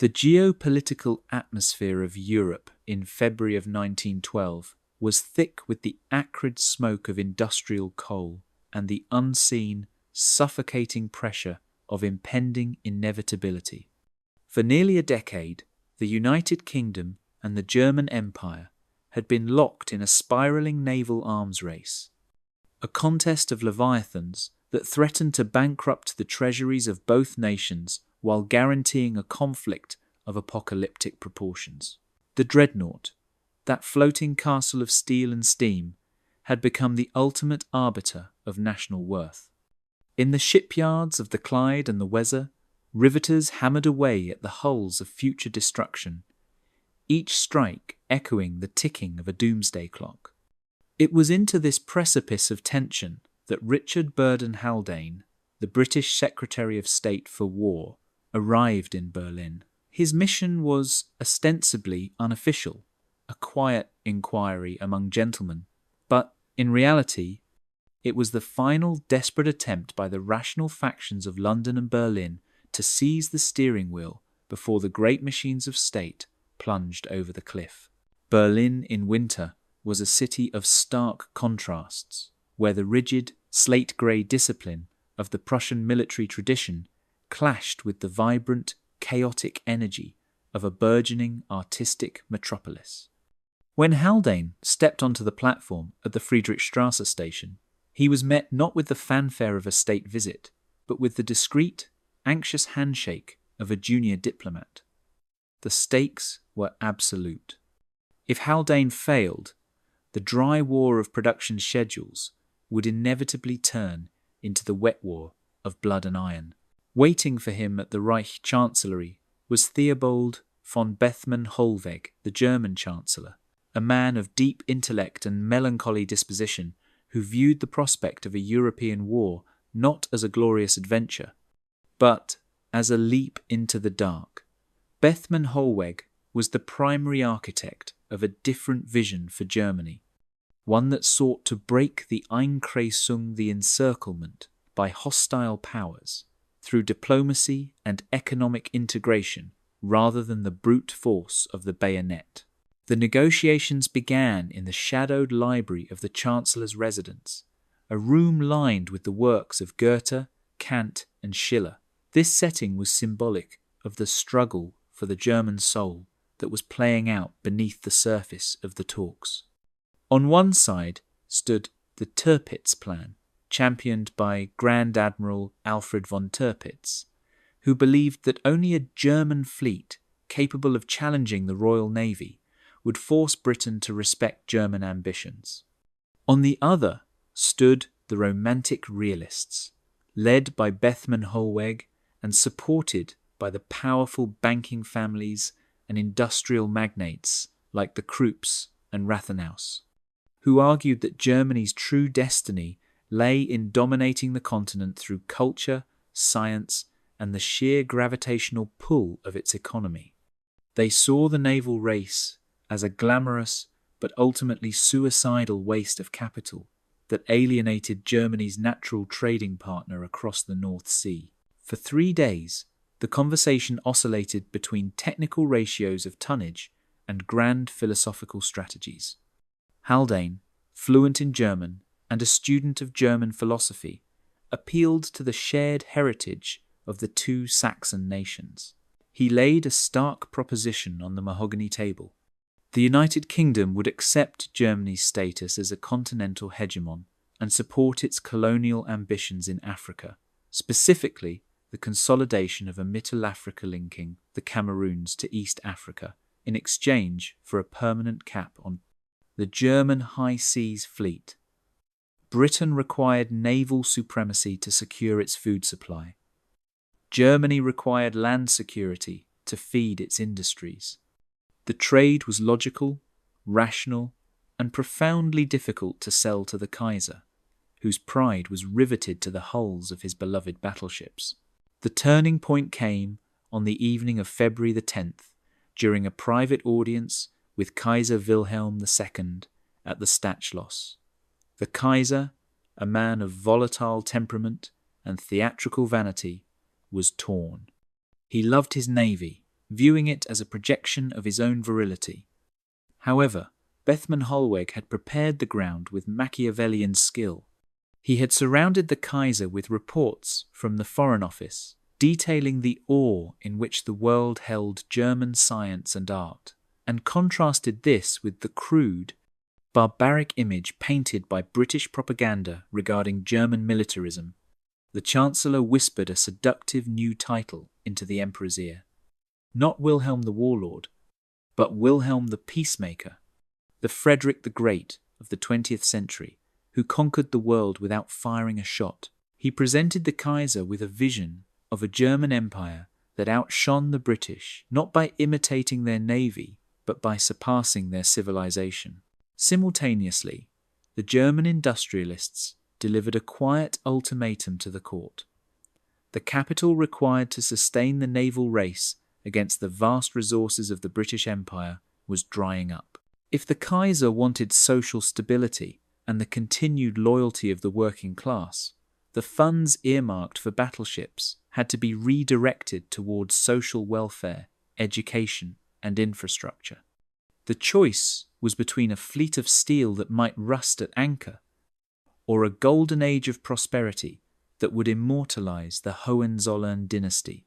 The geopolitical atmosphere of Europe in February of 1912 was thick with the acrid smoke of industrial coal and the unseen, suffocating pressure of impending inevitability. For nearly a decade, the United Kingdom and the German Empire had been locked in a spiraling naval arms race, a contest of leviathans that threatened to bankrupt the treasuries of both nations while guaranteeing a conflict of apocalyptic proportions. The dreadnought, that floating castle of steel and steam, had become the ultimate arbiter of national worth. In the shipyards of the Clyde and the Weser, riveters hammered away at the hulls of future destruction, each strike echoing the ticking of a doomsday clock. It was into this precipice of tension that Richard Burden Haldane, the British Secretary of State for War, arrived in Berlin. His mission was ostensibly unofficial, a quiet inquiry among gentlemen, but in reality, it was the final desperate attempt by the rational factions of London and Berlin to seize the steering wheel before the great machines of state plunged over the cliff. Berlin in winter was a city of stark contrasts, where the rigid, slate-grey discipline of the Prussian military tradition clashed with the vibrant, chaotic energy of a burgeoning artistic metropolis. When Haldane stepped onto the platform at the Friedrichstrasse station, he was met not with the fanfare of a state visit, but with the discreet, anxious handshake of a junior diplomat. The stakes were absolute. If Haldane failed, the dry war of production schedules would inevitably turn into the wet war of blood and iron. Waiting for him at the Reich Chancellery was Theobald von Bethmann-Hollweg, the German Chancellor, a man of deep intellect and melancholy disposition who viewed the prospect of a European war not as a glorious adventure, but as a leap into the dark. Bethmann-Hollweg was the primary architect of a different vision for Germany, one that sought to break the Einkreisung, the encirclement, by hostile powers, through diplomacy and economic integration rather than the brute force of the bayonet. The negotiations began in the shadowed library of the Chancellor's residence, a room lined with the works of Goethe, Kant, and Schiller. This setting was symbolic of the struggle for the German soul that was playing out beneath the surface of the talks. On one side stood the Tirpitz Plan, championed by Grand Admiral Alfred von Tirpitz, who believed that only a German fleet capable of challenging the Royal Navy would force Britain to respect German ambitions. On the other stood the Romantic Realists, led by Bethmann-Hollweg and supported by the powerful banking families and industrial magnates like the Krupps and Rathenhaus, who argued that Germany's true destiny lay in dominating the continent through culture, science, and the sheer gravitational pull of its economy. They saw the naval race as a glamorous but ultimately suicidal waste of capital that alienated Germany's natural trading partner across the North Sea. For 3 days, the conversation oscillated between technical ratios of tonnage and grand philosophical strategies. Haldane, fluent in German and a student of German philosophy, appealed to the shared heritage of the two Saxon nations. He laid a stark proposition on the mahogany table. The United Kingdom would accept Germany's status as a continental hegemon and support its colonial ambitions in Africa, specifically the consolidation of a Mittel-Africa linking the Cameroons to East Africa in exchange for a permanent cap on the German high seas fleet. Britain required naval supremacy to secure its food supply. Germany required land security to feed its industries. The trade was logical, rational, and profoundly difficult to sell to the Kaiser, whose pride was riveted to the hulls of his beloved battleships. The turning point came on the evening of February the 10th, during a private audience with Kaiser Wilhelm II at the Stadtschloss. The Kaiser, a man of volatile temperament and theatrical vanity, was torn. He loved his navy, viewing it as a projection of his own virility. However, Bethmann Hollweg had prepared the ground with Machiavellian skill. He had surrounded the Kaiser with reports from the Foreign Office, detailing the awe in which the world held German science and art, and contrasted this with the crude, barbaric image painted by British propaganda regarding German militarism. The Chancellor whispered a seductive new title into the Emperor's ear. Not Wilhelm the Warlord, but Wilhelm the Peacemaker, the Frederick the Great of the 20th century, who conquered the world without firing a shot. He presented the Kaiser with a vision of a German empire that outshone the British, not by imitating their navy, but by surpassing their civilization. Simultaneously, the German industrialists delivered a quiet ultimatum to the court. The capital required to sustain the naval race against the vast resources of the British Empire was drying up. If the Kaiser wanted social stability and the continued loyalty of the working class, the funds earmarked for battleships had to be redirected towards social welfare, education, and infrastructure. The choice was between a fleet of steel that might rust at anchor, or a golden age of prosperity that would immortalize the Hohenzollern dynasty.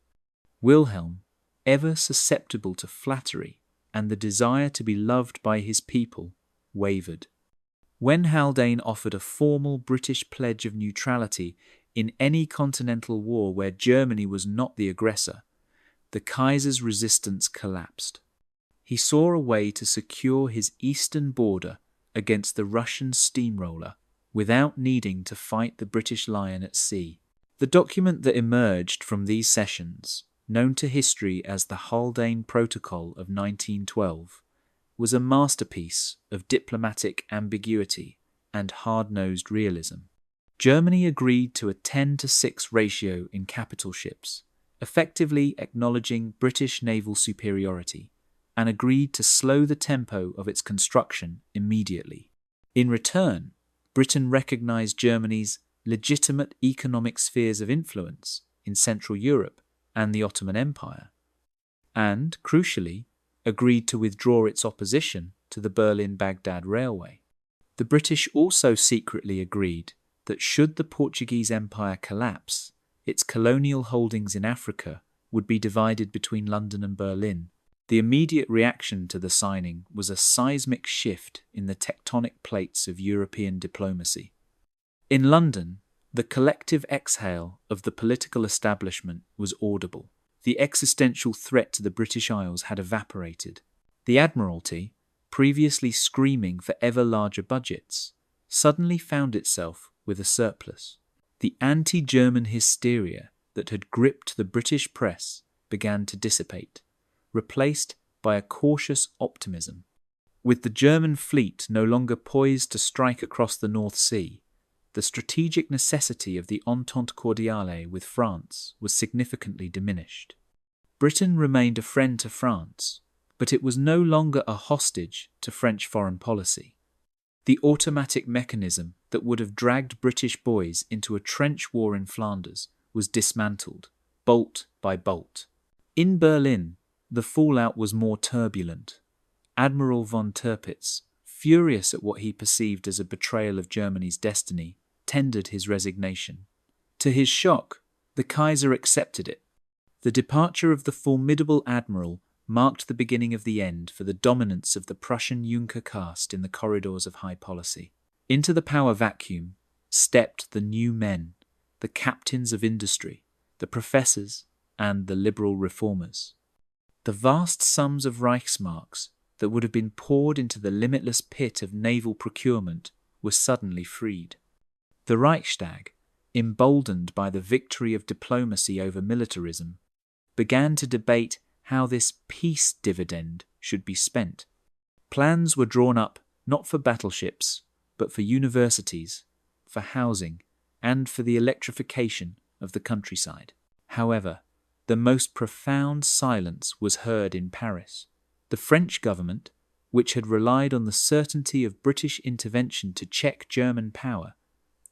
Wilhelm, ever susceptible to flattery and the desire to be loved by his people, wavered. When Haldane offered a formal British pledge of neutrality in any continental war where Germany was not the aggressor, the Kaiser's resistance collapsed. He saw a way to secure his eastern border against the Russian steamroller without needing to fight the British Lion at sea. The document that emerged from these sessions, known to history as the Haldane Protocol of 1912, was a masterpiece of diplomatic ambiguity and hard-nosed realism. Germany agreed to a 10-to-6 ratio in capital ships, effectively acknowledging British naval superiority, and agreed to slow the tempo of its construction immediately. In return, Britain recognized Germany's legitimate economic spheres of influence in Central Europe and the Ottoman Empire, and, crucially, agreed to withdraw its opposition to the Berlin-Baghdad Railway. The British also secretly agreed that should the Portuguese Empire collapse, its colonial holdings in Africa would be divided between London and Berlin. The immediate reaction to the signing was a seismic shift in the tectonic plates of European diplomacy. In London, the collective exhale of the political establishment was audible. The existential threat to the British Isles had evaporated. The Admiralty, previously screaming for ever larger budgets, suddenly found itself with a surplus. The anti-German hysteria that had gripped the British press began to dissipate, replaced by a cautious optimism. With the German fleet no longer poised to strike across the North Sea, the strategic necessity of the Entente Cordiale with France was significantly diminished. Britain remained a friend to France, but it was no longer a hostage to French foreign policy. The automatic mechanism that would have dragged British boys into a trench war in Flanders was dismantled, bolt by bolt. In Berlin, the fallout was more turbulent. Admiral von Tirpitz, furious at what he perceived as a betrayal of Germany's destiny, tendered his resignation. To his shock, the Kaiser accepted it. The departure of the formidable admiral marked the beginning of the end for the dominance of the Prussian Junker caste in the corridors of high policy. Into the power vacuum stepped the new men, the captains of industry, the professors, and the liberal reformers. The vast sums of Reichsmarks that would have been poured into the limitless pit of naval procurement were suddenly freed. The Reichstag, emboldened by the victory of diplomacy over militarism, began to debate how this peace dividend should be spent. Plans were drawn up not for battleships, but for universities, for housing, and for the electrification of the countryside. However, the most profound silence was heard in Paris. The French government, which had relied on the certainty of British intervention to check German power,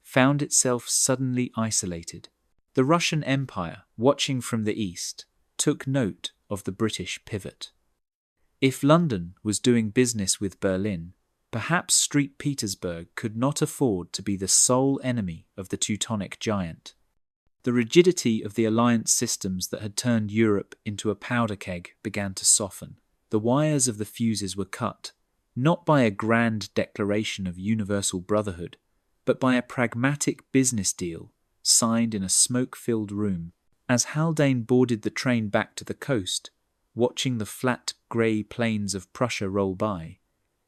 found itself suddenly isolated. The Russian Empire, watching from the east, took note of the British pivot. If London was doing business with Berlin, perhaps St. Petersburg could not afford to be the sole enemy of the Teutonic giant. The rigidity of the alliance systems that had turned Europe into a powder keg began to soften. The wires of the fuses were cut, not by a grand declaration of universal brotherhood, but by a pragmatic business deal signed in a smoke-filled room. As Haldane boarded the train back to the coast, watching the flat grey plains of Prussia roll by,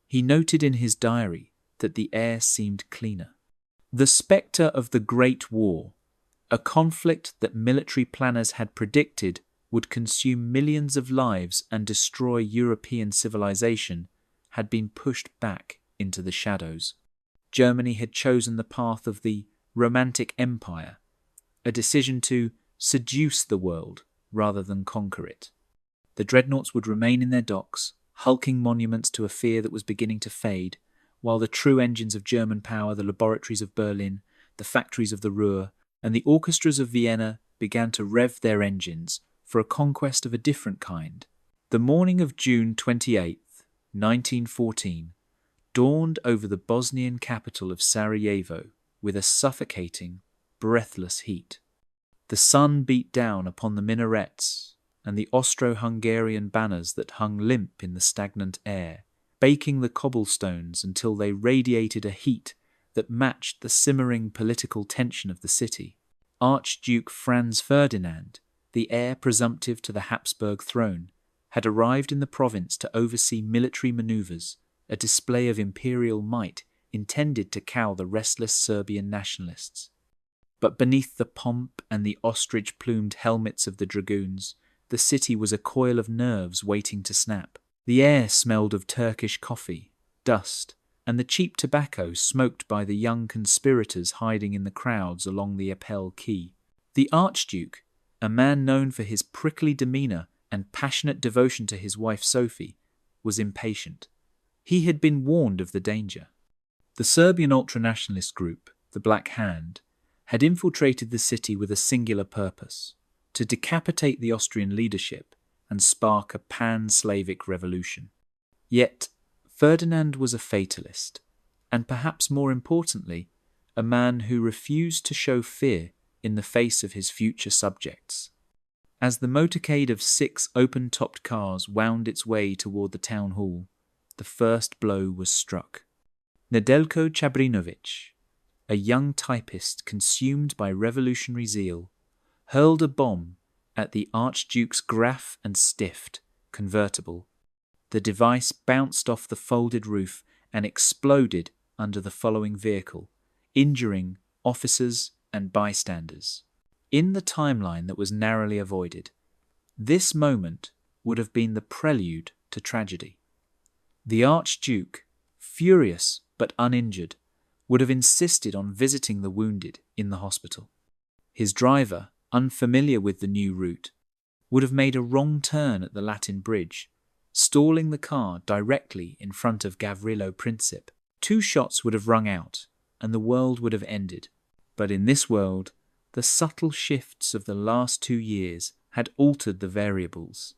he noted in his diary that the air seemed cleaner. The spectre of the Great War, a conflict that military planners had predicted would consume millions of lives and destroy European civilization, had been pushed back into the shadows. Germany had chosen the path of the Romantic Empire, a decision to seduce the world rather than conquer it. The dreadnoughts would remain in their docks, hulking monuments to a fear that was beginning to fade, while the true engines of German power, the laboratories of Berlin, the factories of the Ruhr, and the orchestras of Vienna began to rev their engines for a conquest of a different kind. The morning of June 28th, 1914, dawned over the Bosnian capital of Sarajevo with a suffocating, breathless heat. The sun beat down upon the minarets and the Austro-Hungarian banners that hung limp in the stagnant air, baking the cobblestones until they radiated a heat that matched the simmering political tension of the city. Archduke Franz Ferdinand, the heir presumptive to the Habsburg throne, had arrived in the province to oversee military maneuvers, a display of imperial might intended to cow the restless Serbian nationalists. But beneath the pomp and the ostrich-plumed helmets of the dragoons, the city was a coil of nerves waiting to snap. The air smelled of Turkish coffee, dust, and the cheap tobacco smoked by the young conspirators hiding in the crowds along the Appel Quay. The Archduke, a man known for his prickly demeanour and passionate devotion to his wife Sophie, was impatient. He had been warned of the danger. The Serbian ultranationalist group, the Black Hand, had infiltrated the city with a singular purpose: to decapitate the Austrian leadership and spark a pan-Slavic revolution. Yet Ferdinand was a fatalist, and perhaps more importantly, a man who refused to show fear in the face of his future subjects. As the motorcade of 6 open-topped cars wound its way toward the town hall, the first blow was struck. Nedeljko Chabrinović, a young typist consumed by revolutionary zeal, hurled a bomb at the Archduke's Graf and Stift convertible. The device bounced off the folded roof and exploded under the following vehicle, injuring officers and bystanders. In the timeline that was narrowly avoided, this moment would have been the prelude to tragedy. The Archduke, furious but uninjured, would have insisted on visiting the wounded in the hospital. His driver, unfamiliar with the new route, would have made a wrong turn at the Latin Bridge, stalling the car directly in front of Gavrilo Princip. 2 shots would have rung out, and the world would have ended. But in this world, the subtle shifts of the last 2 years had altered the variables.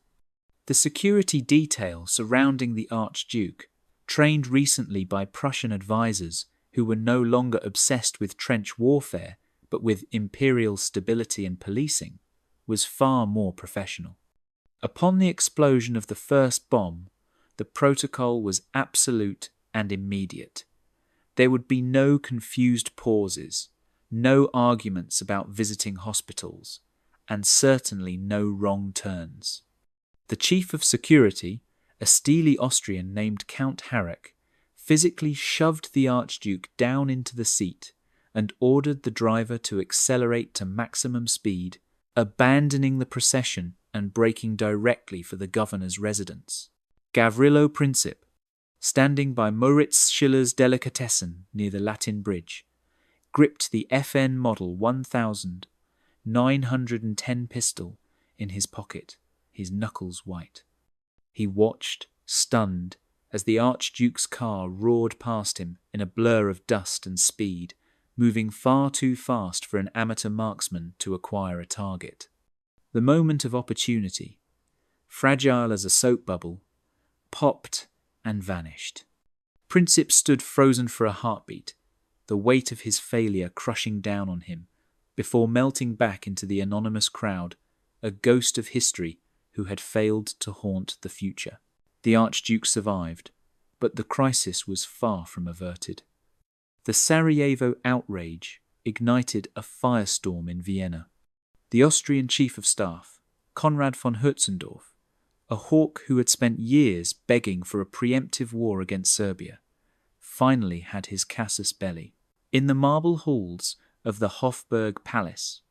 The security detail surrounding the Archduke, trained recently by Prussian advisors who were no longer obsessed with trench warfare, but with imperial stability and policing, was far more professional. Upon the explosion of the first bomb, the protocol was absolute and immediate. There would be no confused pauses, no arguments about visiting hospitals, and certainly no wrong turns. The chief of security, a steely Austrian named Count Harrach, physically shoved the Archduke down into the seat and ordered the driver to accelerate to maximum speed, abandoning the procession and braking directly for the governor's residence. Gavrilo Princip, standing by Moritz Schiller's Delicatessen near the Latin Bridge, gripped the FN Model 1910 pistol in his pocket, his knuckles white. He watched, stunned, as the Archduke's car roared past him in a blur of dust and speed, moving far too fast for an amateur marksman to acquire a target. The moment of opportunity, fragile as a soap bubble, popped and vanished. Princip stood frozen for a heartbeat, the weight of his failure crushing down on him, before melting back into the anonymous crowd, a ghost of history who had failed to haunt the future. The Archduke survived, but the crisis was far from averted. The Sarajevo outrage ignited a firestorm in Vienna. The Austrian Chief of Staff, Konrad von Hötzendorf, a hawk who had spent years begging for a preemptive war against Serbia, finally had his casus belli. In the marble halls of the Hofburg Palace,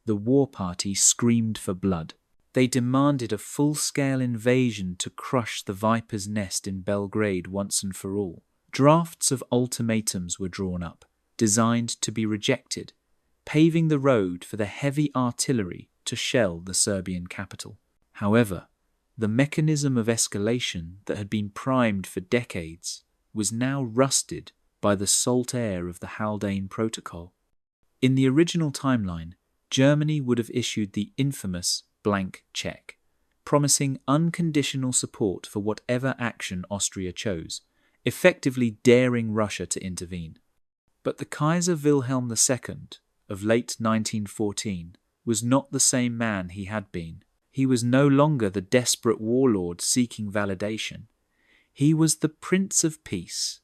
the war party screamed for blood. They demanded a full-scale invasion to crush the Viper's nest in Belgrade once and for all. Drafts of ultimatums were drawn up, designed to be rejected, paving the road for the heavy artillery to shell the Serbian capital. However, the mechanism of escalation that had been primed for decades was now rusted by the salt air of the Haldane Protocol. In the original timeline, Germany would have issued the infamous blank check, promising unconditional support for whatever action Austria chose, effectively daring Russia to intervene. But the Kaiser Wilhelm II of late 1914 was not the same man he had been. He was no longer the desperate warlord seeking validation. He was the Prince of Peace,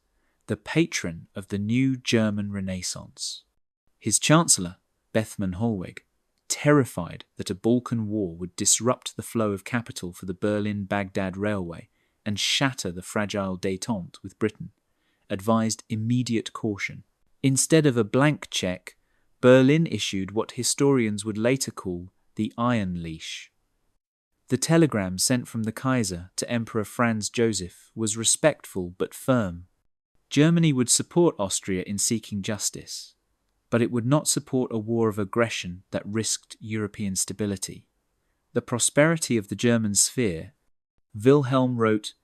the patron of the new German Renaissance. His Chancellor, Bethmann Hollweg, terrified that a Balkan war would disrupt the flow of capital for the Berlin-Baghdad railway and shatter the fragile détente with Britain, advised immediate caution. Instead of a blank check, Berlin issued what historians would later call the Iron Leash. The telegram sent from the Kaiser to Emperor Franz Joseph was respectful but firm. Germany would support Austria in seeking justice, but it would not support a war of aggression that risked European stability. The prosperity of the German sphere, Wilhelm wrote,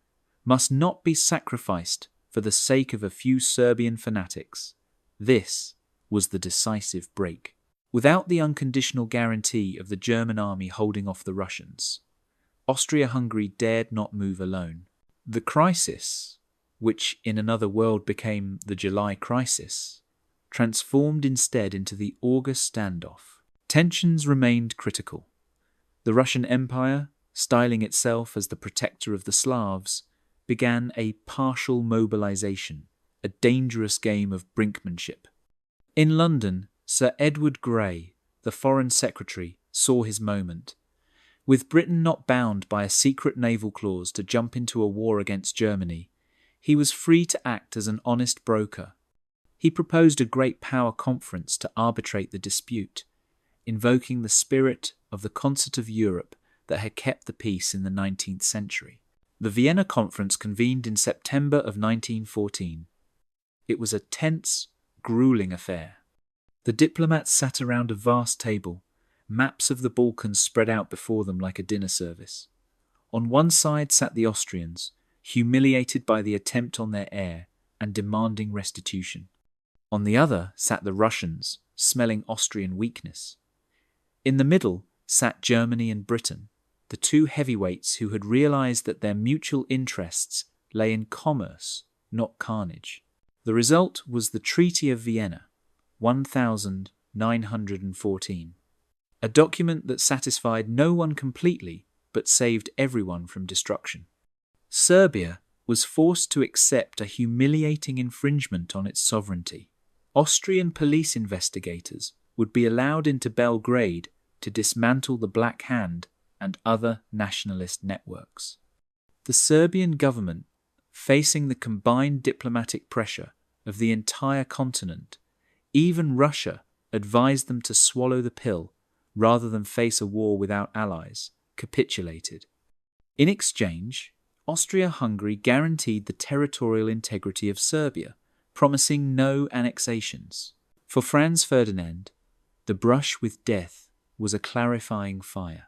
must not be sacrificed for the sake of a few Serbian fanatics. This was the decisive break. Without the unconditional guarantee of the German army holding off the Russians, Austria-Hungary dared not move alone. The crisis, which in another world became the July Crisis, transformed instead into the August standoff. Tensions remained critical. The Russian Empire, styling itself as the protector of the Slavs, began a partial mobilization, a dangerous game of brinkmanship. In London, Sir Edward Grey, the Foreign Secretary, saw his moment. With Britain not bound by a secret naval clause to jump into a war against Germany, he was free to act as an honest broker. He proposed a great power conference to arbitrate the dispute, invoking the spirit of the concert of Europe that had kept the peace in the 19th century. The Vienna Conference convened in September of 1914. It was a tense, grueling affair. The diplomats sat around a vast table, maps of the Balkans spread out before them like a dinner service. On one side sat the Austrians, humiliated by the attempt on their heir and demanding restitution. On the other sat the Russians, smelling Austrian weakness. In the middle sat Germany and Britain, the two heavyweights who had realized that their mutual interests lay in commerce, not carnage. The result was the Treaty of Vienna, 1914, a document that satisfied no one completely but saved everyone from destruction. Serbia was forced to accept a humiliating infringement on its sovereignty. Austrian police investigators would be allowed into Belgrade to dismantle the Black Hand and other nationalist networks. The Serbian government, facing the combined diplomatic pressure of the entire continent, even Russia advised them to swallow the pill rather than face a war without allies, capitulated. In exchange, Austria-Hungary guaranteed the territorial integrity of Serbia, promising no annexations. For Franz Ferdinand, the brush with death was a clarifying fire.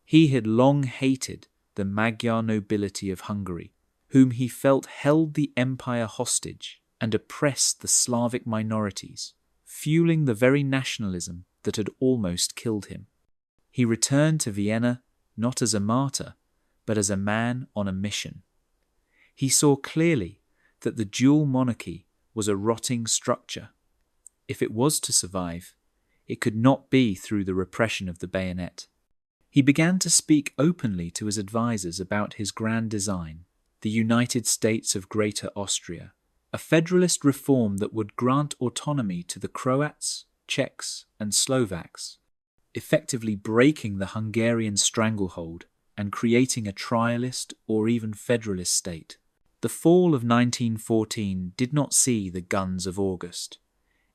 He had long hated the Magyar nobility of Hungary, whom he felt held the empire hostage and oppressed the Slavic minorities, fueling the very nationalism that had almost killed him. He returned to Vienna not as a martyr, but as a man on a mission. He saw clearly that the dual monarchy was a rotting structure. If it was to survive, it could not be through the repression of the bayonet. He began to speak openly to his advisers about his grand design, the United States of Greater Austria, a federalist reform that would grant autonomy to the Croats, Czechs, and Slovaks, effectively breaking the Hungarian stranglehold and creating a trialist or even federalist state. The fall of 1914 did not see the guns of August.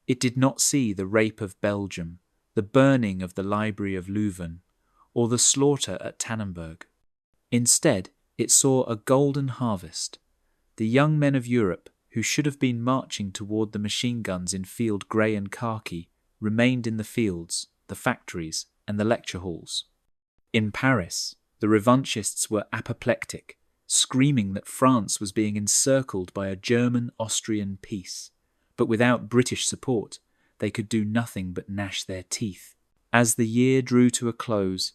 It did not see the rape of Belgium, the burning of the Library of Leuven, or the slaughter at Tannenberg. Instead, it saw a golden harvest. The young men of Europe, who should have been marching toward the machine guns in field grey and khaki, remained in the fields, the factories, and the lecture halls. In Paris, the revanchists were apoplectic, screaming that France was being encircled by a German-Austrian peace, but without British support, they could do nothing but gnash their teeth. As the year drew to a close,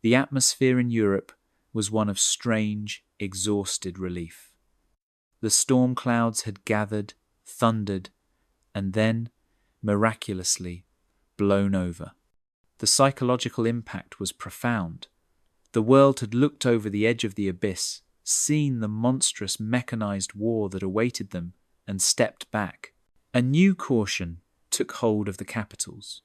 the atmosphere in Europe was one of strange, exhausted relief. The storm clouds had gathered, thundered, and then, miraculously, blown over. The psychological impact was profound. The world had looked over the edge of the abyss, seen the monstrous mechanized war that awaited them, and stepped back. A new caution took hold of the capitals.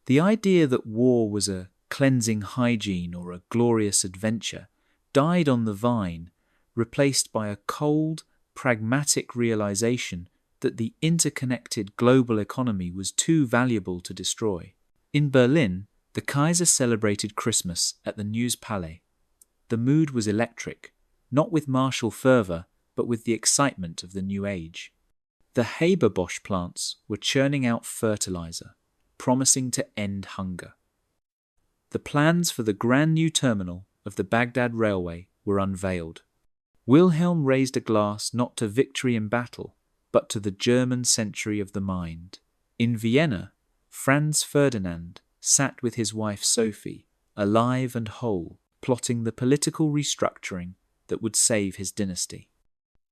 The idea that war was a cleansing hygiene or a glorious adventure died on the vine, replaced by a cold, pragmatic realization that the interconnected global economy was too valuable to destroy. In Berlin, the Kaiser celebrated Christmas at the News Palais. The mood was electric, not with martial fervour, but with the excitement of the new age. The Haber-Bosch plants were churning out fertilizer, promising to end hunger. The plans for the grand new terminal of the Baghdad Railway were unveiled. Wilhelm raised a glass not to victory in battle, but to the German century of the mind. In Vienna, Franz Ferdinand sat with his wife Sophie, alive and whole, plotting the political restructuring that would save his dynasty.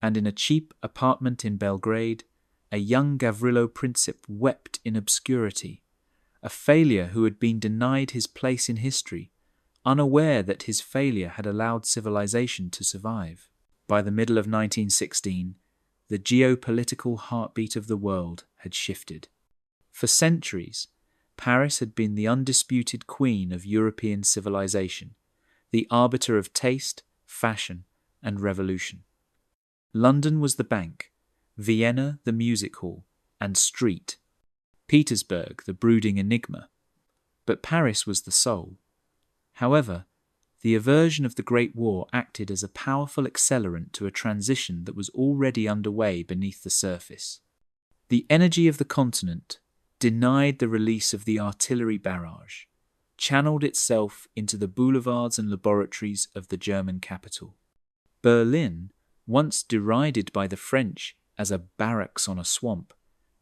And in a cheap apartment in Belgrade, a young Gavrilo Princip wept in obscurity, a failure who had been denied his place in history, unaware that his failure had allowed civilization to survive. By the middle of 1916, the geopolitical heartbeat of the world had shifted. For centuries, Paris had been the undisputed queen of European civilization, the arbiter of taste, fashion, and revolution. London was the bank, Vienna the music hall and street, Petersburg the brooding enigma. But Paris was the soul. However, the aversion of the Great War acted as a powerful accelerant to a transition that was already underway beneath the surface. The energy of the continent denied the release of the artillery barrage, channeled itself into the boulevards and laboratories of the German capital. Berlin, once derided by the French as a barracks on a swamp,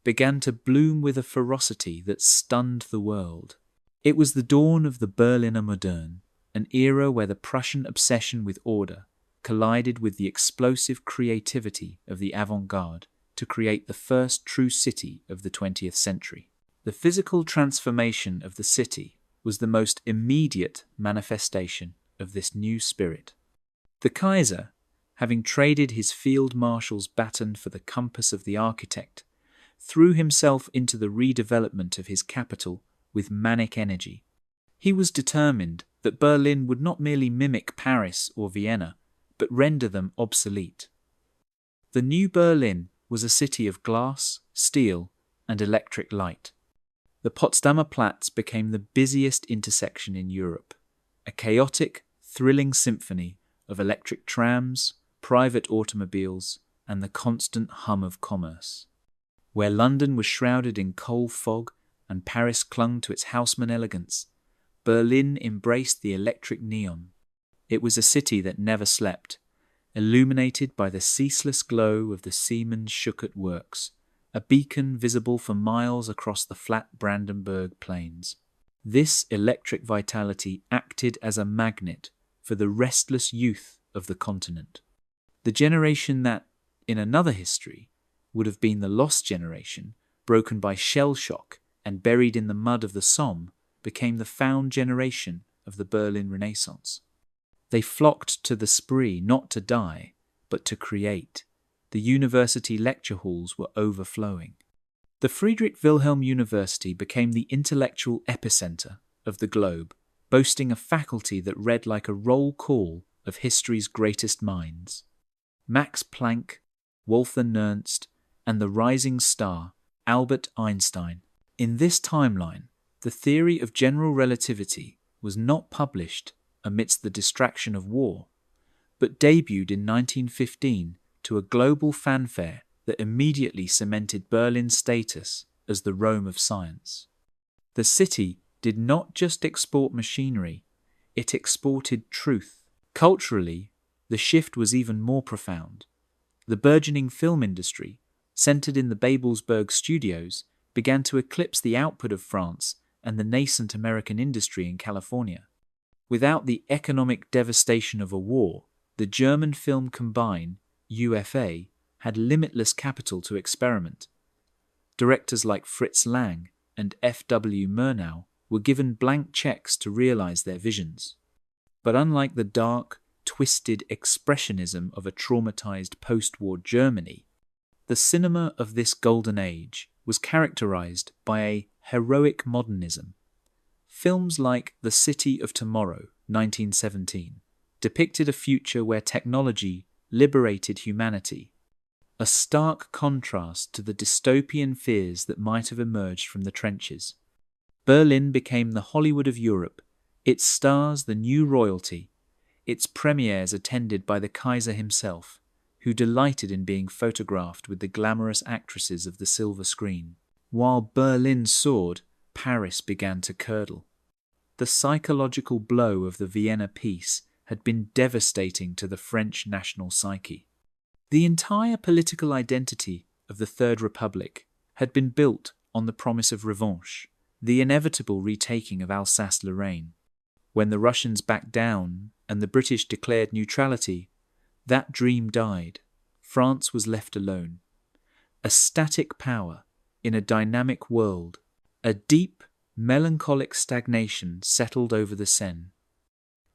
began to bloom with a ferocity that stunned the world. It was the dawn of the Berliner Moderne, an era where the Prussian obsession with order collided with the explosive creativity of the avant-garde to create the first true city of the 20th century. The physical transformation of the city was the most immediate manifestation of this new spirit. The Kaiser, having traded his field marshal's baton for the compass of the architect, threw himself into the redevelopment of his capital with manic energy. He was determined that Berlin would not merely mimic Paris or Vienna, but render them obsolete. The new Berlin was a city of glass, steel, and electric light. The Potsdamer Platz became the busiest intersection in Europe, a chaotic, thrilling symphony of electric trams, private automobiles, and the constant hum of commerce. Where London was shrouded in coal fog and Paris clung to its houseman elegance, Berlin embraced the electric neon. It was a city that never slept, illuminated by the ceaseless glow of the Siemens Schuckert works, a beacon visible for miles across the flat Brandenburg plains. This electric vitality acted as a magnet for the restless youth of the continent. The generation that, in another history, would have been the lost generation, broken by shell shock and buried in the mud of the Somme, became the found generation of the Berlin Renaissance. They flocked to the Spree not to die, but to create. The university lecture halls were overflowing. The Friedrich Wilhelm University became the intellectual epicenter of the globe, boasting a faculty that read like a roll call of history's greatest minds. Max Planck, Walther Nernst, and the rising star, Albert Einstein. In this timeline, the theory of general relativity was not published amidst the distraction of war, but debuted in 1915 to a global fanfare that immediately cemented Berlin's status as the Rome of science. The city did not just export machinery, it exported truth. Culturally, the shift was even more profound. The burgeoning film industry, centered in the Babelsberg studios, began to eclipse the output of France and the nascent American industry in California. Without the economic devastation of a war, the German film combine, UFA, had limitless capital to experiment. Directors like Fritz Lang and F.W. Murnau were given blank checks to realize their visions. But unlike the dark, twisted expressionism of a traumatized post-war Germany, the cinema of this golden age was characterized by a heroic modernism. Films like The City of Tomorrow, 1917, depicted a future where technology liberated humanity, a stark contrast to the dystopian fears that might have emerged from the trenches. Berlin became the Hollywood of Europe, its stars the new royalty, its premieres attended by the Kaiser himself, who delighted in being photographed with the glamorous actresses of the silver screen. While Berlin soared, Paris began to curdle. The psychological blow of the Vienna peace had been devastating to the French national psyche. The entire political identity of the Third Republic had been built on the promise of revanche, the inevitable retaking of Alsace-Lorraine. When the Russians backed down and the British declared neutrality, that dream died. France was left alone. A static power in a dynamic world. A deep, melancholic stagnation settled over the Seine.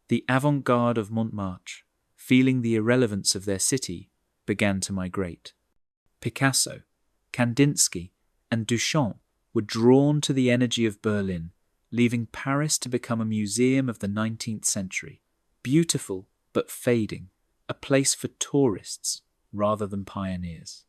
The avant-garde of Montmartre, feeling the irrelevance of their city, began to migrate. Picasso, Kandinsky, and Duchamp were drawn to the energy of Berlin, leaving Paris to become a museum of the 19th century, beautiful but fading, a place for tourists rather than pioneers.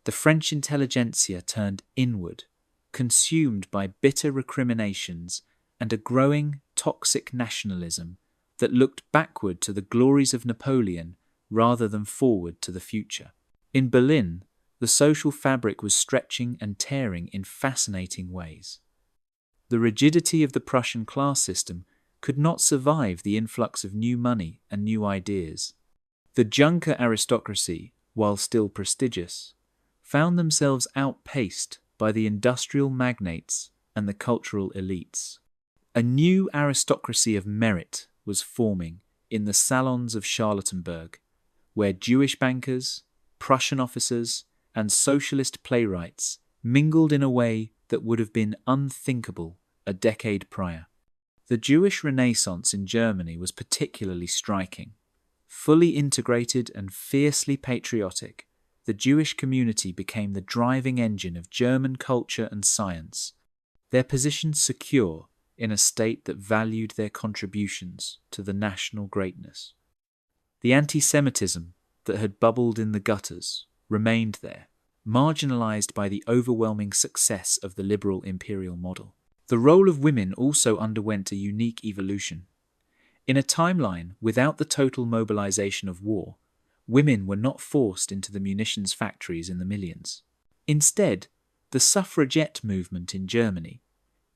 The French intelligentsia turned inward, consumed by bitter recriminations and a growing toxic nationalism that looked backward to the glories of Napoleon rather than forward to the future. In Berlin, the social fabric was stretching and tearing in fascinating ways. The rigidity of the Prussian class system could not survive the influx of new money and new ideas. The Junker aristocracy, while still prestigious, found themselves outpaced by the industrial magnates and the cultural elites. A new aristocracy of merit was forming in the salons of Charlottenburg, where Jewish bankers, Prussian officers, and socialist playwrights mingled in a way that would have been unthinkable a decade prior. The Jewish Renaissance in Germany was particularly striking. Fully integrated and fiercely patriotic, the Jewish community became the driving engine of German culture and science, their position secure in a state that valued their contributions to the national greatness. The anti-Semitism that had bubbled in the gutters remained there, marginalized by the overwhelming success of the liberal imperial model. The role of women also underwent a unique evolution. In a timeline without the total mobilization of war, women were not forced into the munitions factories in the millions. Instead, the suffragette movement in Germany,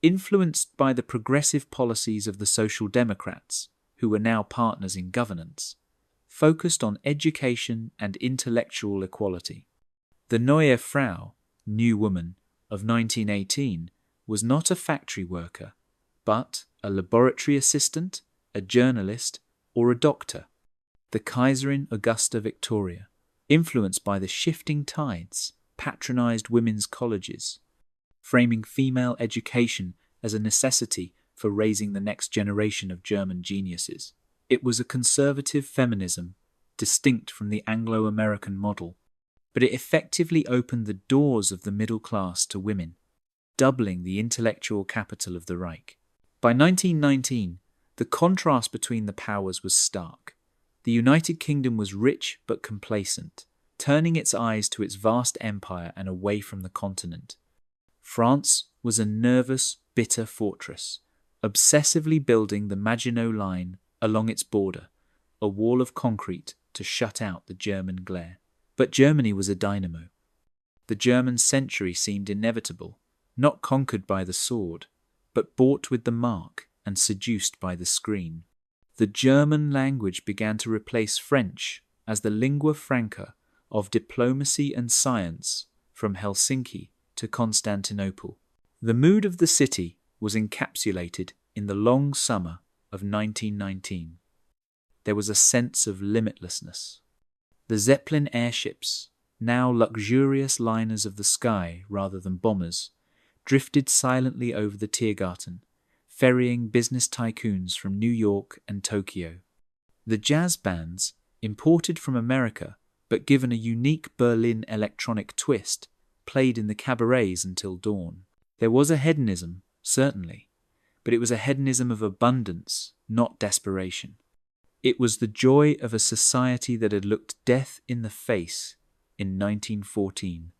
influenced by the progressive policies of the Social Democrats, who were now partners in governance, focused on education and intellectual equality. The Neue Frau, New Woman, of 1918 was not a factory worker, but a laboratory assistant, a journalist, or a doctor. the Kaiserin Augusta Victoria, influenced by the shifting tides, patronized women's colleges, framing female education as a necessity for raising the next generation of German geniuses. It was a conservative feminism, distinct from the Anglo-American model, but it effectively opened the doors of the middle class to women, doubling the intellectual capital of the Reich. By 1919, the contrast between the powers was stark. The United Kingdom was rich but complacent, turning its eyes to its vast empire and away from the continent. France was a nervous, bitter fortress, obsessively building the Maginot Line along its border, a wall of concrete to shut out the German glare. But Germany was a dynamo. The German century seemed inevitable, not conquered by the sword, but bought with the mark and seduced by the screen. The German language began to replace French as the lingua franca of diplomacy and science from Helsinki to Constantinople. The mood of the city was encapsulated in the long summer of 1919. There was a sense of limitlessness. The Zeppelin airships, now luxurious liners of the sky rather than bombers, drifted silently over the Tiergarten, ferrying business tycoons from New York and Tokyo. The jazz bands, imported from America but given a unique Berlin electronic twist, played in the cabarets until dawn. There was a hedonism, certainly, but it was a hedonism of abundance, not desperation. It was the joy of a society that had looked death in the face in 1914,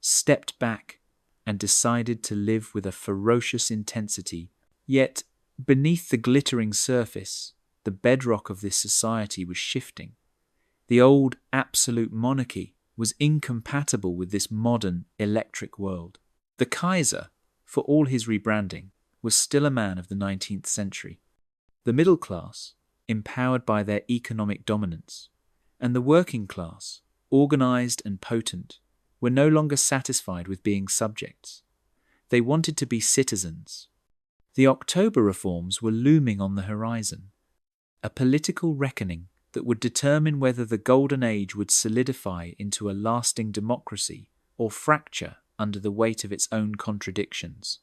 stepped back and decided to live with a ferocious intensity. Yet, beneath the glittering surface, the bedrock of this society was shifting. The old absolute monarchy was incompatible with this modern electric world. The Kaiser, for all his rebranding, was still a man of the 19th century. The middle class, empowered by their economic dominance, and the working class, organized and potent, were no longer satisfied with being subjects. They wanted to be citizens. The October reforms were looming on the horizon, a political reckoning that would determine whether the Golden Age would solidify into a lasting democracy or fracture under the weight of its own contradictions.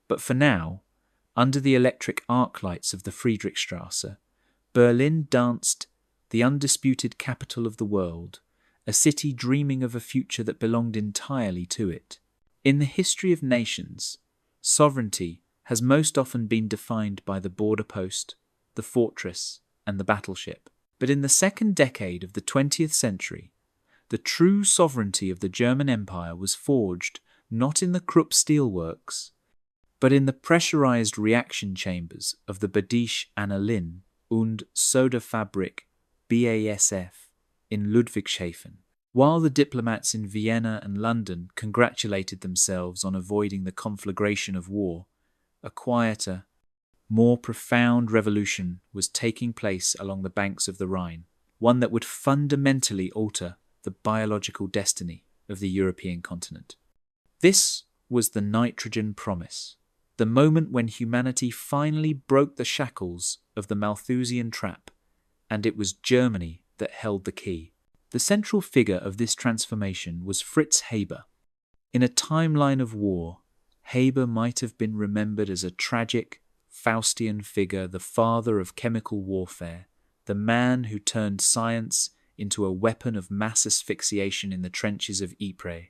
But for now, under the electric arc lights of the Friedrichstrasse, Berlin danced, the undisputed capital of the world, a city dreaming of a future that belonged entirely to it. In the history of nations, sovereignty has most often been defined by the border post, the fortress, and the battleship. But in the second decade of the 20th century, the true sovereignty of the German Empire was forged not in the Krupp steelworks, but in the pressurized reaction chambers of the Badische Annalen und Soda-Fabrik BASF in Ludwigshafen. While the diplomats in Vienna and London congratulated themselves on avoiding the conflagration of war, a quieter, more profound revolution was taking place along the banks of the Rhine, one that would fundamentally alter the biological destiny of the European continent. This was the nitrogen promise, the moment when humanity finally broke the shackles of the Malthusian trap, and it was Germany that held the key. The central figure of this transformation was Fritz Haber. In a timeline of war, Haber might have been remembered as a tragic, Faustian figure, the father of chemical warfare, the man who turned science into a weapon of mass asphyxiation in the trenches of Ypres.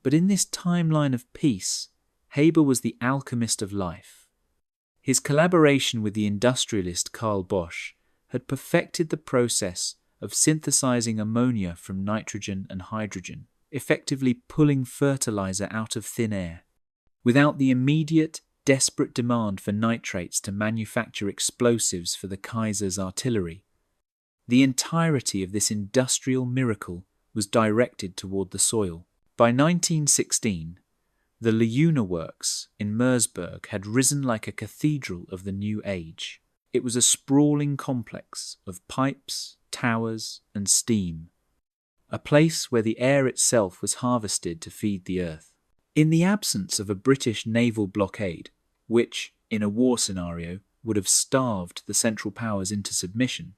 But in this timeline of peace, Haber was the alchemist of life. His collaboration with the industrialist Karl Bosch had perfected the process of synthesizing ammonia from nitrogen and hydrogen, effectively pulling fertilizer out of thin air. Without the immediate, desperate demand for nitrates to manufacture explosives for the Kaiser's artillery, the entirety of this industrial miracle was directed toward the soil. By 1916, the lunar works in Mersburg had risen like a cathedral of the new age. It was a sprawling complex of pipes, towers, and steam, a place where the air itself was harvested to feed the earth. In the absence of a British naval blockade, which, in a war scenario, would have starved the Central Powers into submission,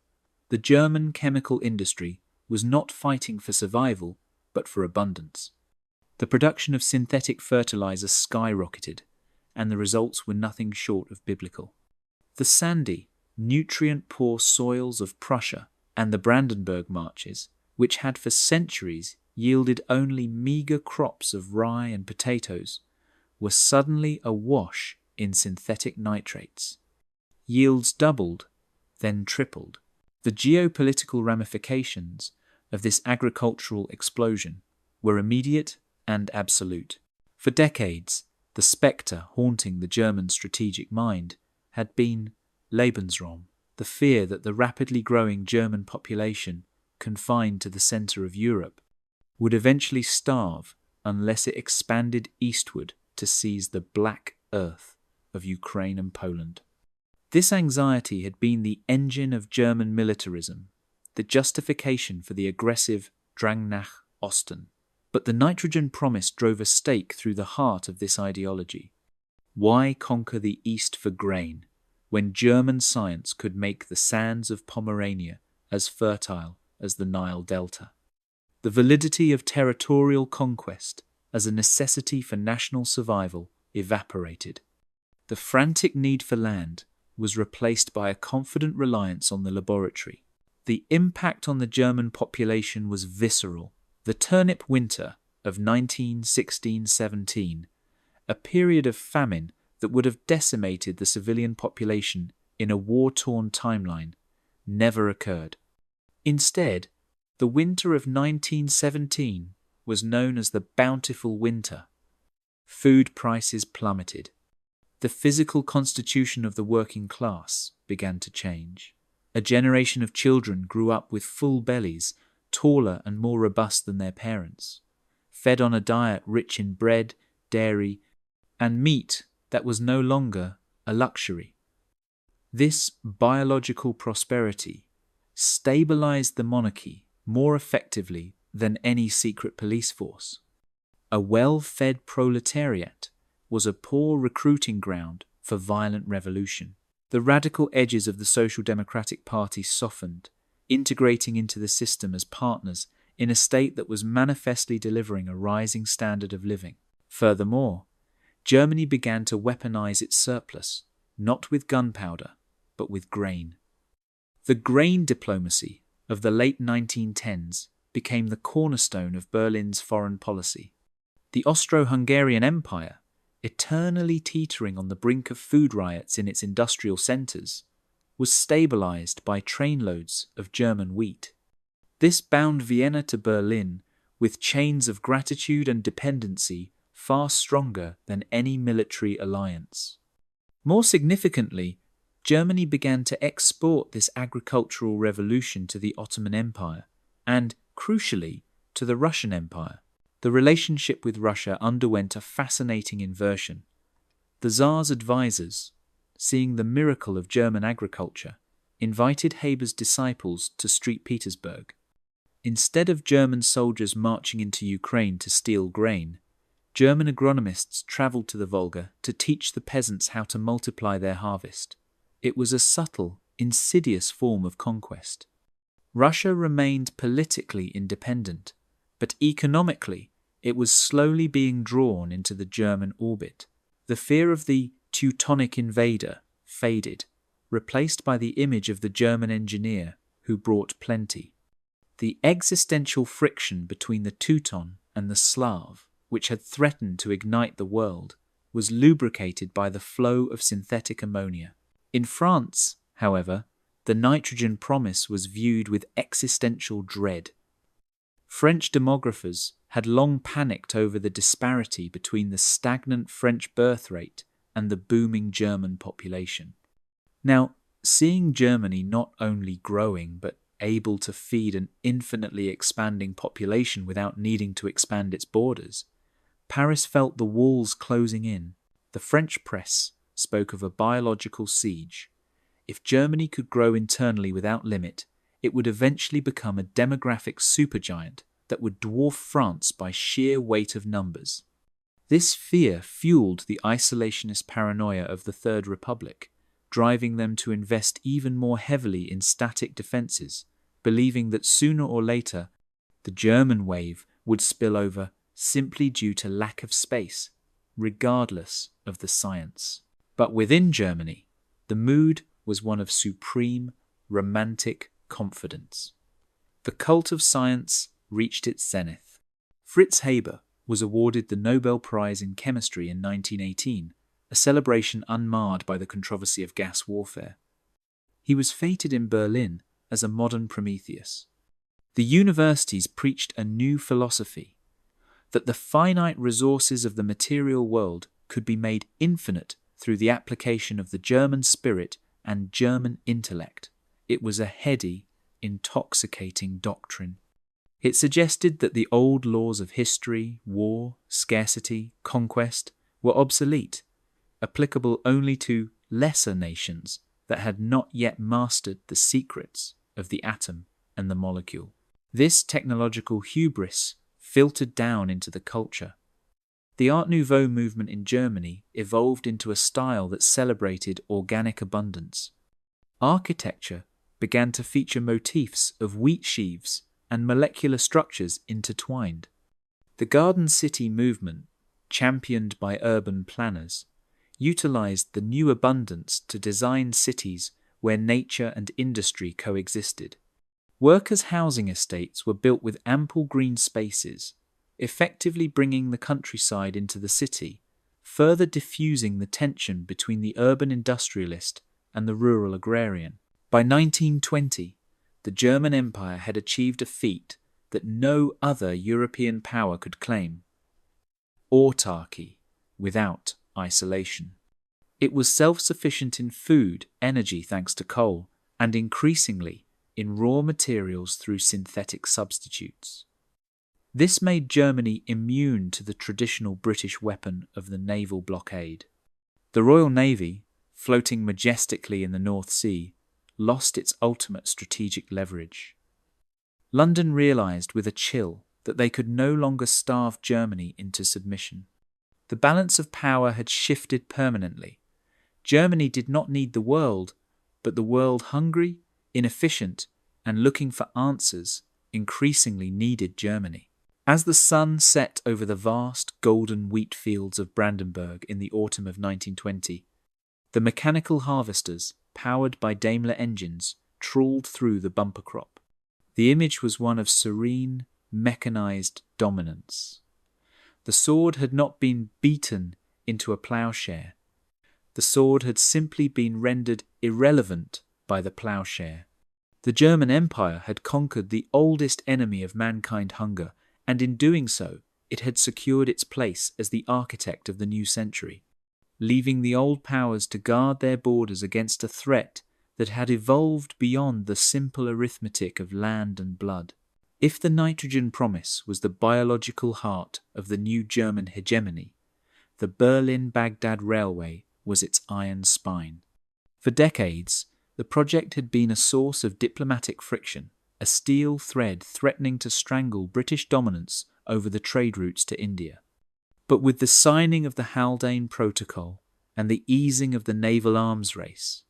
The German chemical industry was not fighting for survival, but for abundance. The production of synthetic fertilizer skyrocketed, and the results were nothing short of biblical. The sandy, nutrient-poor soils of Prussia and the Brandenburg Marches, which had for centuries yielded only meagre crops of rye and potatoes, were suddenly awash in synthetic nitrates. Yields doubled, then tripled. The geopolitical ramifications of this agricultural explosion were immediate and absolute. For decades, the spectre haunting the German strategic mind had been Lebensraum, the fear that the rapidly growing German population, confined to the centre of Europe, would eventually starve unless it expanded eastward to seize the black earth of Ukraine and Poland. This anxiety had been the engine of German militarism, the justification for the aggressive Drang nach Osten. But the nitrogen promise drove a stake through the heart of this ideology. Why conquer the East for grain, when German science could make the sands of Pomerania as fertile as the Nile Delta? The validity of territorial conquest as a necessity for national survival evaporated. The frantic need for land was replaced by a confident reliance on the laboratory. The impact on the German population was visceral. The turnip winter of 1916-17, a period of famine that would have decimated the civilian population in a war-torn timeline, never occurred. Instead, the winter of 1917 was known as the Bountiful Winter. Food prices plummeted. The physical constitution of the working class began to change. A generation of children grew up with full bellies, taller and more robust than their parents, fed on a diet rich in bread, dairy, and meat that was no longer a luxury. This biological prosperity stabilized the monarchy more effectively than any secret police force. A well-fed proletariat was a poor recruiting ground for violent revolution. The radical edges of the Social Democratic Party softened, integrating into the system as partners in a state that was manifestly delivering a rising standard of living. Furthermore, Germany began to weaponize its surplus, not with gunpowder, but with grain. The grain diplomacy of the late 1910s became the cornerstone of Berlin's foreign policy. The Austro-Hungarian Empire, eternally teetering on the brink of food riots in its industrial centres, was stabilized by trainloads of German wheat. This bound Vienna to Berlin with chains of gratitude and dependency far stronger than any military alliance. More significantly, Germany began to export this agricultural revolution to the Ottoman Empire and, crucially, to the Russian Empire. The relationship with Russia underwent a fascinating inversion. The Tsar's advisors, seeing the miracle of German agriculture, invited Haber's disciples to St. Petersburg. Instead of German soldiers marching into Ukraine to steal grain, German agronomists travelled to the Volga to teach the peasants how to multiply their harvest. It was a subtle, insidious form of conquest. Russia remained politically independent, but economically it was slowly being drawn into the German orbit. The fear of the Teutonic invader faded, replaced by the image of the German engineer who brought plenty. The existential friction between the Teuton and the Slav, which had threatened to ignite the world, was lubricated by the flow of synthetic ammonia. In France, however, the nitrogen promise was viewed with existential dread. French demographers had long panicked over the disparity between the stagnant French birth rate and the booming German population. Now, seeing Germany not only growing but able to feed an infinitely expanding population without needing to expand its borders, Paris felt the walls closing in. The French press spoke of a biological siege. If Germany could grow internally without limit, it would eventually become a demographic supergiant that would dwarf France by sheer weight of numbers. This fear fueled the isolationist paranoia of the Third Republic, driving them to invest even more heavily in static defences, believing that sooner or later the German wave would spill over simply due to lack of space, regardless of the science. But within Germany, the mood was one of supreme, romantic confidence. The cult of science reached its zenith. Fritz Haber was awarded the Nobel Prize in Chemistry in 1918, a celebration unmarred by the controversy of gas warfare. He was feted in Berlin as a modern Prometheus. The universities preached a new philosophy, that the finite resources of the material world could be made infinite through the application of the German spirit and German intellect. It was a heady, intoxicating doctrine. It suggested that the old laws of history, war, scarcity, conquest were obsolete, applicable only to lesser nations that had not yet mastered the secrets of the atom and the molecule. This technological hubris filtered down into the culture. The Art Nouveau movement in Germany evolved into a style that celebrated organic abundance. Architecture began to feature motifs of wheat sheaves and molecular structures intertwined. The Garden City movement, championed by urban planners, utilized the new abundance to design cities where nature and industry coexisted. Workers' housing estates were built with ample green spaces, effectively bringing the countryside into the city, further diffusing the tension between the urban industrialist and the rural agrarian. By 1920, the German Empire had achieved a feat that no other European power could claim: autarky without isolation. It was self-sufficient in food, energy thanks to coal, and increasingly in raw materials through synthetic substitutes. This made Germany immune to the traditional British weapon of the naval blockade. The Royal Navy, floating majestically in the North Sea, lost its ultimate strategic leverage. London realised with a chill that they could no longer starve Germany into submission. The balance of power had shifted permanently. Germany did not need the world, but the world, hungry, inefficient, and looking for answers, increasingly needed Germany. As the sun set over the vast golden wheat fields of Brandenburg in the autumn of 1920, the mechanical harvesters, powered by Daimler engines, trawled through the bumper crop. The image was one of serene, mechanized dominance. The sword had not been beaten into a ploughshare. The sword had simply been rendered irrelevant by the ploughshare. The German Empire had conquered the oldest enemy of mankind, hunger, and in doing so, it had secured its place as the architect of the new century, leaving the old powers to guard their borders against a threat that had evolved beyond the simple arithmetic of land and blood. If the nitrogen promise was the biological heart of the new German hegemony, the Berlin-Baghdad Railway was its iron spine. For decades, the project had been a source of diplomatic friction, a steel thread threatening to strangle British dominance over the trade routes to India. But with the signing of the Haldane Protocol and the easing of the naval arms race,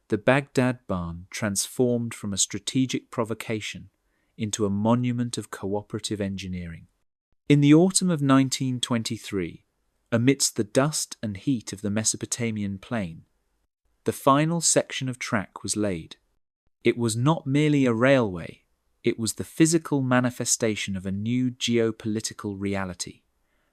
the Baghdad Barn transformed from a strategic provocation into a monument of cooperative engineering. In the autumn of 1923, amidst the dust and heat of the Mesopotamian plain, the final section of track was laid. It was not merely a railway, it was the physical manifestation of a new geopolitical reality,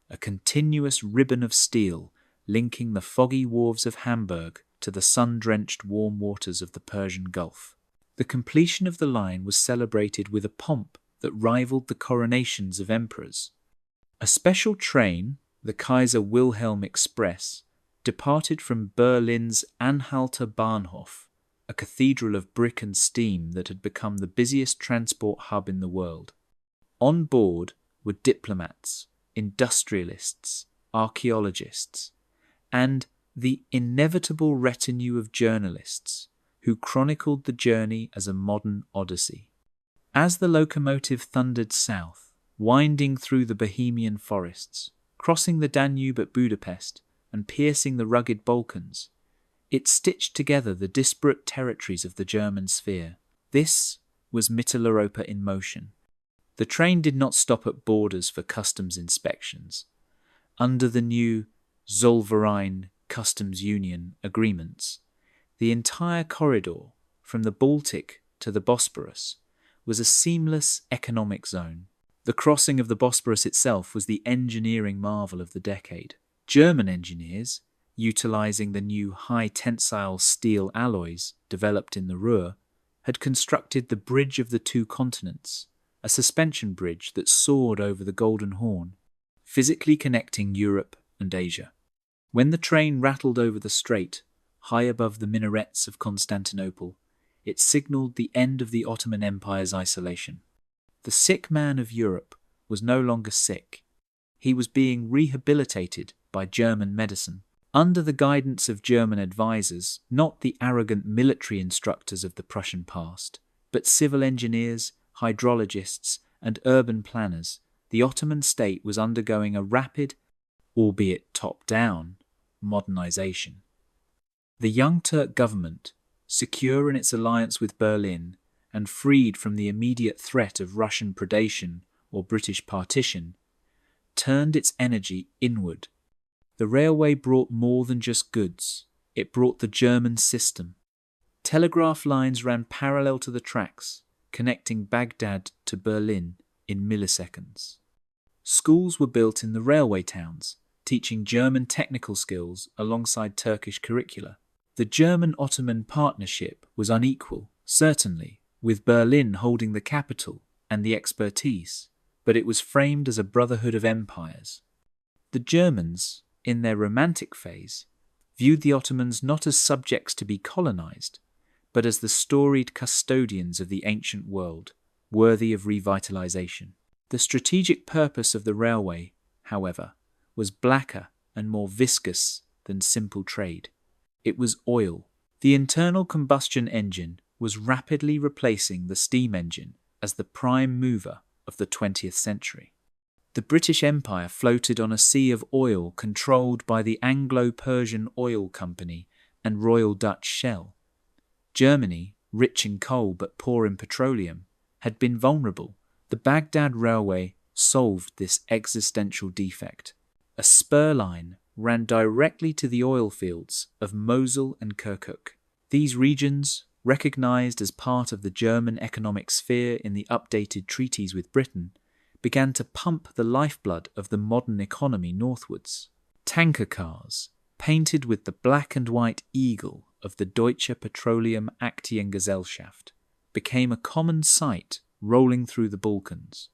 a continuous ribbon of steel linking the foggy wharves of Hamburg to the sun-drenched warm waters of the Persian Gulf. The completion of the line was celebrated with a pomp that rivaled the coronations of emperors. A special train, the Kaiser Wilhelm Express, departed from Berlin's Anhalter Bahnhof, a cathedral of brick and steam that had become the busiest transport hub in the world. On board were diplomats, industrialists, archaeologists, and the inevitable retinue of journalists who chronicled the journey as a modern odyssey. As the locomotive thundered south, winding through the Bohemian forests, crossing the Danube at Budapest, and piercing the rugged Balkans, It stitched together the disparate territories of the German sphere. This was Mitteleuropa in motion. The train did not stop at borders for customs inspections. Under the new Zollverein Customs Union agreements, the entire corridor, from the Baltic to the Bosporus, was a seamless economic zone. The crossing of the Bosporus itself was the engineering marvel of the decade. German engineers, utilizing the new high-tensile steel alloys developed in the Ruhr, had constructed the Bridge of the Two Continents, a suspension bridge that soared over the Golden Horn, physically connecting Europe and Asia. When the train rattled over the strait, high above the minarets of Constantinople, it signalled the end of the Ottoman Empire's isolation. The sick man of Europe was no longer sick. He was being rehabilitated by German medicine, under the guidance of German advisors, not the arrogant military instructors of the Prussian past, but civil engineers, hydrologists, and urban planners. The Ottoman state was undergoing a rapid, albeit top-down, modernization. The Young Turk government, secure in its alliance with Berlin and freed from the immediate threat of Russian predation or British partition, turned its energy inward. The railway brought more than just goods. It brought the German system. Telegraph lines ran parallel to the tracks, connecting Baghdad to Berlin in milliseconds. Schools were built in the railway towns, teaching German technical skills alongside Turkish curricula. The German-Ottoman partnership was unequal, certainly, with Berlin holding the capital and the expertise, but it was framed as a brotherhood of empires. The Germans, in their romantic phase, viewed the Ottomans not as subjects to be colonized, but as the storied custodians of the ancient world, worthy of revitalization. The strategic purpose of the railway, however, was blacker and more viscous than simple trade. It was oil. The internal combustion engine was rapidly replacing the steam engine as the prime mover of the 20th century. The British Empire floated on a sea of oil controlled by the Anglo-Persian Oil Company and Royal Dutch Shell. Germany, rich in coal but poor in petroleum, had been vulnerable. The Baghdad Railway solved this existential defect. A spur line ran directly to the oil fields of Mosul and Kirkuk. These regions, recognized as part of the German economic sphere in the updated treaties with Britain, began to pump the lifeblood of the modern economy northwards. Tanker cars, painted with the black and white eagle of the Deutsche Petroleum Aktiengesellschaft, became a common sight rolling through the Balkans.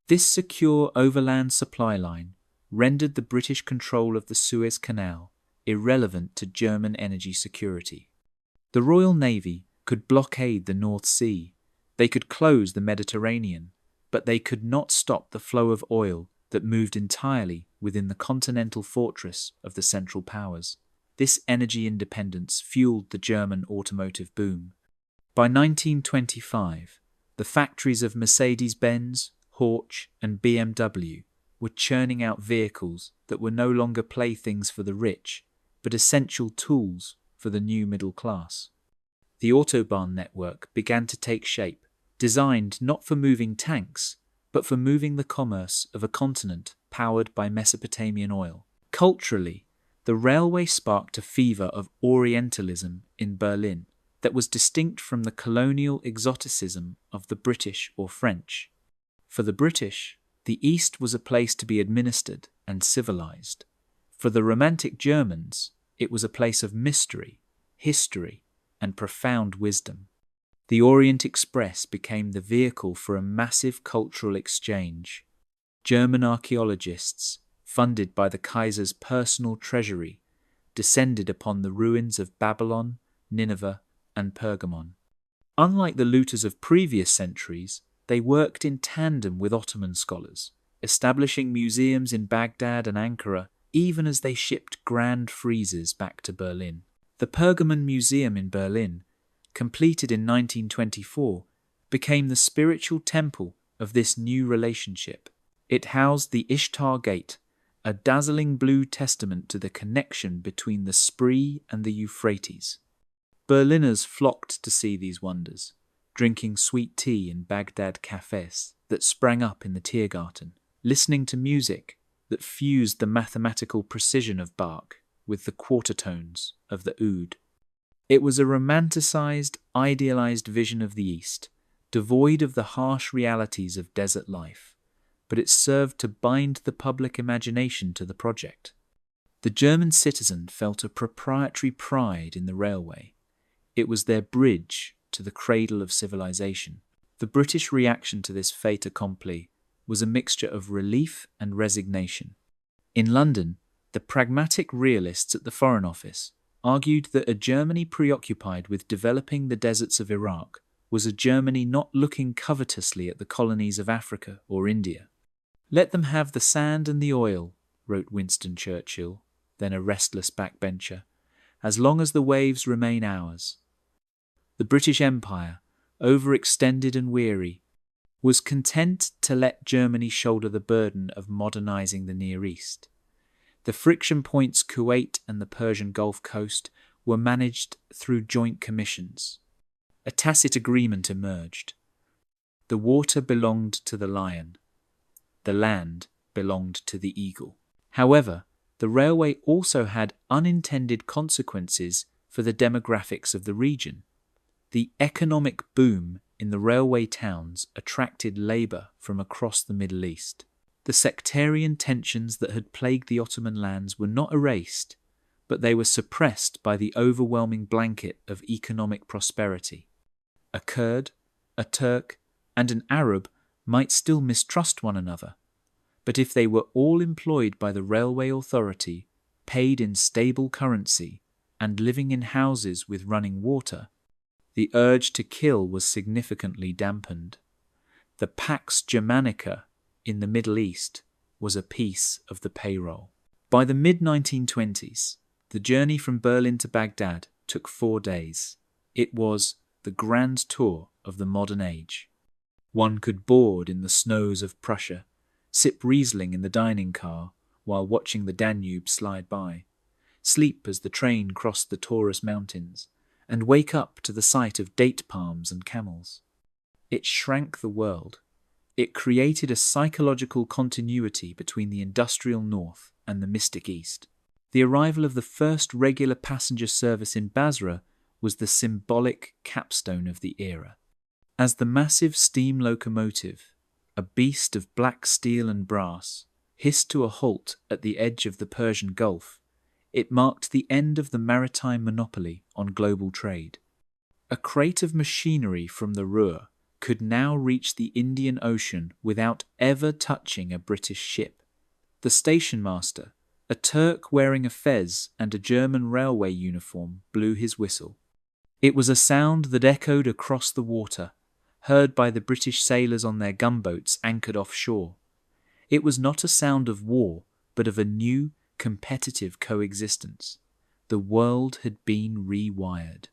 This secure overland supply line rendered the British control of the Suez Canal irrelevant to German energy security. The Royal Navy could blockade the North Sea, they could close the Mediterranean, but they could not stop the flow of oil that moved entirely within the continental fortress of the Central Powers. This energy independence fueled the German automotive boom. By 1925, the factories of Mercedes-Benz, Porsche, and BMW were churning out vehicles that were no longer playthings for the rich, but essential tools for the new middle class. The Autobahn network began to take shape, designed not for moving tanks, but for moving the commerce of a continent powered by Mesopotamian oil. Culturally, the railway sparked a fever of Orientalism in Berlin that was distinct from the colonial exoticism of the British or French. For the British, the East was a place to be administered and civilized. For the Romantic Germans, it was a place of mystery, history, and profound wisdom. The Orient Express became the vehicle for a massive cultural exchange. German archaeologists, funded by the Kaiser's personal treasury, descended upon the ruins of Babylon, Nineveh, and Pergamon. Unlike the looters of previous centuries, they worked in tandem with Ottoman scholars, establishing museums in Baghdad and Ankara even as they shipped grand friezes back to Berlin. The Pergamon Museum in Berlin, completed in 1924, became the spiritual temple of this new relationship. It housed the Ishtar Gate, a dazzling blue testament to the connection between the Spree and the Euphrates. Berliners flocked to see these wonders, drinking sweet tea in Baghdad cafes that sprang up in the Tiergarten, listening to music that fused the mathematical precision of Bach with the quarter tones of the oud. It was a romanticized, idealized vision of the East, devoid of the harsh realities of desert life, but it served to bind the public imagination to the project. The German citizen felt a proprietary pride in the railway. It was their bridge to the cradle of civilization. The British reaction to this fait accompli was a mixture of relief and resignation. In London, the pragmatic realists at the Foreign Office argued that a Germany preoccupied with developing the deserts of Iraq was a Germany not looking covetously at the colonies of Africa or India. "Let them have the sand and the oil," wrote Winston Churchill, then a restless backbencher, "as long as the waves remain ours." The British Empire, overextended and weary, was content to let Germany shoulder the burden of modernizing the Near East. The friction points Kuwait and the Persian Gulf Coast were managed through joint commissions. A tacit agreement emerged. The water belonged to the lion. The land belonged to the eagle. However, the railway also had unintended consequences for the demographics of the region. The economic boom in the railway towns attracted labour from across the Middle East. The sectarian tensions that had plagued the Ottoman lands were not erased, but they were suppressed by the overwhelming blanket of economic prosperity. A Kurd, a Turk, and an Arab might still mistrust one another, but if they were all employed by the railway authority, paid in stable currency, and living in houses with running water, the urge to kill was significantly dampened. The Pax Germanica in the Middle East was a piece of the payroll. By the mid-1920s, the journey from Berlin to Baghdad took 4 days. It was the grand tour of the modern age. One could board in the snows of Prussia, sip Riesling in the dining car while watching the Danube slide by, sleep as the train crossed the Taurus Mountains, and wake up to the sight of date palms and camels. It shrank the world. It created a psychological continuity between the industrial north and the mystic east. The arrival of the first regular passenger service in Basra was the symbolic capstone of the era. As the massive steam locomotive, a beast of black steel and brass, hissed to a halt at the edge of the Persian Gulf, it marked the end of the maritime monopoly on global trade. A crate of machinery from the Ruhr could now reach the Indian Ocean without ever touching a British ship. The station master, a Turk wearing a fez and a German railway uniform, blew his whistle. It was a sound that echoed across the water, heard by the British sailors on their gunboats anchored offshore. It was not a sound of war, but of a new, competitive coexistence. The world had been rewired.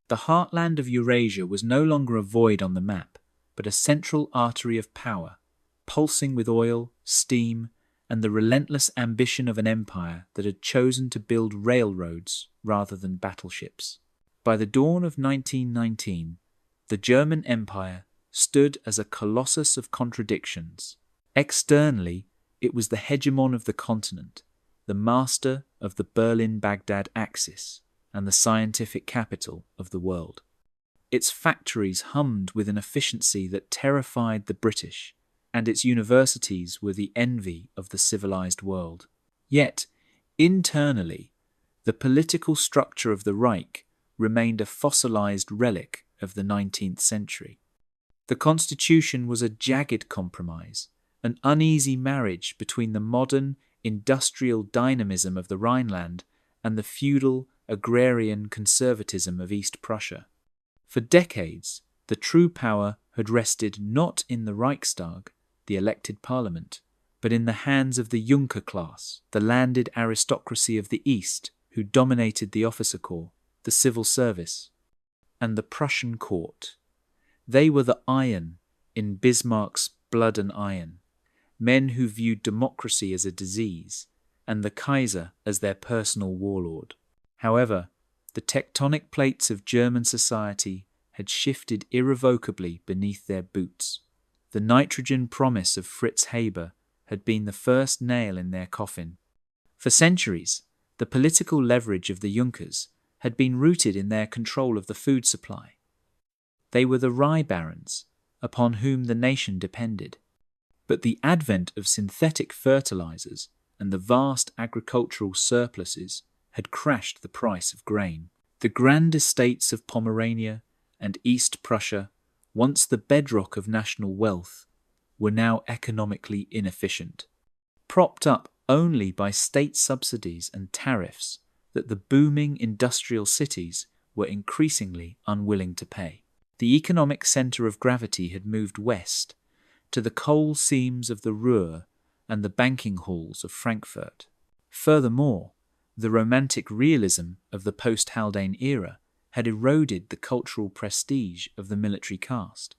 The heartland of Eurasia was no longer a void on the map, but a central artery of power, pulsing with oil, steam, and the relentless ambition of an empire that had chosen to build railroads rather than battleships. By the dawn of 1919, the German Empire stood as a colossus of contradictions. Externally, it was the hegemon of the continent, the master of the Berlin-Baghdad axis, and the scientific capital of the world. Its factories hummed with an efficiency that terrified the British, and its universities were the envy of the civilized world. Yet, internally, the political structure of the Reich remained a fossilized relic of the 19th century. The constitution was a jagged compromise, an uneasy marriage between the modern, industrial dynamism of the Rhineland and the feudal, agrarian conservatism of East Prussia. For decades, the true power had rested not in the Reichstag, the elected parliament, but in the hands of the Junker class, the landed aristocracy of the East, who dominated the officer corps, the civil service, and the Prussian court. They were the iron in Bismarck's Blood and Iron, men who viewed democracy as a disease and the Kaiser as their personal warlord. However, the tectonic plates of German society had shifted irrevocably beneath their boots. The nitrogen promise of Fritz Haber had been the first nail in their coffin. For centuries, the political leverage of the Junkers had been rooted in their control of the food supply. They were the rye barons, upon whom the nation depended. But the advent of synthetic fertilizers and the vast agricultural surpluses had crashed the price of grain. The grand estates of Pomerania and East Prussia, once the bedrock of national wealth, were now economically inefficient, propped up only by state subsidies and tariffs that the booming industrial cities were increasingly unwilling to pay. The economic centre of gravity had moved west, to the coal seams of the Ruhr and the banking halls of Frankfurt. Furthermore, the romantic realism of the post-Haldane era had eroded the cultural prestige of the military caste.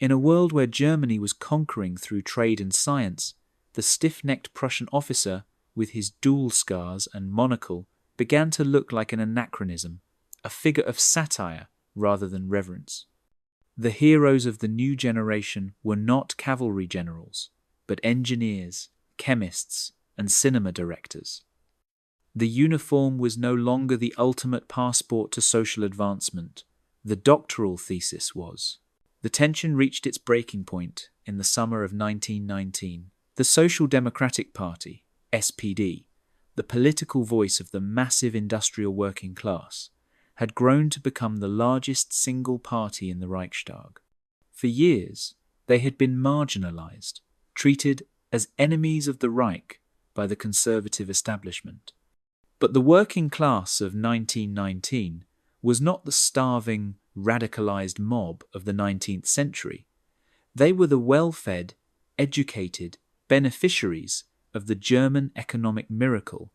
In a world where Germany was conquering through trade and science, the stiff-necked Prussian officer with his dual scars and monocle began to look like an anachronism, a figure of satire rather than reverence. The heroes of the new generation were not cavalry generals, but engineers, chemists, and cinema directors. The uniform was no longer the ultimate passport to social advancement. The doctoral thesis was. The tension reached its breaking point in the summer of 1919. The Social Democratic Party, SPD, the political voice of the massive industrial working class, had grown to become the largest single party in the Reichstag. For years, they had been marginalized, treated as enemies of the Reich by the conservative establishment. But the working class of 1919 was not the starving, radicalized mob of the 19th century. They were the well-fed, educated beneficiaries of the German economic miracle.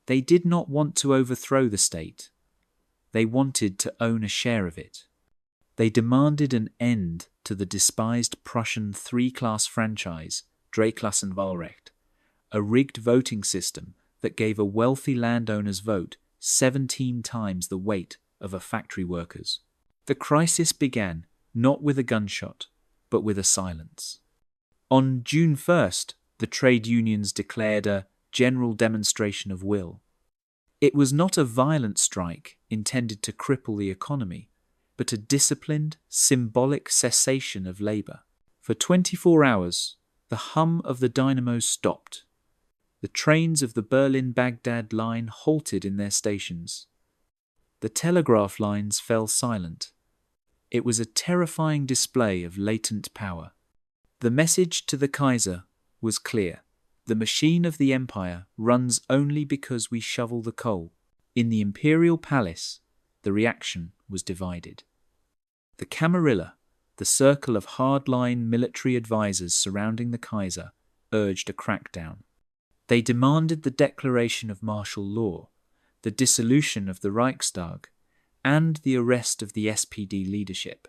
They did not want to overthrow the state. They wanted to own a share of it. They demanded an end to the despised Prussian three-class franchise, Dreiklassenwahlrecht, a rigged voting system that gave a wealthy landowner's vote 17 times the weight of a factory worker's. The crisis began not with a gunshot, but with a silence. On June 1st, the trade unions declared a general demonstration of will. It was not a violent strike intended to cripple the economy, but a disciplined, symbolic cessation of labour. For 24 hours, the hum of the dynamos stopped. The trains of the Berlin-Baghdad line halted in their stations. The telegraph lines fell silent. It was a terrifying display of latent power. The message to the Kaiser was clear. The machine of the empire runs only because we shovel the coal. In the imperial palace, the reaction was divided. The Camarilla, the circle of hardline military advisors surrounding the Kaiser, urged a crackdown. They demanded the declaration of martial law, the dissolution of the Reichstag, and the arrest of the SPD leadership.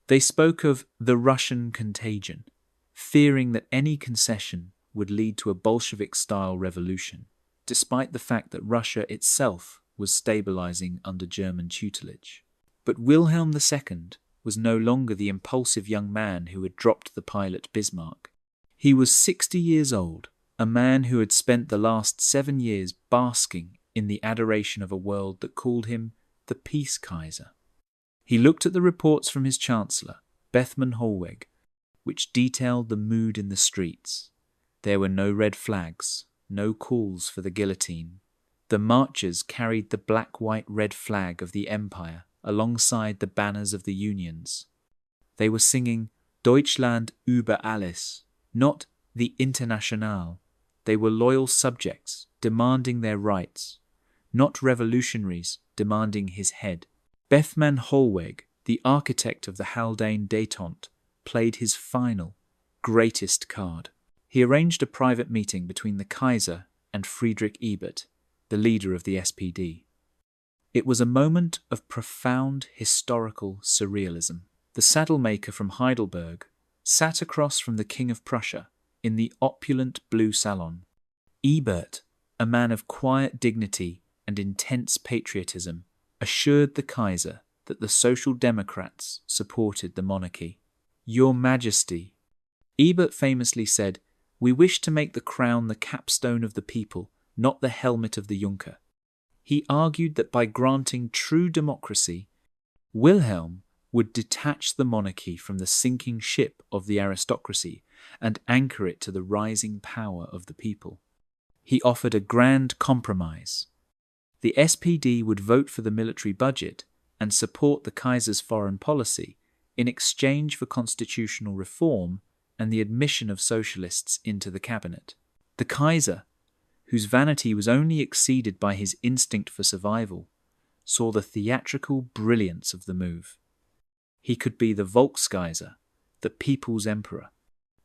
They spoke of the Russian contagion, fearing that any concession would lead to a Bolshevik-style revolution, despite the fact that Russia itself was stabilizing under German tutelage. But Wilhelm II was no longer the impulsive young man who had dropped the pilot Bismarck. He was 60 years old, a man who had spent the last 7 years basking in the adoration of a world that called him the Peace Kaiser. He looked at the reports from his chancellor, Bethmann Hollweg, which detailed the mood in the streets. There were no red flags, no calls for the guillotine. The marchers carried the black-white-red flag of the empire alongside the banners of the unions. They were singing Deutschland über alles, not the Internationale. They were loyal subjects demanding their rights, not revolutionaries demanding his head. Bethmann Hollweg, the architect of the Haldane détente, played his final, greatest card. He arranged a private meeting between the Kaiser and Friedrich Ebert, the leader of the SPD. It was a moment of profound historical surrealism. The saddlemaker from Heidelberg sat across from the King of Prussia in the opulent Blue Salon. Ebert, a man of quiet dignity and intense patriotism, assured the Kaiser that the Social Democrats supported the monarchy. "Your Majesty," Ebert famously said, "we wish to make the crown the capstone of the people, not the helmet of the Junker." He argued that by granting true democracy, Wilhelm would detach the monarchy from the sinking ship of the aristocracy and anchor it to the rising power of the people. He offered a grand compromise. The SPD would vote for the military budget and support the Kaiser's foreign policy in exchange for constitutional reform and the admission of socialists into the cabinet. The Kaiser, whose vanity was only exceeded by his instinct for survival, saw the theatrical brilliance of the move. He could be the Volkskaiser, the people's emperor.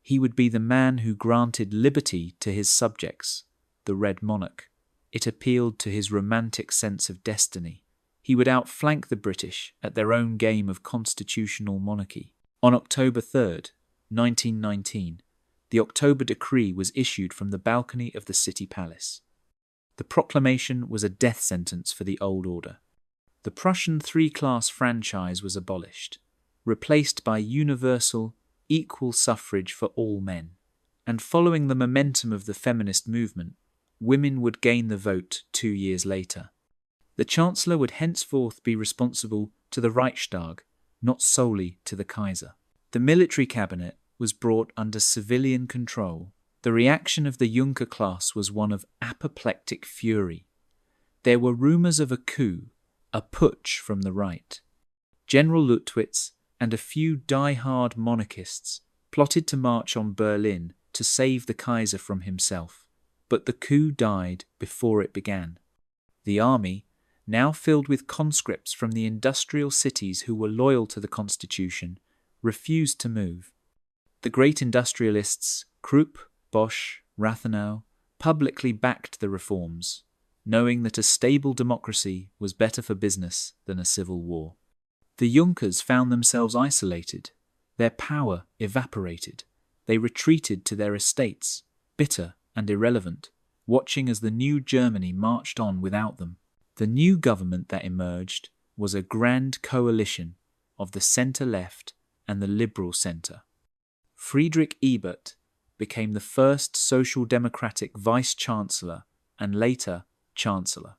He would be the man who granted liberty to his subjects, the Red Monarch. It appealed to his romantic sense of destiny. He would outflank the British at their own game of constitutional monarchy. On October 3rd, 1919, the October Decree was issued from the balcony of the city palace. The proclamation was a death sentence for the old order. The Prussian three-class franchise was abolished, replaced by universal, equal suffrage for all men. And following the momentum of the feminist movement, women would gain the vote 2 years later. The Chancellor would henceforth be responsible to the Reichstag, not solely to the Kaiser. The military cabinet was brought under civilian control. The reaction of the Junker class was one of apoplectic fury. There were rumours of a coup, a putsch from the right. General Luttwitz and a few die-hard monarchists plotted to march on Berlin to save the Kaiser from himself. But the coup died before it began. The army, now filled with conscripts from the industrial cities who were loyal to the constitution, refused to move. The great industrialists, Krupp, Bosch, Rathenau, publicly backed the reforms, knowing that a stable democracy was better for business than a civil war. The Junkers found themselves isolated. Their power evaporated. They retreated to their estates, bitter and irrelevant, watching as the new Germany marched on without them. The new government that emerged was a grand coalition of the centre-left and the liberal centre. Friedrich Ebert became the first Social Democratic Vice-Chancellor and later Chancellor.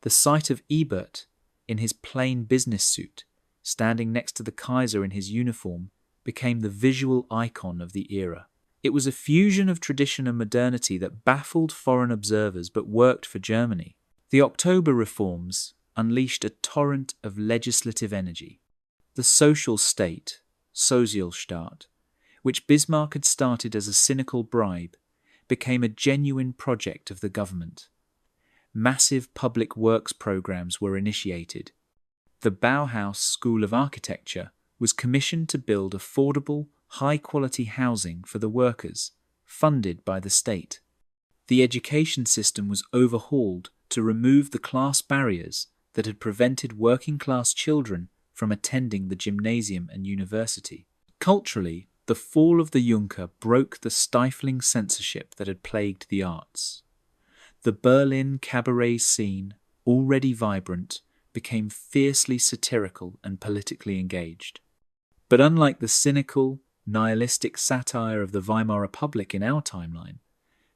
The sight of Ebert, in his plain business suit, standing next to the Kaiser in his uniform, became the visual icon of the era. It was a fusion of tradition and modernity that baffled foreign observers but worked for Germany. The October reforms unleashed a torrent of legislative energy. The social state, Sozialstaat, which Bismarck had started as a cynical bribe, became a genuine project of the government. Massive public works programs were initiated. The Bauhaus School of Architecture was commissioned to build affordable, high-quality housing for the workers, funded by the state. The education system was overhauled to remove the class barriers that had prevented working-class children from attending the gymnasium and university. Culturally, the fall of the Junker broke the stifling censorship that had plagued the arts. The Berlin cabaret scene, already vibrant, became fiercely satirical and politically engaged. But unlike the cynical, nihilistic satire of the Weimar Republic in our timeline,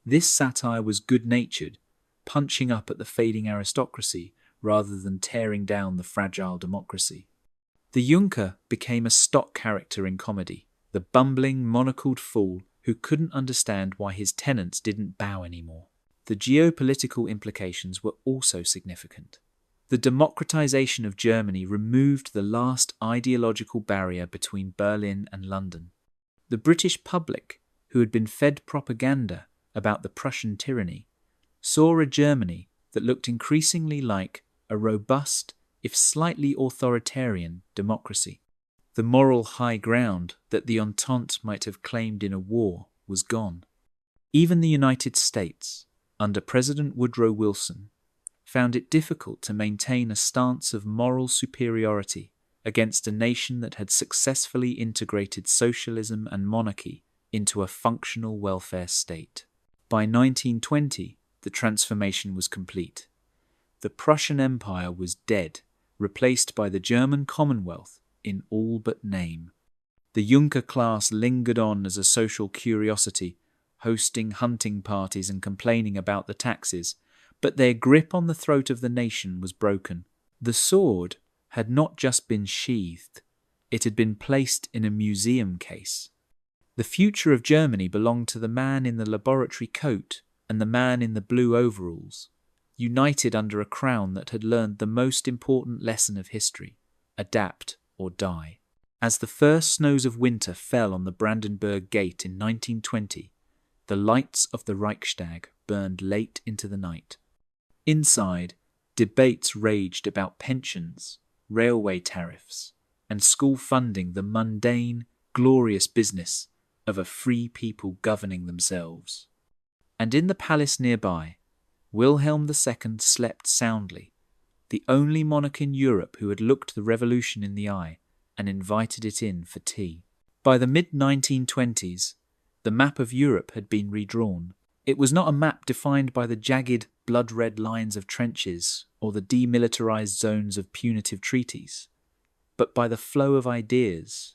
this satire was good-natured, punching up at the fading aristocracy rather than tearing down the fragile democracy. The Junker became a stock character in comedy, the bumbling, monocled fool who couldn't understand why his tenants didn't bow anymore. The geopolitical implications were also significant. The democratization of Germany removed the last ideological barrier between Berlin and London. The British public, who had been fed propaganda about the Prussian tyranny, saw a Germany that looked increasingly like a robust, if slightly authoritarian, democracy. The moral high ground that the Entente might have claimed in a war was gone. Even the United States, under President Woodrow Wilson, found it difficult to maintain a stance of moral superiority against a nation that had successfully integrated socialism and monarchy into a functional welfare state. By 1920, the transformation was complete. The Prussian Empire was dead, replaced by the German Commonwealth in all but name. The Junker class lingered on as a social curiosity, hosting hunting parties and complaining about the taxes, but their grip on the throat of the nation was broken. The sword had not just been sheathed, it had been placed in a museum case. The future of Germany belonged to the man in the laboratory coat and the man in the blue overalls, united under a crown that had learned the most important lesson of history: adapt or die. As the first snows of winter fell on the Brandenburg Gate in 1920, the lights of the Reichstag burned late into the night. Inside, debates raged about pensions, railway tariffs, and school funding, the mundane, glorious business of a free people governing themselves. And in the palace nearby, Wilhelm II slept soundly, the only monarch in Europe who had looked the revolution in the eye and invited it in for tea. By the mid-1920s, the map of Europe had been redrawn. It was not a map defined by the jagged, blood-red lines of trenches or the demilitarized zones of punitive treaties, but by the flow of ideas.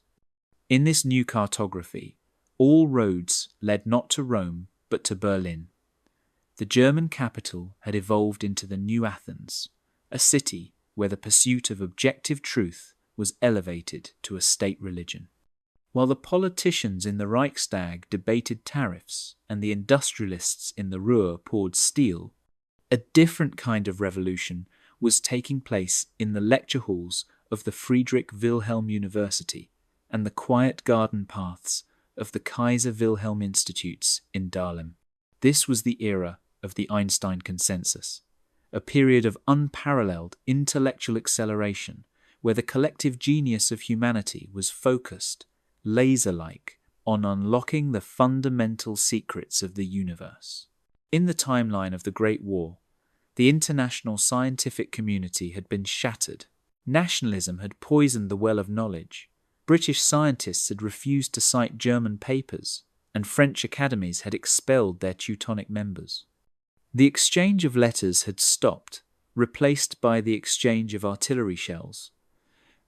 In this new cartography, all roads led not to Rome, but to Berlin. The German capital had evolved into the new Athens, a city where the pursuit of objective truth was elevated to a state religion. While the politicians in the Reichstag debated tariffs and the industrialists in the Ruhr poured steel, a different kind of revolution was taking place in the lecture halls of the Friedrich Wilhelm University and the quiet garden paths of the Kaiser Wilhelm Institutes in Dahlem. This was the era of the Einstein consensus, a period of unparalleled intellectual acceleration where the collective genius of humanity was focused, laser-like, on unlocking the fundamental secrets of the universe. In the timeline of the Great War, the international scientific community had been shattered. Nationalism had poisoned the well of knowledge. British scientists had refused to cite German papers, and French academies had expelled their Teutonic members. The exchange of letters had stopped, replaced by the exchange of artillery shells.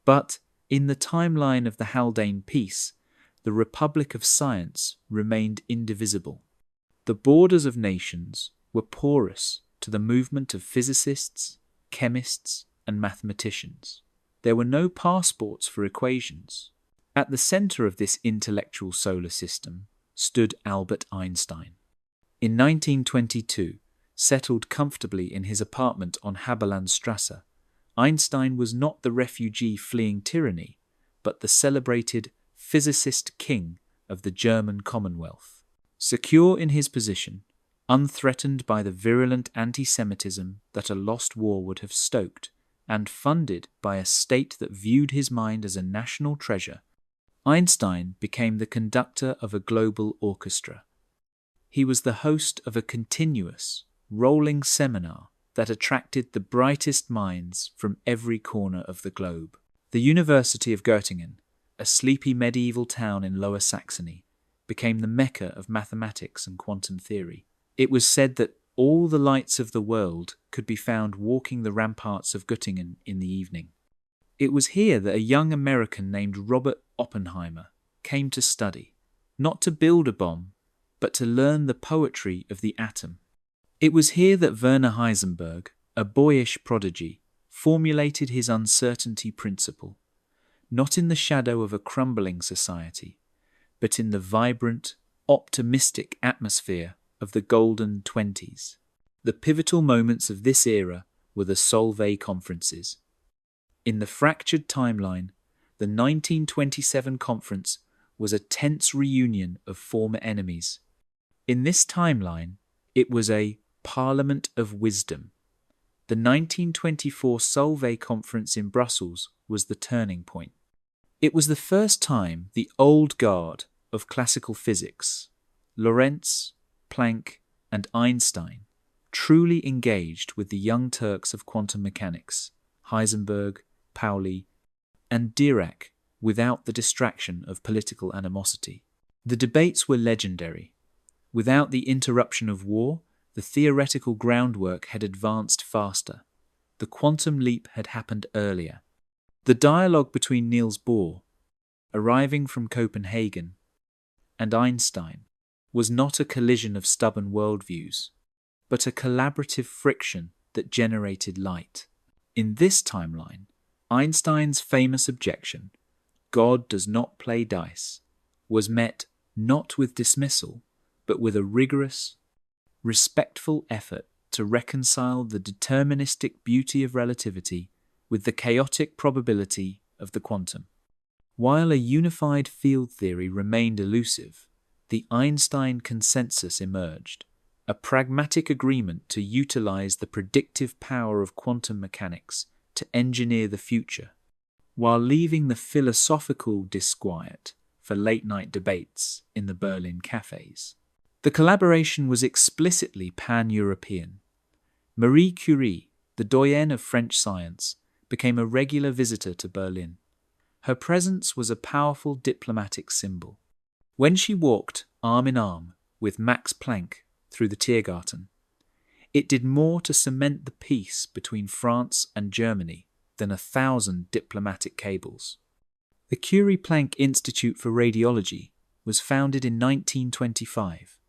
But in the timeline of the Haldane Peace, the Republic of Science remained indivisible. The borders of nations were porous to the movement of physicists, chemists, and mathematicians. There were no passports for equations. At the center of this intellectual solar system stood Albert Einstein. In 1922, settled comfortably in his apartment on Haberlandstrasse, Einstein was not the refugee fleeing tyranny, but the celebrated physicist king of the German Commonwealth. Secure in his position, unthreatened by the virulent anti-Semitism that a lost war would have stoked, and funded by a state that viewed his mind as a national treasure, Einstein became the conductor of a global orchestra. He was the host of a continuous, rolling seminar that attracted the brightest minds from every corner of the globe. The University of Göttingen, a sleepy medieval town in Lower Saxony, became the mecca of mathematics and quantum theory. It was said that all the lights of the world could be found walking the ramparts of Göttingen in the evening. It was here that a young American named Robert Oppenheimer came to study, not to build a bomb, but to learn the poetry of the atom. It was here that Werner Heisenberg, a boyish prodigy, formulated his uncertainty principle, not in the shadow of a crumbling society, but in the vibrant, optimistic atmosphere of the Golden Twenties. The pivotal moments of this era were the Solvay conferences. In the fractured timeline, the 1927 conference was a tense reunion of former enemies. In this timeline, it was a Parliament of Wisdom. The 1924 Solvay conference in Brussels was the turning point. It was the first time the old guard of classical physics, Lorentz, Planck, and Einstein, truly engaged with the young Turks of quantum mechanics, Heisenberg, Pauli, and Dirac, without the distraction of political animosity. The debates were legendary. Without the interruption of war, the theoretical groundwork had advanced faster. The quantum leap had happened earlier. The dialogue between Niels Bohr, arriving from Copenhagen, and Einstein was not a collision of stubborn worldviews, but a collaborative friction that generated light. In this timeline, Einstein's famous objection, "God does not play dice," was met not with dismissal, but with a rigorous, respectful effort to reconcile the deterministic beauty of relativity with the chaotic probability of the quantum. While a unified field theory remained elusive, the Einstein consensus emerged, a pragmatic agreement to utilize the predictive power of quantum mechanics to engineer the future, while leaving the philosophical disquiet for late-night debates in the Berlin cafes. The collaboration was explicitly pan-European. Marie Curie, the doyenne of French science, became a regular visitor to Berlin. Her presence was a powerful diplomatic symbol. When she walked arm in arm with Max Planck through the Tiergarten, it did more to cement the peace between France and Germany than 1,000 diplomatic cables. The Curie-Planck Institute for Radiology was founded in 1925,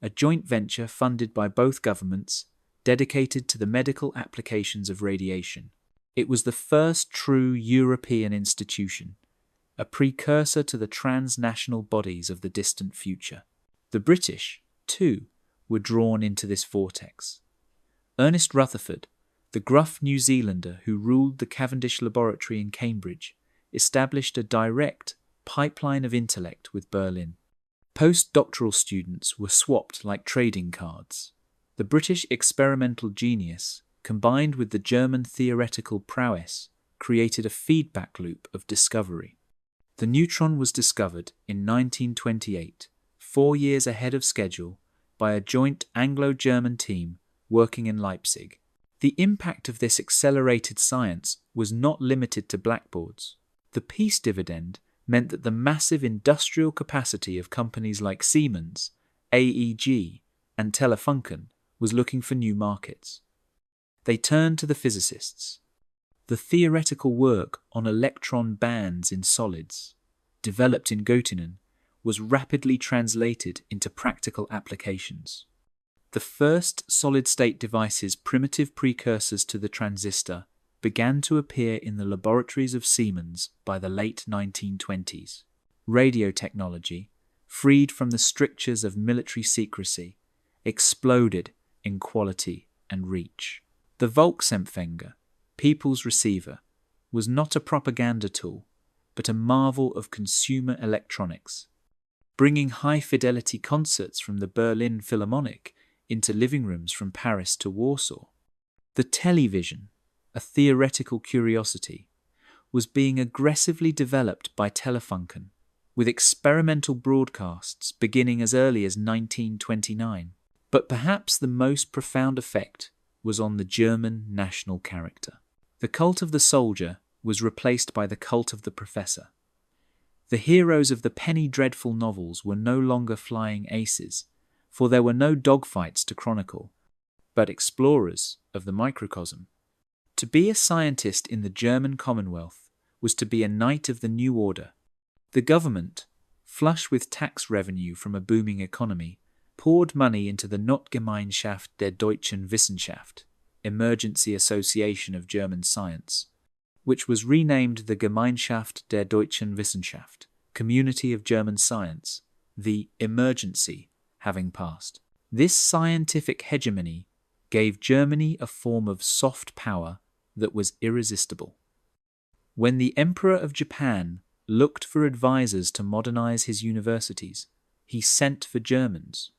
a joint venture funded by both governments dedicated to the medical applications of radiation. It was the first true European institution, a precursor to the transnational bodies of the distant future. The British, too, were drawn into this vortex. Ernest Rutherford, the gruff New Zealander who ruled the Cavendish Laboratory in Cambridge, established a direct pipeline of intellect with Berlin. Postdoctoral students were swapped like trading cards. The British experimental genius, combined with the German theoretical prowess, created a feedback loop of discovery. The neutron was discovered in 1928, 4 years ahead of schedule, by a joint Anglo-German team working in Leipzig. The impact of this accelerated science was not limited to blackboards. The peace dividend meant that the massive industrial capacity of companies like Siemens, AEG, and Telefunken was looking for new markets. They turned to the physicists. The theoretical work on electron bands in solids, developed in Göttingen, was rapidly translated into practical applications. The first solid-state devices, primitive precursors to the transistor, began to appear in the laboratories of Siemens by the late 1920s. Radio technology, freed from the strictures of military secrecy, exploded in quality and reach. The Volksempfänger, people's receiver, was not a propaganda tool, but a marvel of consumer electronics, bringing high-fidelity concerts from the Berlin Philharmonic into living rooms from Paris to Warsaw. The television, a theoretical curiosity, was being aggressively developed by Telefunken, with experimental broadcasts beginning as early as 1929. But perhaps the most profound effect was on the German national character. The cult of the soldier was replaced by the cult of the professor. The heroes of the penny dreadful novels were no longer flying aces, for there were no dogfights to chronicle, but explorers of the microcosm. To be a scientist in the German Commonwealth was to be a knight of the new order. The government, flush with tax revenue from a booming economy, poured money into the Notgemeinschaft der Deutschen Wissenschaft, Emergency Association of German Science, which was renamed the Gemeinschaft der Deutschen Wissenschaft, Community of German Science, the emergency having passed. This scientific hegemony gave Germany a form of soft power that was irresistible. When the Emperor of Japan looked for advisors to modernize his universities, he sent for Germans.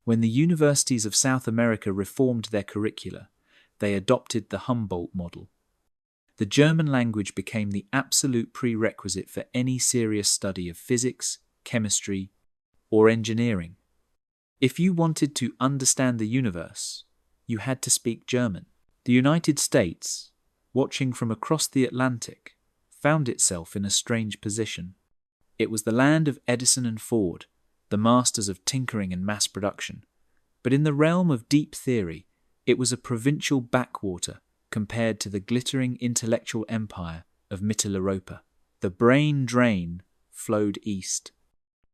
When the universities of South America reformed their curricula, they adopted the Humboldt model. The German language became the absolute prerequisite for any serious study of physics, chemistry, or engineering. If you wanted to understand the universe, you had to speak German. The United States, watching from across the Atlantic, found itself in a strange position. It was the land of Edison and Ford, the masters of tinkering and mass production. But in the realm of deep theory, it was a provincial backwater compared to the glittering intellectual empire of Mitteleuropa. The brain drain flowed east.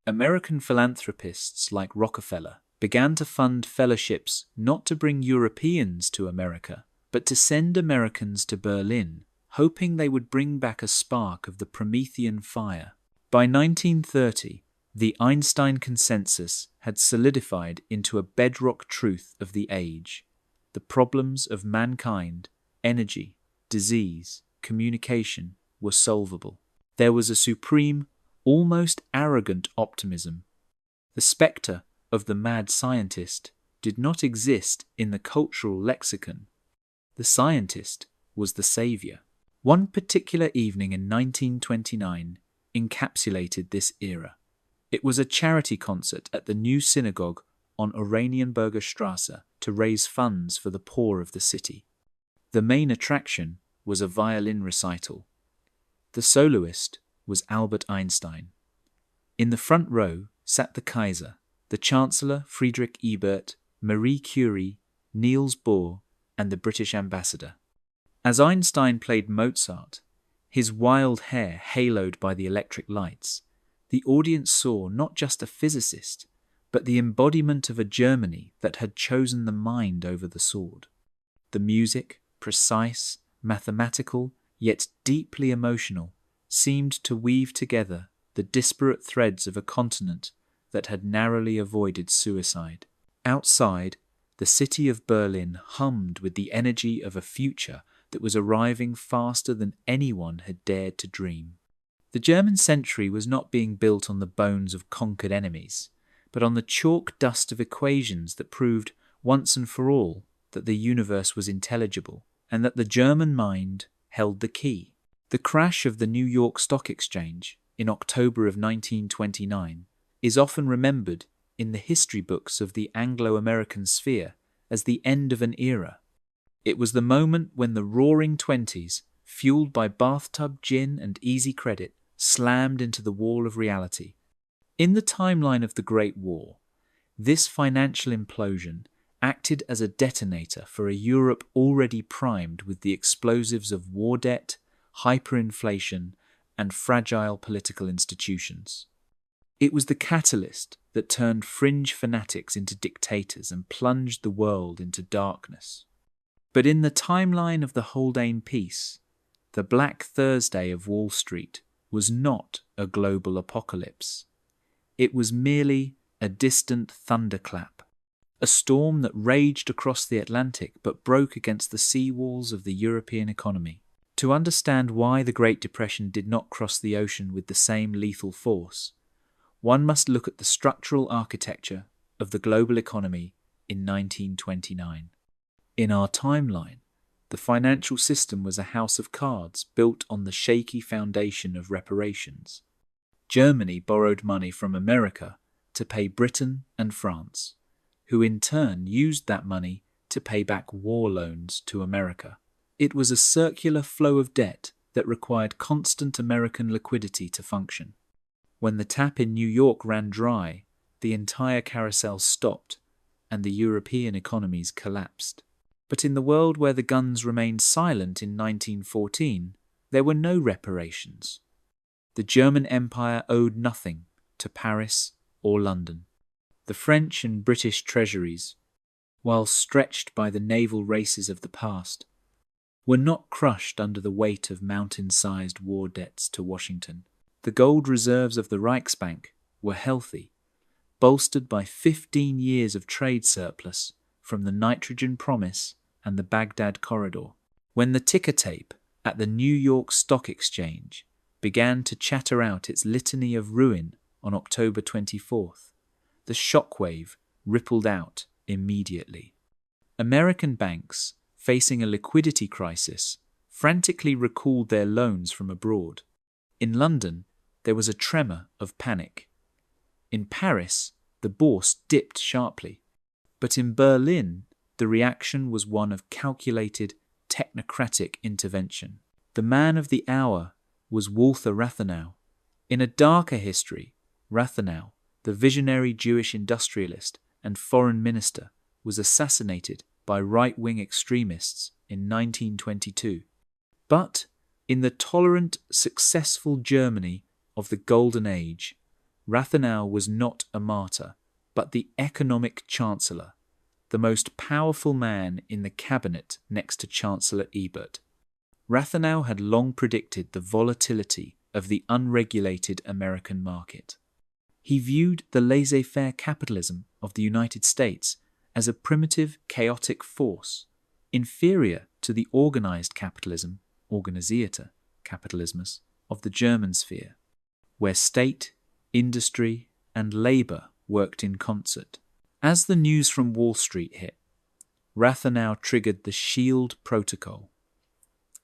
American philanthropists like Rockefeller began to fund fellowships not to bring Europeans to America, but to send Americans to Berlin, hoping they would bring back a spark of the Promethean fire. By 1930, the Einstein consensus had solidified into a bedrock truth of the age. The problems of mankind, energy, disease, communication were solvable. There was a supreme, almost arrogant optimism. The spectre of the mad scientist did not exist in the cultural lexicon. The scientist was the savior. One particular evening in 1929 encapsulated this era. It was a charity concert at the new synagogue on Oranienburger Straße to raise funds for the poor of the city. The main attraction was a violin recital. The soloist was Albert Einstein. In the front row sat the Kaiser, the Chancellor Friedrich Ebert, Marie Curie, Niels Bohr, and the British ambassador. As Einstein played Mozart, his wild hair haloed by the electric lights, the audience saw not just a physicist, but the embodiment of a Germany that had chosen the mind over the sword. The music, precise, mathematical, yet deeply emotional, seemed to weave together the disparate threads of a continent that had narrowly avoided suicide. Outside, the city of Berlin hummed with the energy of a future that was arriving faster than anyone had dared to dream. The German century was not being built on the bones of conquered enemies, but on the chalk dust of equations that proved once and for all that the universe was intelligible, and that the German mind held the key. The crash of the New York Stock Exchange in October of 1929 is often remembered in the history books of the Anglo-American sphere as the end of an era. It was the moment when the roaring 20s, fueled by bathtub gin and easy credit, slammed into the wall of reality. In the timeline of the Great War, this financial implosion acted as a detonator for a Europe already primed with the explosives of war debt, hyperinflation, and fragile political institutions. It was the catalyst that turned fringe fanatics into dictators and plunged the world into darkness. But in the timeline of the Haldane peace, the Black Thursday of Wall Street was not a global apocalypse. It was merely a distant thunderclap, a storm that raged across the Atlantic but broke against the seawalls of the European economy. To understand why the Great Depression did not cross the ocean with the same lethal force, one must look at the structural architecture of the global economy in 1929. In our timeline, the financial system was a house of cards built on the shaky foundation of reparations. Germany borrowed money from America to pay Britain and France, who in turn used that money to pay back war loans to America. It was a circular flow of debt that required constant American liquidity to function. When the tap in New York ran dry, the entire carousel stopped and the European economies collapsed. But in the world where the guns remained silent in 1914, there were no reparations. The German Empire owed nothing to Paris or London. The French and British treasuries, while stretched by the naval races of the past, were not crushed under the weight of mountain-sized war debts to Washington. The gold reserves of the Reichsbank were healthy, bolstered by 15 years of trade surplus from the nitrogen promise and the Baghdad corridor. When the ticker tape at the New York Stock Exchange began to chatter out its litany of ruin on October 24th, the shockwave rippled out immediately. American banks, facing a liquidity crisis, frantically recalled their loans from abroad. In London, there was a tremor of panic. In Paris, the bourse dipped sharply. But in Berlin, the reaction was one of calculated, technocratic intervention. The man of the hour was Walther Rathenau. In a darker history, Rathenau, the visionary Jewish industrialist and foreign minister, was assassinated by right-wing extremists in 1922. But in the tolerant, successful Germany of the Golden Age, Rathenau was not a martyr, but the economic chancellor, the most powerful man in the cabinet next to Chancellor Ebert. Rathenau had long predicted the volatility of the unregulated American market. He viewed the laissez-faire capitalism of the United States as a primitive, chaotic force, inferior to the organized capitalism, organisierte Kapitalismus, of the German sphere, where state, industry, and labour worked in concert. As the news from Wall Street hit, Rathenau triggered the Shield Protocol.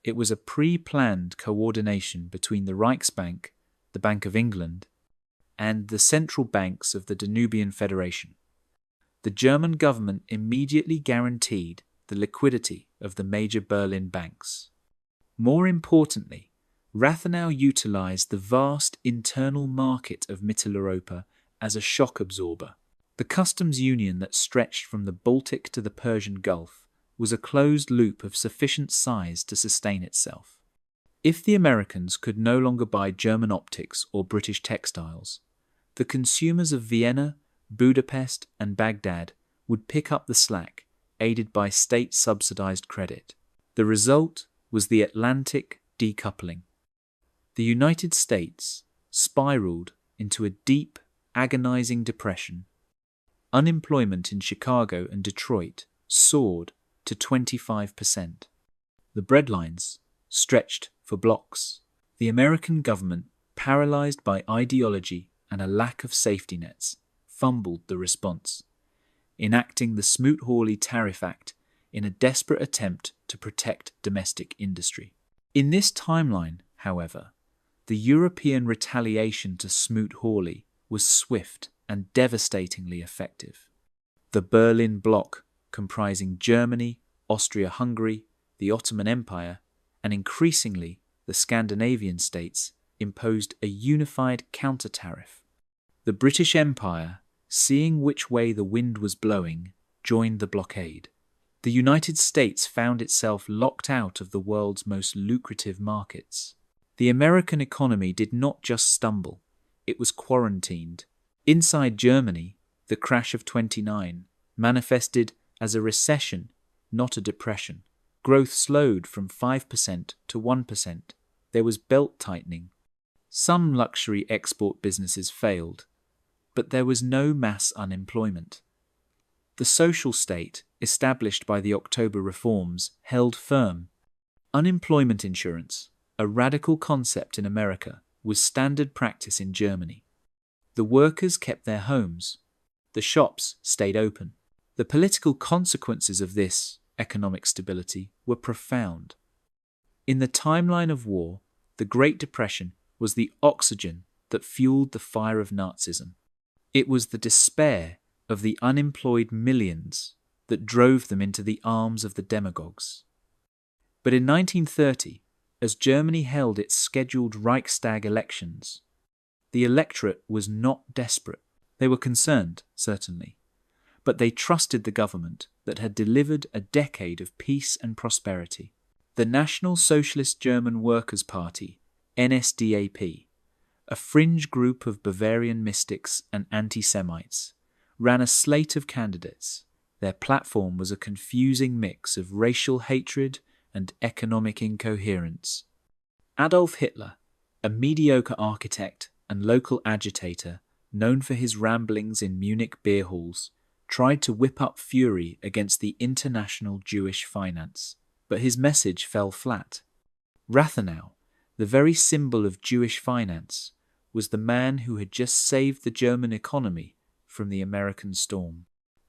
It was a pre-planned coordination between the Reichsbank, the Bank of England, and the central banks of the Danubian Federation. The German government immediately guaranteed the liquidity of the major Berlin banks. More importantly, Rathenau utilized the vast internal market of Mitteleuropa as a shock absorber. The customs union that stretched from the Baltic to the Persian Gulf was a closed loop of sufficient size to sustain itself. If the Americans could no longer buy German optics or British textiles, the consumers of Vienna, Budapest, and Baghdad would pick up the slack, aided by state-subsidized credit. The result was the Atlantic decoupling. The United States spiraled into a deep, agonizing depression. Unemployment in Chicago and Detroit soared to 25%. The breadlines stretched for blocks. The American government, paralyzed by ideology and a lack of safety nets, fumbled the response, enacting the Smoot-Hawley Tariff Act in a desperate attempt to protect domestic industry. In this timeline, however, the European retaliation to Smoot-Hawley was swift and devastatingly effective. The Berlin Bloc, comprising Germany, Austria-Hungary, the Ottoman Empire, and increasingly the Scandinavian states, imposed a unified counter-tariff. The British Empire, seeing which way the wind was blowing, joined the blockade. The United States found itself locked out of the world's most lucrative markets. The American economy did not just stumble, it was quarantined. Inside Germany, the crash of '29 manifested as a recession, not a depression. Growth slowed from 5% to 1%. There was belt tightening. Some luxury export businesses failed, but there was no mass unemployment. The social state, established by the October reforms, held firm. Unemployment insurance, a radical concept in America, was standard practice in Germany. The workers kept their homes. The shops stayed open. The political consequences of this economic stability were profound. In the timeline of war, the Great Depression was the oxygen that fueled the fire of Nazism. It was the despair of the unemployed millions that drove them into the arms of the demagogues. But in 1930, as Germany held its scheduled Reichstag elections, the electorate was not desperate. They were concerned, certainly, but they trusted the government that had delivered a decade of peace and prosperity. The National Socialist German Workers' Party, NSDAP, a fringe group of Bavarian mystics and anti-Semites, ran a slate of candidates. Their platform was a confusing mix of racial hatred and economic incoherence. Adolf Hitler, a mediocre architect and local agitator known for his ramblings in Munich beer halls, tried to whip up fury against the international Jewish finance, but his message fell flat. Rathenau, the very symbol of Jewish finance, was the man who had just saved the German economy from the American storm.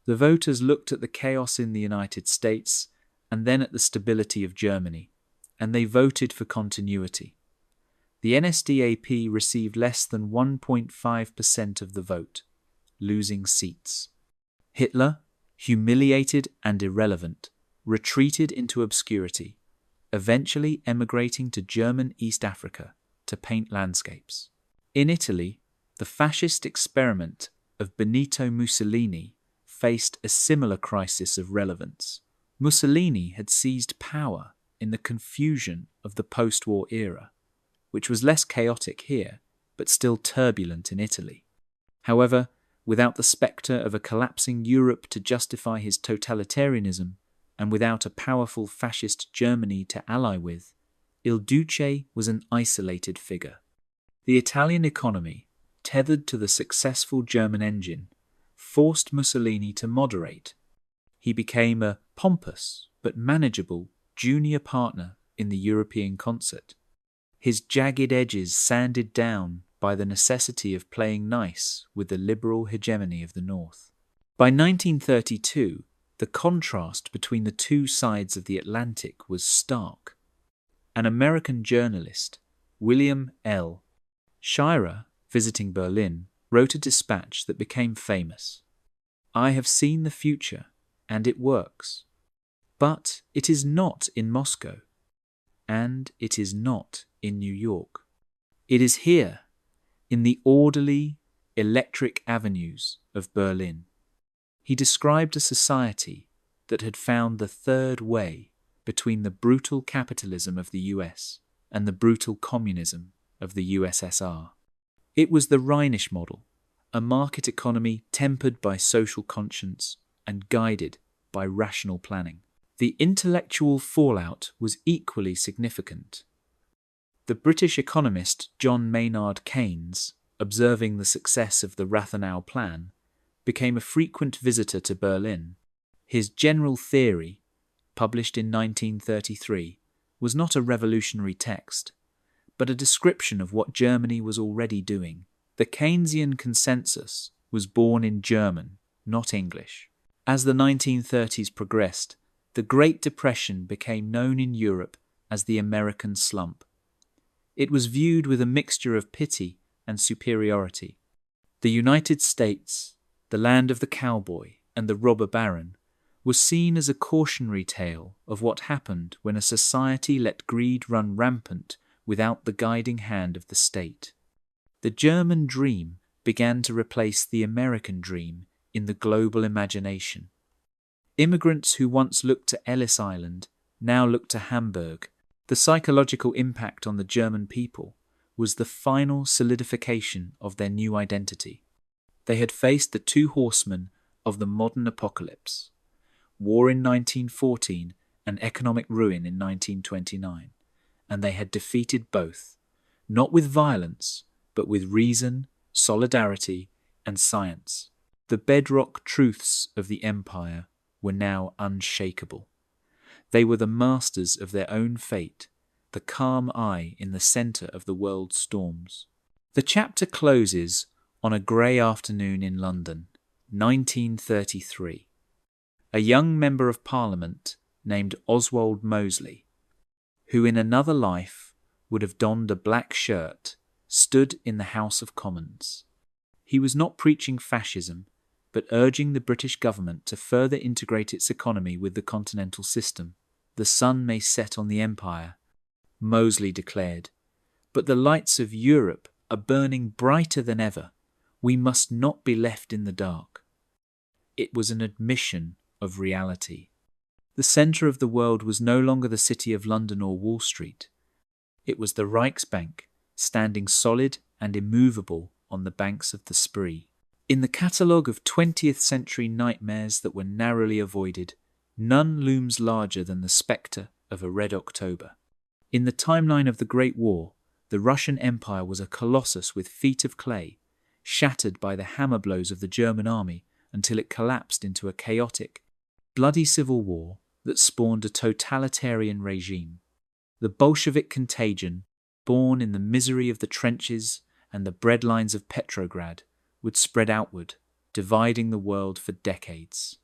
The voters looked at the chaos in the United States and then at the stability of Germany, and they voted for continuity. The NSDAP received less than 1.5% of the vote, losing seats. Hitler, humiliated and irrelevant, retreated into obscurity, eventually emigrating to German East Africa to paint landscapes. In Italy, the fascist experiment of Benito Mussolini faced a similar crisis of relevance. Mussolini had seized power in the confusion of the post-war era, which was less chaotic here, but still turbulent in Italy. However, without the spectre of a collapsing Europe to justify his totalitarianism, and without a powerful fascist Germany to ally with, Il Duce was an isolated figure. The Italian economy, tethered to the successful German engine, forced Mussolini to moderate. He became a pompous but manageable junior partner in the European concert, his jagged edges sanded down by the necessity of playing nice with the liberal hegemony of the North. By 1932, the contrast between the two sides of the Atlantic was stark. An American journalist, William L. Shirer, visiting Berlin, wrote a dispatch that became famous. "I have seen the future, and it works. But it is not in Moscow, and it is not in New York. It is here, in the orderly, electric avenues of Berlin." He described a society that had found the third way between the brutal capitalism of the US and the brutal communism of the USSR. It was the Rhinish model, a market economy tempered by social conscience and guided by rational planning. The intellectual fallout was equally significant. The British economist John Maynard Keynes, observing the success of the Rathenau Plan, became a frequent visitor to Berlin. His general theory, published in 1933, was not a revolutionary text, but a description of what Germany was already doing. The Keynesian consensus was born in German, not English. As the 1930s progressed, the Great Depression became known in Europe as the American slump. It was viewed with a mixture of pity and superiority. The United States, the land of the cowboy and the robber baron, was seen as a cautionary tale of what happened when a society let greed run rampant without the guiding hand of the state. The German dream began to replace the American dream in the global imagination. Immigrants who once looked to Ellis Island now looked to Hamburg. The psychological impact on the German people was the final solidification of their new identity. They had faced the two horsemen of the modern apocalypse: war in 1914 and economic ruin in 1929, and they had defeated both, not with violence, but with reason, solidarity, and science. The bedrock truths of the empire were now unshakable. They were the masters of their own fate, the calm eye in the centre of the world's storms. The chapter closes on a grey afternoon in London, 1933. A young member of Parliament named Oswald Mosley, who in another life would have donned a black shirt, stood in the House of Commons. He was not preaching fascism, but urging the British government to further integrate its economy with the continental system. "The sun may set on the empire," Mosley declared, "but the lights of Europe are burning brighter than ever. We must not be left in the dark." It was an admission of reality. The centre of the world was no longer the city of London or Wall Street. It was the Reichsbank, standing solid and immovable on the banks of the Spree. In the catalogue of 20th century nightmares that were narrowly avoided, none looms larger than the spectre of a Red October. In the timeline of the Great War, the Russian Empire was a colossus with feet of clay, shattered by the hammer blows of the German army until it collapsed into a chaotic, bloody civil war that spawned a totalitarian regime. The Bolshevik contagion, born in the misery of the trenches and the breadlines of Petrograd, would spread outward, dividing the world for decades.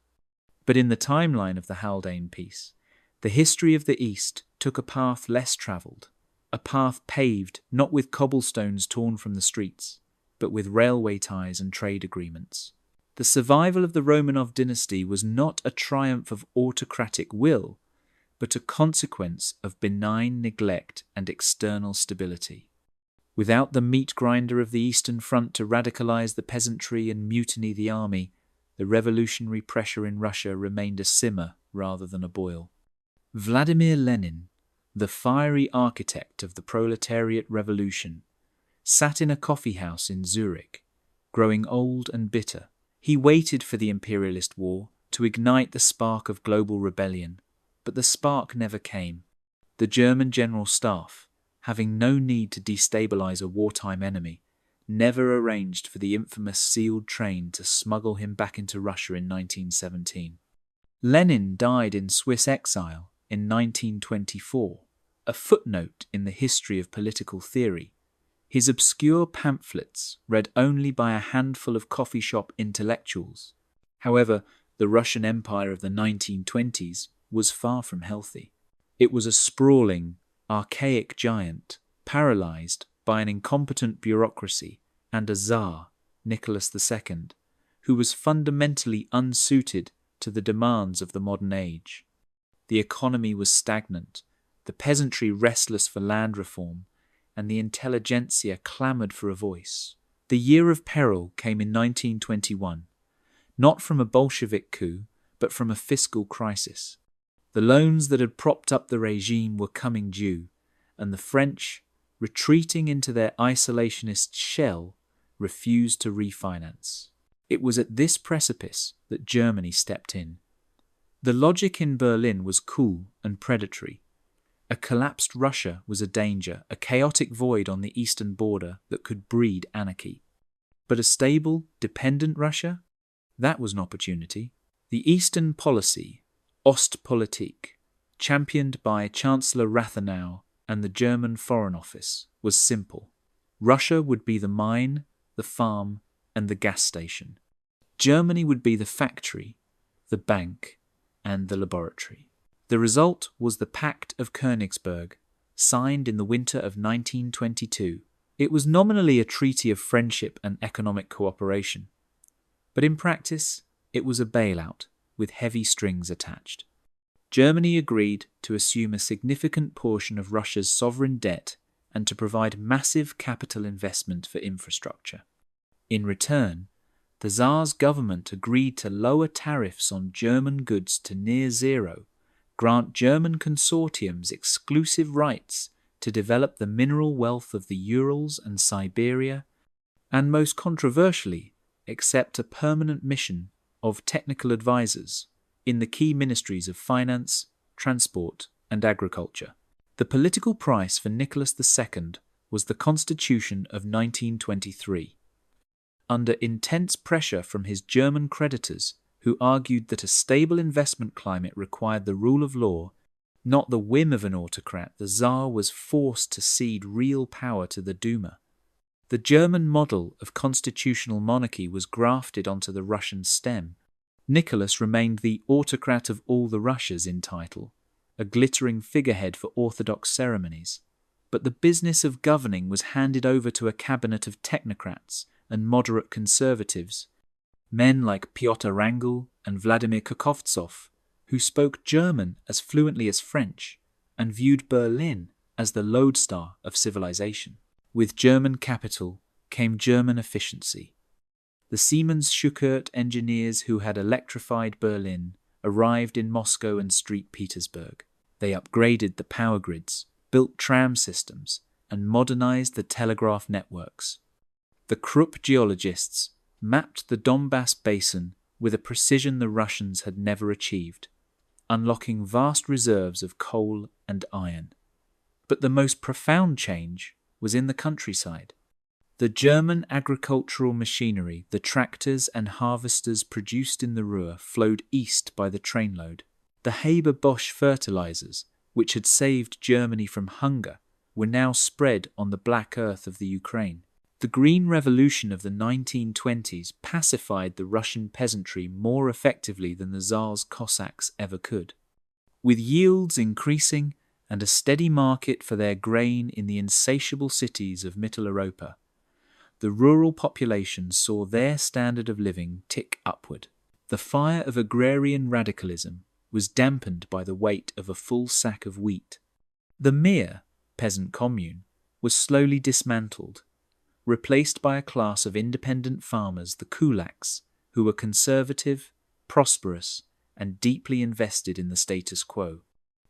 But in the timeline of the Haldane peace, the history of the East took a path less travelled, a path paved not with cobblestones torn from the streets, but with railway ties and trade agreements. The survival of the Romanov dynasty was not a triumph of autocratic will, but a consequence of benign neglect and external stability. Without the meat grinder of the Eastern Front to radicalize the peasantry and mutiny the army, the revolutionary pressure in Russia remained a simmer rather than a boil. Vladimir Lenin, the fiery architect of the proletariat revolution, sat in a coffee house in Zurich, growing old and bitter. He waited for the imperialist war to ignite the spark of global rebellion, but the spark never came. The German General Staff, having no need to destabilize a wartime enemy, never arranged for the infamous sealed train to smuggle him back into Russia in 1917. Lenin died in Swiss exile in 1924, a footnote in the history of political theory. His obscure pamphlets, read only by a handful of coffee shop intellectuals. However, the Russian Empire of the 1920s was far from healthy. It was a sprawling, archaic giant, paralyzed by an incompetent bureaucracy and a Tsar, Nicholas II, who was fundamentally unsuited to the demands of the modern age. The economy was stagnant, the peasantry restless for land reform, and the intelligentsia clamoured for a voice. The year of peril came in 1921, not from a Bolshevik coup, but from a fiscal crisis. The loans that had propped up the regime were coming due, and the French, retreating into their isolationist shell, refused to refinance. It was at this precipice that Germany stepped in. The logic in Berlin was cool and predatory. A collapsed Russia was a danger, a chaotic void on the eastern border that could breed anarchy. But a stable, dependent Russia? That was an opportunity. The Eastern policy, Ostpolitik, championed by Chancellor Rathenau and the German Foreign Office, was simple. Russia would be the mine, the farm, and the gas station. Germany would be the factory, the bank, and the laboratory. The result was the Pact of Königsberg, signed in the winter of 1922. It was nominally a treaty of friendship and economic cooperation, but in practice it was a bailout with heavy strings attached. Germany agreed to assume a significant portion of Russia's sovereign debt and to provide massive capital investment for infrastructure. In return, the Tsar's government agreed to lower tariffs on German goods to near zero, grant German consortiums exclusive rights to develop the mineral wealth of the Urals and Siberia, and most controversially, accept a permanent mission of technical advisors in the key ministries of finance, transport, and agriculture. The political price for Nicholas II was the Constitution of 1923. Under intense pressure from his German creditors, who argued that a stable investment climate required the rule of law, not the whim of an autocrat, the Tsar was forced to cede real power to the Duma. The German model of constitutional monarchy was grafted onto the Russian stem. Nicholas remained the autocrat of all the Russias in title, a glittering figurehead for orthodox ceremonies. But the business of governing was handed over to a cabinet of technocrats and moderate conservatives, men like Pyotr Wrangel and Vladimir Kakovtsov, who spoke German as fluently as French and viewed Berlin as the lodestar of civilization. With German capital came German efficiency. The Siemens-Schuckert engineers who had electrified Berlin arrived in Moscow and St. Petersburg. They upgraded the power grids, built tram systems, and modernized the telegraph networks. The Krupp geologists mapped the Donbass basin with a precision the Russians had never achieved, unlocking vast reserves of coal and iron. But the most profound change was in the countryside. The German agricultural machinery, the tractors and harvesters produced in the Ruhr, flowed east by the trainload. The Haber-Bosch fertilizers, which had saved Germany from hunger, were now spread on the black earth of the Ukraine. The Green Revolution of the 1920s pacified the Russian peasantry more effectively than the Tsar's Cossacks ever could. With yields increasing and a steady market for their grain in the insatiable cities of Mittel Europa, the rural population saw their standard of living tick upward. The fire of agrarian radicalism was dampened by the weight of a full sack of wheat. The Mir, peasant commune, was slowly dismantled, replaced by a class of independent farmers, the kulaks, who were conservative, prosperous, and deeply invested in the status quo.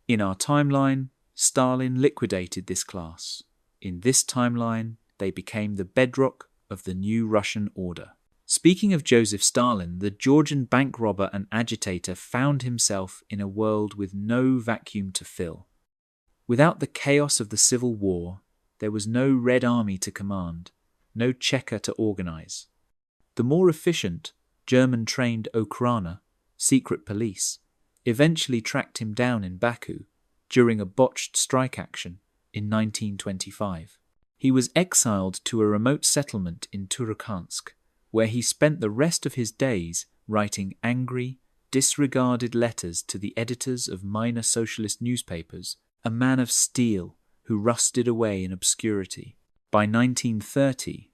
In our timeline, Stalin liquidated this class. In this timeline, they became the bedrock of the new Russian order. Speaking of Joseph Stalin, the Georgian bank robber and agitator found himself in a world with no vacuum to fill. Without the chaos of the Civil War, there was no Red Army to command, no Cheka to organize. The more efficient, German-trained Okrana, secret police, eventually tracked him down in Baku during a botched strike action in 1925. He was exiled to a remote settlement in Turkhansk, where he spent the rest of his days writing angry, disregarded letters to the editors of minor socialist newspapers, a man of steel who rusted away in obscurity. By 1930,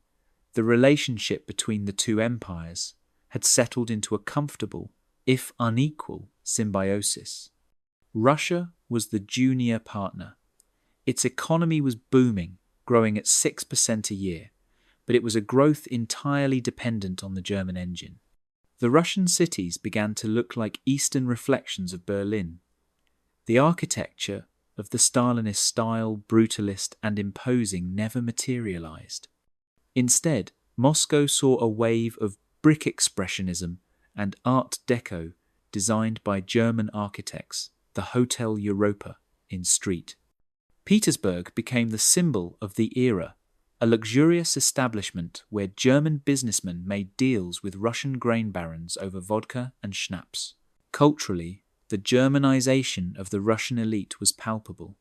the relationship between the two empires had settled into a comfortable, if unequal, symbiosis. Russia was the junior partner. Its economy was booming, growing at 6% a year, but it was a growth entirely dependent on the German engine. The Russian cities began to look like eastern reflections of Berlin. The architecture of the Stalinist style, brutalist and imposing, never materialized. Instead, Moscow saw a wave of brick expressionism and Art Deco designed by German architects, the Hotel Europa in Street. Petersburg became the symbol of the era, a luxurious establishment where German businessmen made deals with Russian grain barons over vodka and schnapps. Culturally, the Germanization of the Russian elite was palpable.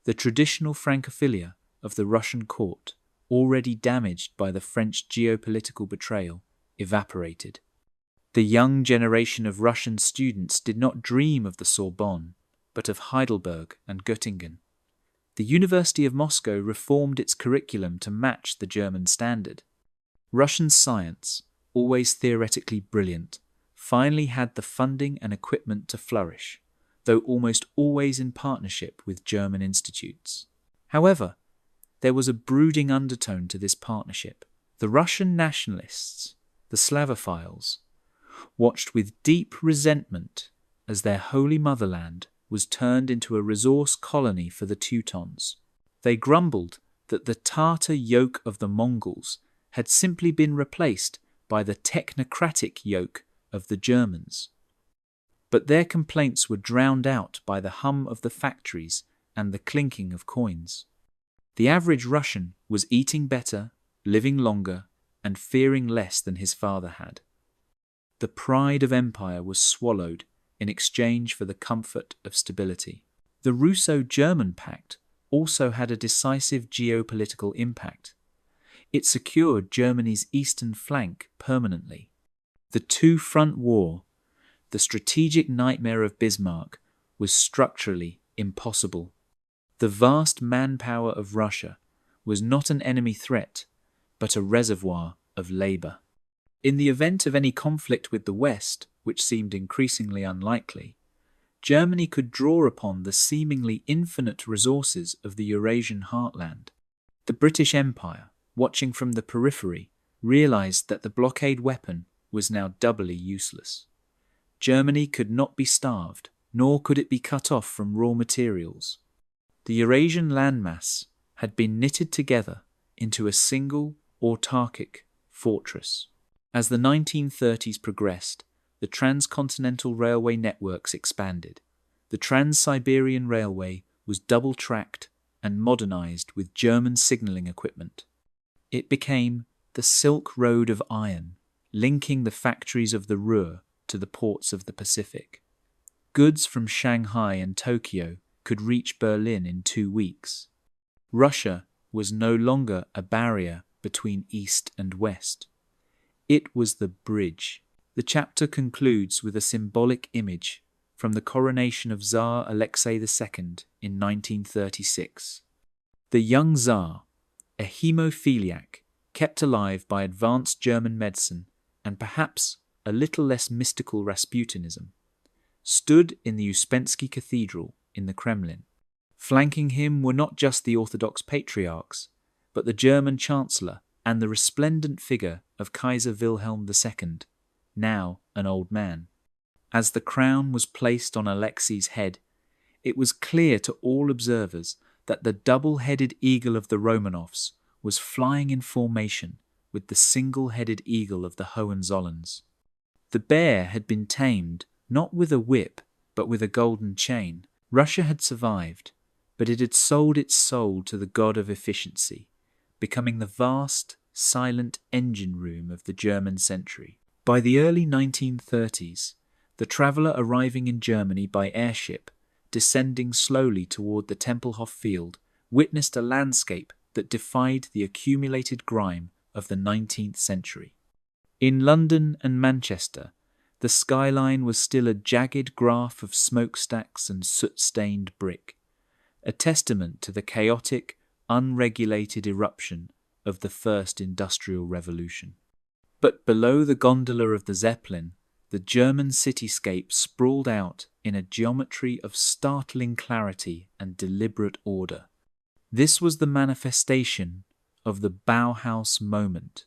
The traditional Francophilia of the Russian court, already damaged by the French geopolitical betrayal, evaporated. The young generation of Russian students did not dream of the Sorbonne, but of Heidelberg and Göttingen. The University of Moscow reformed its curriculum to match the German standard. Russian science, always theoretically brilliant, finally had the funding and equipment to flourish, though almost always in partnership with German institutes. However, there was a brooding undertone to this partnership. The Russian nationalists, the Slavophiles, watched with deep resentment as their holy motherland was turned into a resource colony for the Teutons. They grumbled that the Tartar yoke of the Mongols had simply been replaced by the technocratic yoke of the Germans. But their complaints were drowned out by the hum of the factories and the clinking of coins. The average Russian was eating better, living longer, and fearing less than his father had. The pride of empire was swallowed in exchange for the comfort of stability. The Russo-German Pact also had a decisive geopolitical impact. It secured Germany's eastern flank permanently. The two-front war, the strategic nightmare of Bismarck, was structurally impossible. The vast manpower of Russia was not an enemy threat, but a reservoir of labor. In the event of any conflict with the West, which seemed increasingly unlikely, Germany could draw upon the seemingly infinite resources of the Eurasian heartland. The British Empire, watching from the periphery, realized that the blockade weapon was now doubly useless. Germany could not be starved, nor could it be cut off from raw materials. The Eurasian landmass had been knitted together into a single, autarkic fortress. As the 1930s progressed, the transcontinental railway networks expanded. The Trans-Siberian Railway was double-tracked and modernized with German signaling equipment. It became the Silk Road of Iron, linking the factories of the Ruhr to the ports of the Pacific. Goods from Shanghai and Tokyo could reach Berlin in 2 weeks. Russia was no longer a barrier between East and West. It was the bridge. The chapter concludes with a symbolic image from the coronation of Tsar Alexei II in 1936. The young Tsar, a hemophiliac kept alive by advanced German medicine and perhaps a little less mystical Rasputinism, stood in the Uspensky Cathedral in the Kremlin. Flanking him were not just the Orthodox patriarchs, but the German Chancellor and the resplendent figure of Kaiser Wilhelm II, now an old man. As the crown was placed on Alexei's head, it was clear to all observers that the double-headed eagle of the Romanovs was flying in formation with the single-headed eagle of the Hohenzollerns. The bear had been tamed not with a whip, but with a golden chain. Russia had survived, but it had sold its soul to the god of efficiency, becoming the vast, silent engine room of the German century. By the early 1930s, the traveller arriving in Germany by airship, descending slowly toward the Tempelhof field, witnessed a landscape that defied the accumulated grime of the 19th century. In London and Manchester, the skyline was still a jagged graph of smokestacks and soot-stained brick, a testament to the chaotic, unregulated eruption of the First Industrial Revolution. But below the gondola of the Zeppelin, the German cityscape sprawled out in a geometry of startling clarity and deliberate order. This was the manifestation of the Bauhaus moment,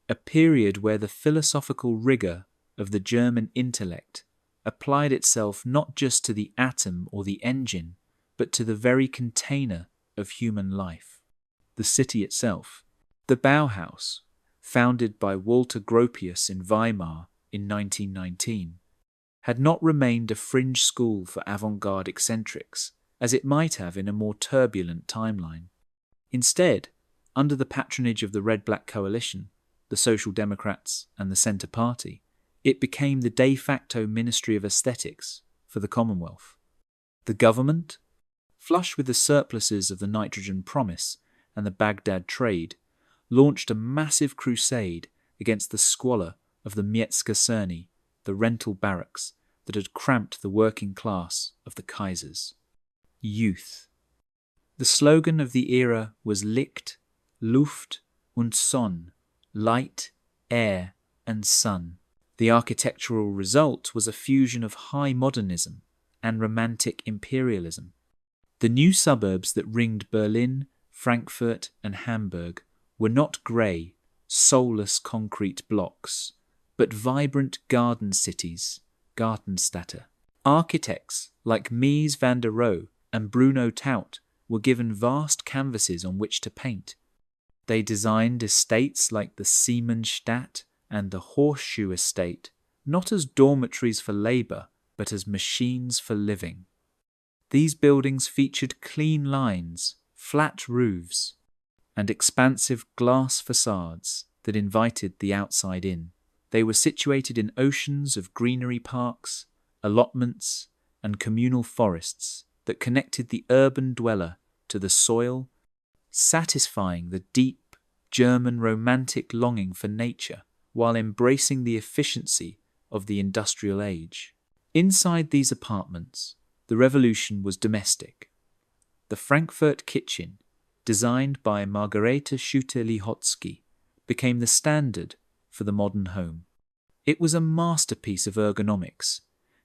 a period where the philosophical rigour of the German intellect applied itself not just to the atom or the engine, but to the very container of human life, the city itself. The Bauhaus, founded by Walter Gropius in Weimar in 1919, had not remained a fringe school for avant-garde eccentrics, as it might have in a more turbulent timeline. Instead, under the patronage of the Red-Black Coalition, the Social Democrats and the Centre Party, it became the de facto Ministry of Aesthetics for the Commonwealth. The government, flush with the surpluses of the Nitrogen Promise and the Baghdad Trade, launched a massive crusade against the squalor of the Mietskaserne, the rental barracks that had cramped the working class of the Kaisers. Youth. The slogan of the era was Licht, Luft und Sonne, light, air and sun. The architectural result was a fusion of high modernism and romantic imperialism. The new suburbs that ringed Berlin, Frankfurt and Hamburg were not grey, soulless concrete blocks, but vibrant garden cities, Gartenstädte. Architects like Mies van der Rohe and Bruno Taut were given vast canvases on which to paint. They designed estates like the Siemensstadt and the Horseshoe Estate, not as dormitories for labour, but as machines for living. These buildings featured clean lines, flat roofs, and expansive glass facades that invited the outside in. They were situated in oceans of greenery parks, allotments, and communal forests that connected the urban dweller to the soil, satisfying the deep German romantic longing for nature while embracing the efficiency of the industrial age. Inside these apartments, the revolution was domestic. The Frankfurt kitchen, designed by Margarete Schutte-Lihotzky, became the standard for the modern home. It was a masterpiece of ergonomics,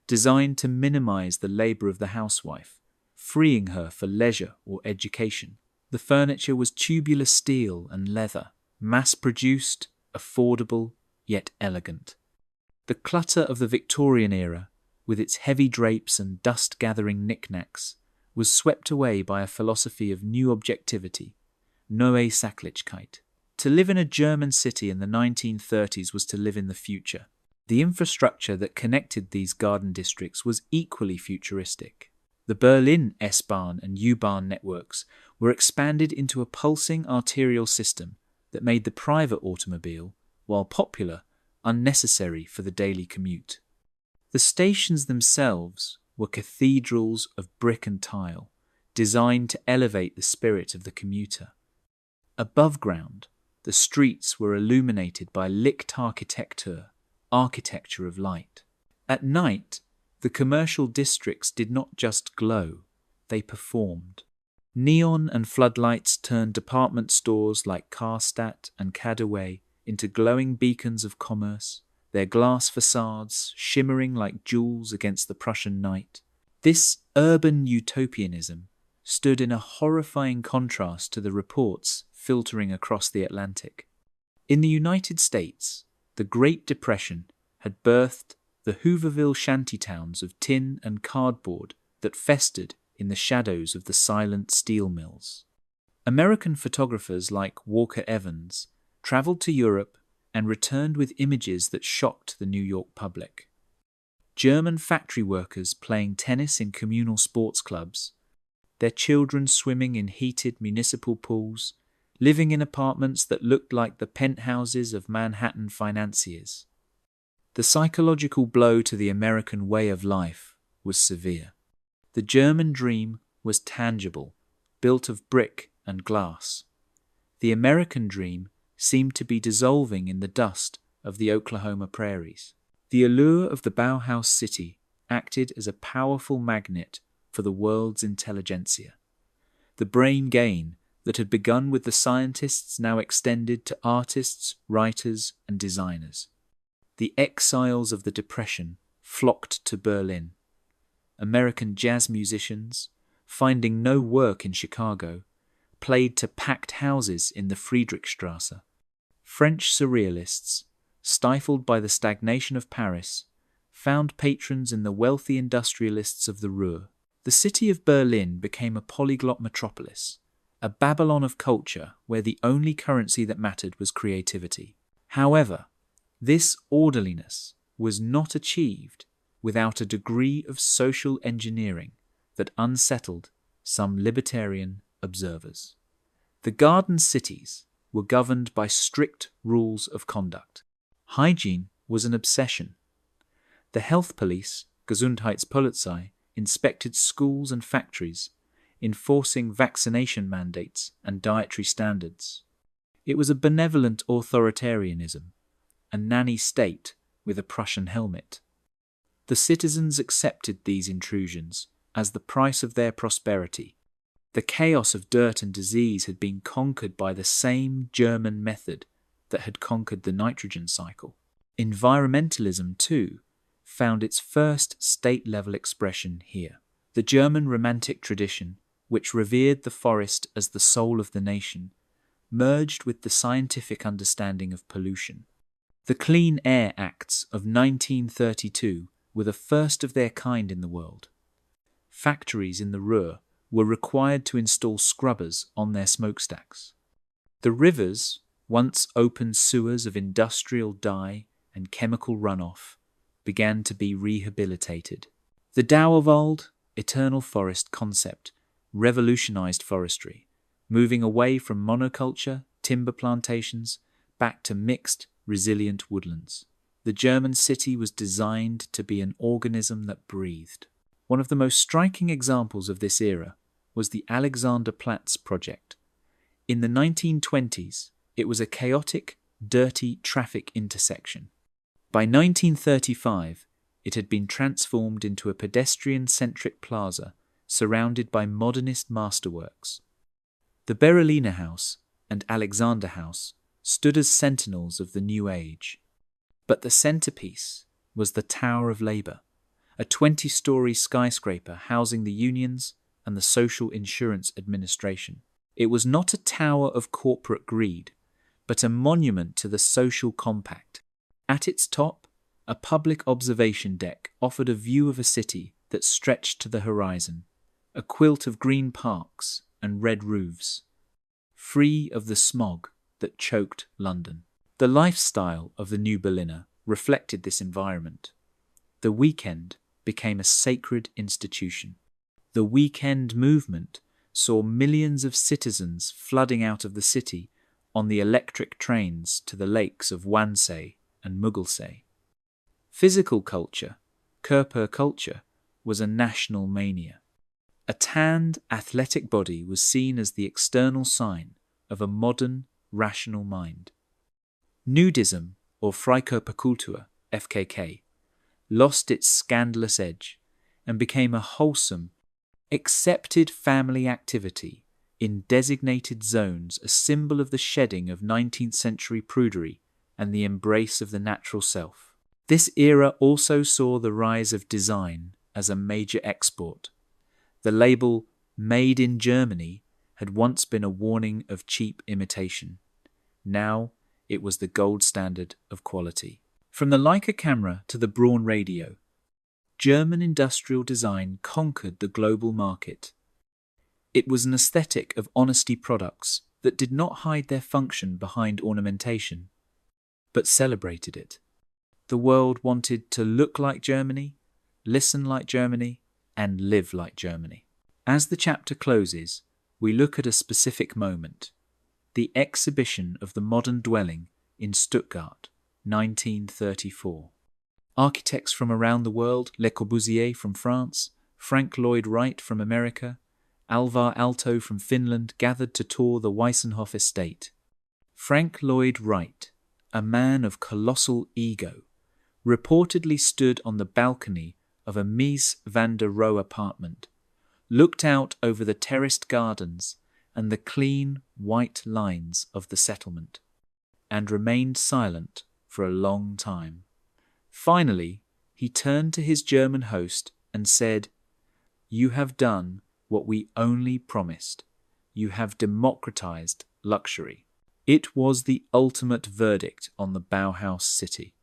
designed to minimize the labor of the housewife, freeing her for leisure or education. The furniture was tubular steel and leather, mass-produced, affordable, yet elegant. The clutter of the Victorian era, with its heavy drapes and dust-gathering knickknacks, was swept away by a philosophy of new objectivity, Neue Sachlichkeit. To live in a German city in the 1930s was to live in the future. The infrastructure that connected these garden districts was equally futuristic. The Berlin S-Bahn and U-Bahn networks were expanded into a pulsing arterial system that made the private automobile, while popular, unnecessary for the daily commute. The stations themselves were cathedrals of brick and tile, designed to elevate the spirit of the commuter. Above ground, the streets were illuminated by Lichtarchitektur, architecture of light. At night, the commercial districts did not just glow, they performed. Neon and floodlights turned department stores like Karstadt and Cadaway into glowing beacons of commerce, their glass facades shimmering like jewels against the Prussian night. This urban utopianism stood in a horrifying contrast to the reports filtering across the Atlantic. In the United States, the Great Depression had birthed the Hooverville shantytowns of tin and cardboard that festered in the shadows of the silent steel mills. American photographers like Walker Evans traveled to Europe and returned with images that shocked the New York public. German factory workers playing tennis in communal sports clubs, their children swimming in heated municipal pools, living in apartments that looked like the penthouses of Manhattan financiers. The psychological blow to the American way of life was severe. The German dream was tangible, built of brick and glass. The American dream seemed to be dissolving in the dust of the Oklahoma prairies. The allure of the Bauhaus city acted as a powerful magnet for the world's intelligentsia. The brain gain that had begun with the scientists now extended to artists, writers, and designers. The exiles of the Depression flocked to Berlin. American jazz musicians, finding no work in Chicago, played to packed houses in the Friedrichstrasse. French surrealists, stifled by the stagnation of Paris, found patrons in the wealthy industrialists of the Ruhr. The city of Berlin became a polyglot metropolis, a Babylon of culture where the only currency that mattered was creativity. However, this orderliness was not achieved without a degree of social engineering that unsettled some libertarian observers. The garden cities were governed by strict rules of conduct. Hygiene was an obsession. The health police, Gesundheitspolizei, inspected schools and factories, enforcing vaccination mandates and dietary standards. It was a benevolent authoritarianism, a nanny state with a Prussian helmet. The citizens accepted these intrusions as the price of their prosperity. The chaos of dirt and disease had been conquered by the same German method that had conquered the nitrogen cycle. Environmentalism, too, found its first state-level expression here. The German Romantic tradition, which revered the forest as the soul of the nation, merged with the scientific understanding of pollution. The Clean Air Acts of 1932 were the first of their kind in the world. Factories in the Ruhr were required to install scrubbers on their smokestacks. The rivers, once open sewers of industrial dye and chemical runoff, began to be rehabilitated. The Dauerwald, eternal forest concept, revolutionized forestry, moving away from monoculture, timber plantations, back to mixed, resilient woodlands. The German city was designed to be an organism that breathed. One of the most striking examples of this era was the Alexanderplatz project. In the 1920s, it was a chaotic, dirty traffic intersection. By 1935, it had been transformed into a pedestrian-centric plaza surrounded by modernist masterworks. The Berolina House and Alexander House stood as sentinels of the new age. But the centerpiece was the Tower of Labour, a 20-story skyscraper housing the unions and the Social Insurance Administration. It was not a tower of corporate greed, but a monument to the social compact. At its top, a public observation deck offered a view of a city that stretched to the horizon, a quilt of green parks and red roofs, free of the smog that choked London. The lifestyle of the New Berliner reflected this environment. The weekend became a sacred institution. The weekend movement saw millions of citizens flooding out of the city on the electric trains to the lakes of Wannsee and Müggelsee. Physical culture, Körperkultur, was a national mania. A tanned, athletic body was seen as the external sign of a modern, rational mind. Nudism, or Freikörperkultur, FKK, lost its scandalous edge and became a wholesome, accepted family activity in designated zones, a symbol of the shedding of 19th century prudery and the embrace of the natural self. This era also saw the rise of design as a major export. The label "Made in Germany" had once been a warning of cheap imitation. Now it was the gold standard of quality. From the Leica camera to the Braun radio, German industrial design conquered the global market. It was an aesthetic of honesty products that did not hide their function behind ornamentation, but celebrated it. The world wanted to look like Germany, listen like Germany, and live like Germany. As the chapter closes, we look at a specific moment: the exhibition of the modern dwelling in Stuttgart, 1934. Architects from around the world, Le Corbusier from France, Frank Lloyd Wright from America, Alvar Aalto from Finland, gathered to tour the Weissenhof estate. Frank Lloyd Wright, a man of colossal ego, reportedly stood on the balcony of a Mies van der Rohe apartment, looked out over the terraced gardens and the clean white lines of the settlement, and remained silent for a long time. Finally, he turned to his German host and said, "You have done what we only promised. You have democratized luxury." It was the ultimate verdict on the Bauhaus city.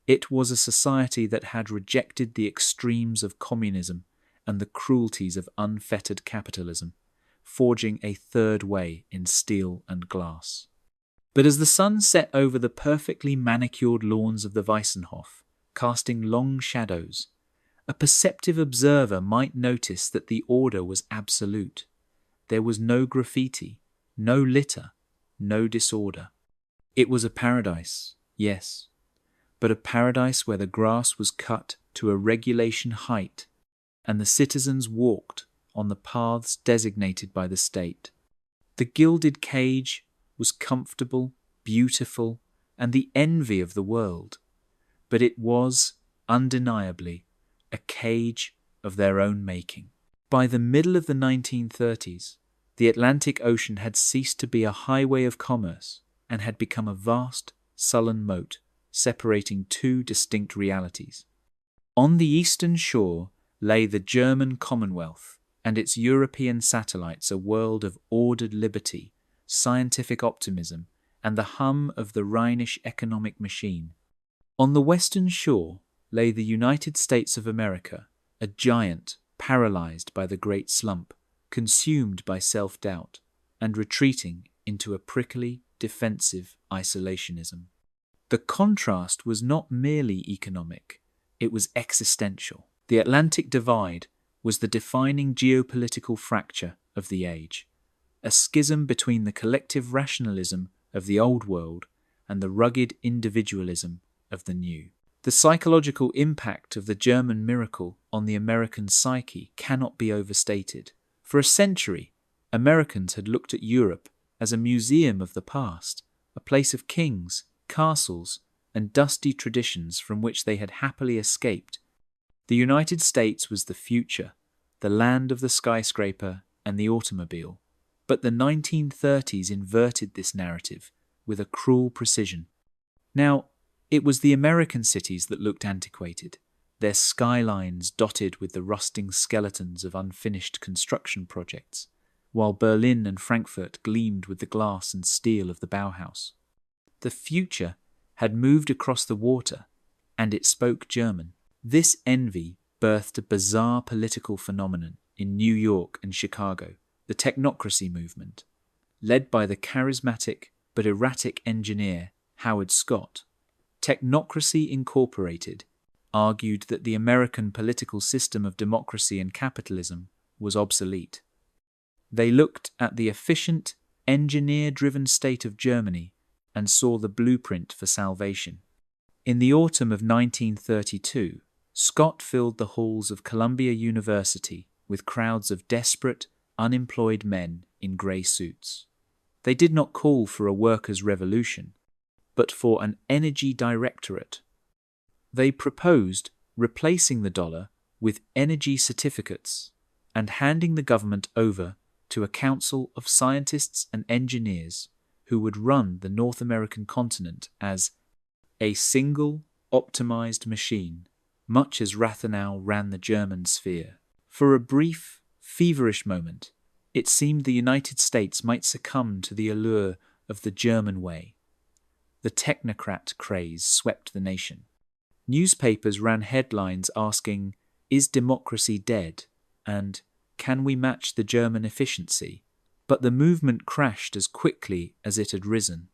It was a society that had rejected the extremes of communism and the cruelties of unfettered capitalism, forging a third way in steel and glass. But as the sun set over the perfectly manicured lawns of the Weissenhof, casting long shadows, a perceptive observer might notice that the order was absolute. There was no graffiti, no litter, no disorder. It was a paradise, yes, but a paradise where the grass was cut to a regulation height and the citizens walked on the paths designated by the state. The gilded cage was comfortable, beautiful, and the envy of the world, but it was, undeniably, a cage of their own making. By the middle of the 1930s, the Atlantic Ocean had ceased to be a highway of commerce and had become a vast, sullen moat separating two distinct realities. On the eastern shore lay the German Commonwealth and its European satellites, a world of ordered liberty, scientific optimism, and the hum of the Rhinish economic machine. On the western shore lay the United States of America, a giant paralyzed by the Great Slump, consumed by self-doubt, and retreating into a prickly, defensive isolationism. The contrast was not merely economic, it was existential. The Atlantic Divide was the defining geopolitical fracture of the age, a schism between the collective rationalism of the old world and the rugged individualism of the new. The psychological impact of the German miracle on the American psyche cannot be overstated. For a century, Americans had looked at Europe as a museum of the past, a place of kings, castles, and dusty traditions from which they had happily escaped. The United States was the future, the land of the skyscraper and the automobile. But the 1930s inverted this narrative with a cruel precision. Now, it was the American cities that looked antiquated, their skylines dotted with the rusting skeletons of unfinished construction projects, while Berlin and Frankfurt gleamed with the glass and steel of the Bauhaus. The future had moved across the water, and it spoke German. This envy birthed a bizarre political phenomenon in New York and Chicago, the technocracy movement. Led by the charismatic but erratic engineer Howard Scott, Technocracy Incorporated argued that the American political system of democracy and capitalism was obsolete. They looked at the efficient, engineer-driven state of Germany and saw the blueprint for salvation. In the autumn of 1932, Scott filled the halls of Columbia University with crowds of desperate, unemployed men in grey suits. They did not call for a workers' revolution, but for an energy directorate. They proposed replacing the dollar with energy certificates and handing the government over to a council of scientists and engineers who would run the North American continent as a single, optimized machine, much as Rathenau ran the German sphere. For a brief, feverish moment, it seemed the United States might succumb to the allure of the German way. The technocrat craze swept the nation. Newspapers ran headlines asking, "Is democracy dead?" and "Can we match the German efficiency?" But the movement crashed as quickly as it had risen.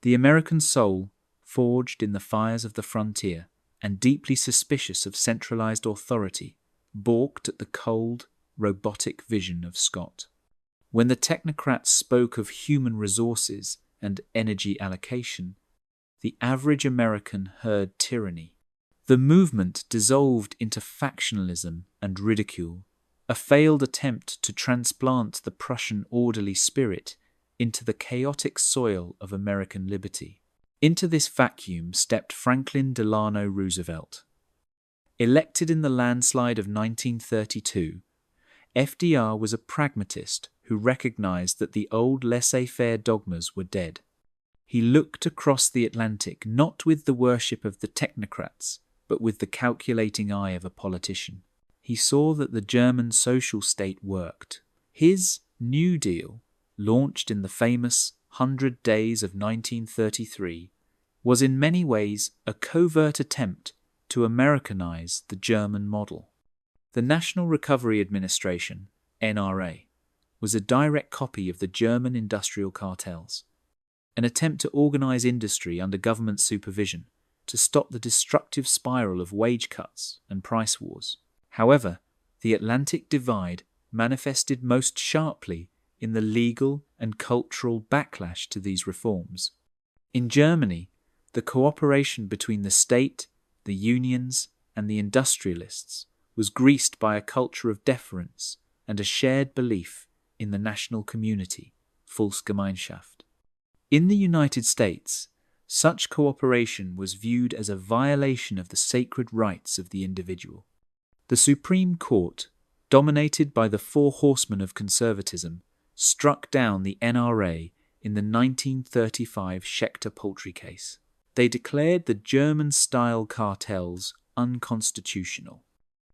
The American soul, forged in the fires of the frontier and deeply suspicious of centralized authority, balked at the cold, robotic vision of Scott. When the technocrats spoke of human resources and energy allocation, the average American heard tyranny. The movement dissolved into factionalism and ridicule, a failed attempt to transplant the Prussian orderly spirit into the chaotic soil of American liberty. Into this vacuum stepped Franklin Delano Roosevelt. Elected in the landslide of 1932, FDR was a pragmatist who recognized that the old laissez-faire dogmas were dead. He looked across the Atlantic not with the worship of the technocrats, but with the calculating eye of a politician. He saw that the German social state worked. His New Deal, launched in the famous 100 Days of 1933, was in many ways a covert attempt to Americanize the German model. The National Recovery Administration, NRA, was a direct copy of the German industrial cartels, an attempt to organize industry under government supervision to stop the destructive spiral of wage cuts and price wars. However, the Atlantic divide manifested most sharply in the legal and cultural backlash to these reforms. In Germany, the cooperation between the state, the unions, and the industrialists was greased by a culture of deference and a shared belief in the national community, Volksgemeinschaft. In the United States, such cooperation was viewed as a violation of the sacred rights of the individual. The Supreme Court, dominated by the Four Horsemen of Conservatism, struck down the NRA in the 1935 Schechter poultry case. They declared the German-style cartels unconstitutional.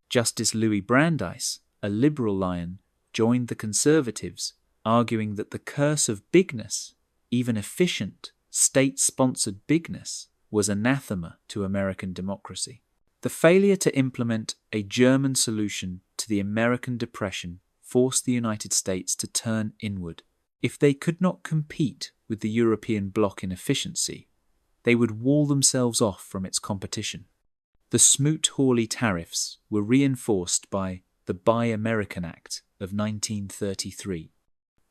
Justice Louis Brandeis, a liberal lion, joined the conservatives, arguing that the curse of bigness, even efficient, state-sponsored bigness, was anathema to American democracy. The failure to implement a German solution to the American Depression forced the United States to turn inward. If they could not compete with the European bloc in efficiency, they would wall themselves off from its competition. The Smoot-Hawley tariffs were reinforced by the Buy American Act of 1933.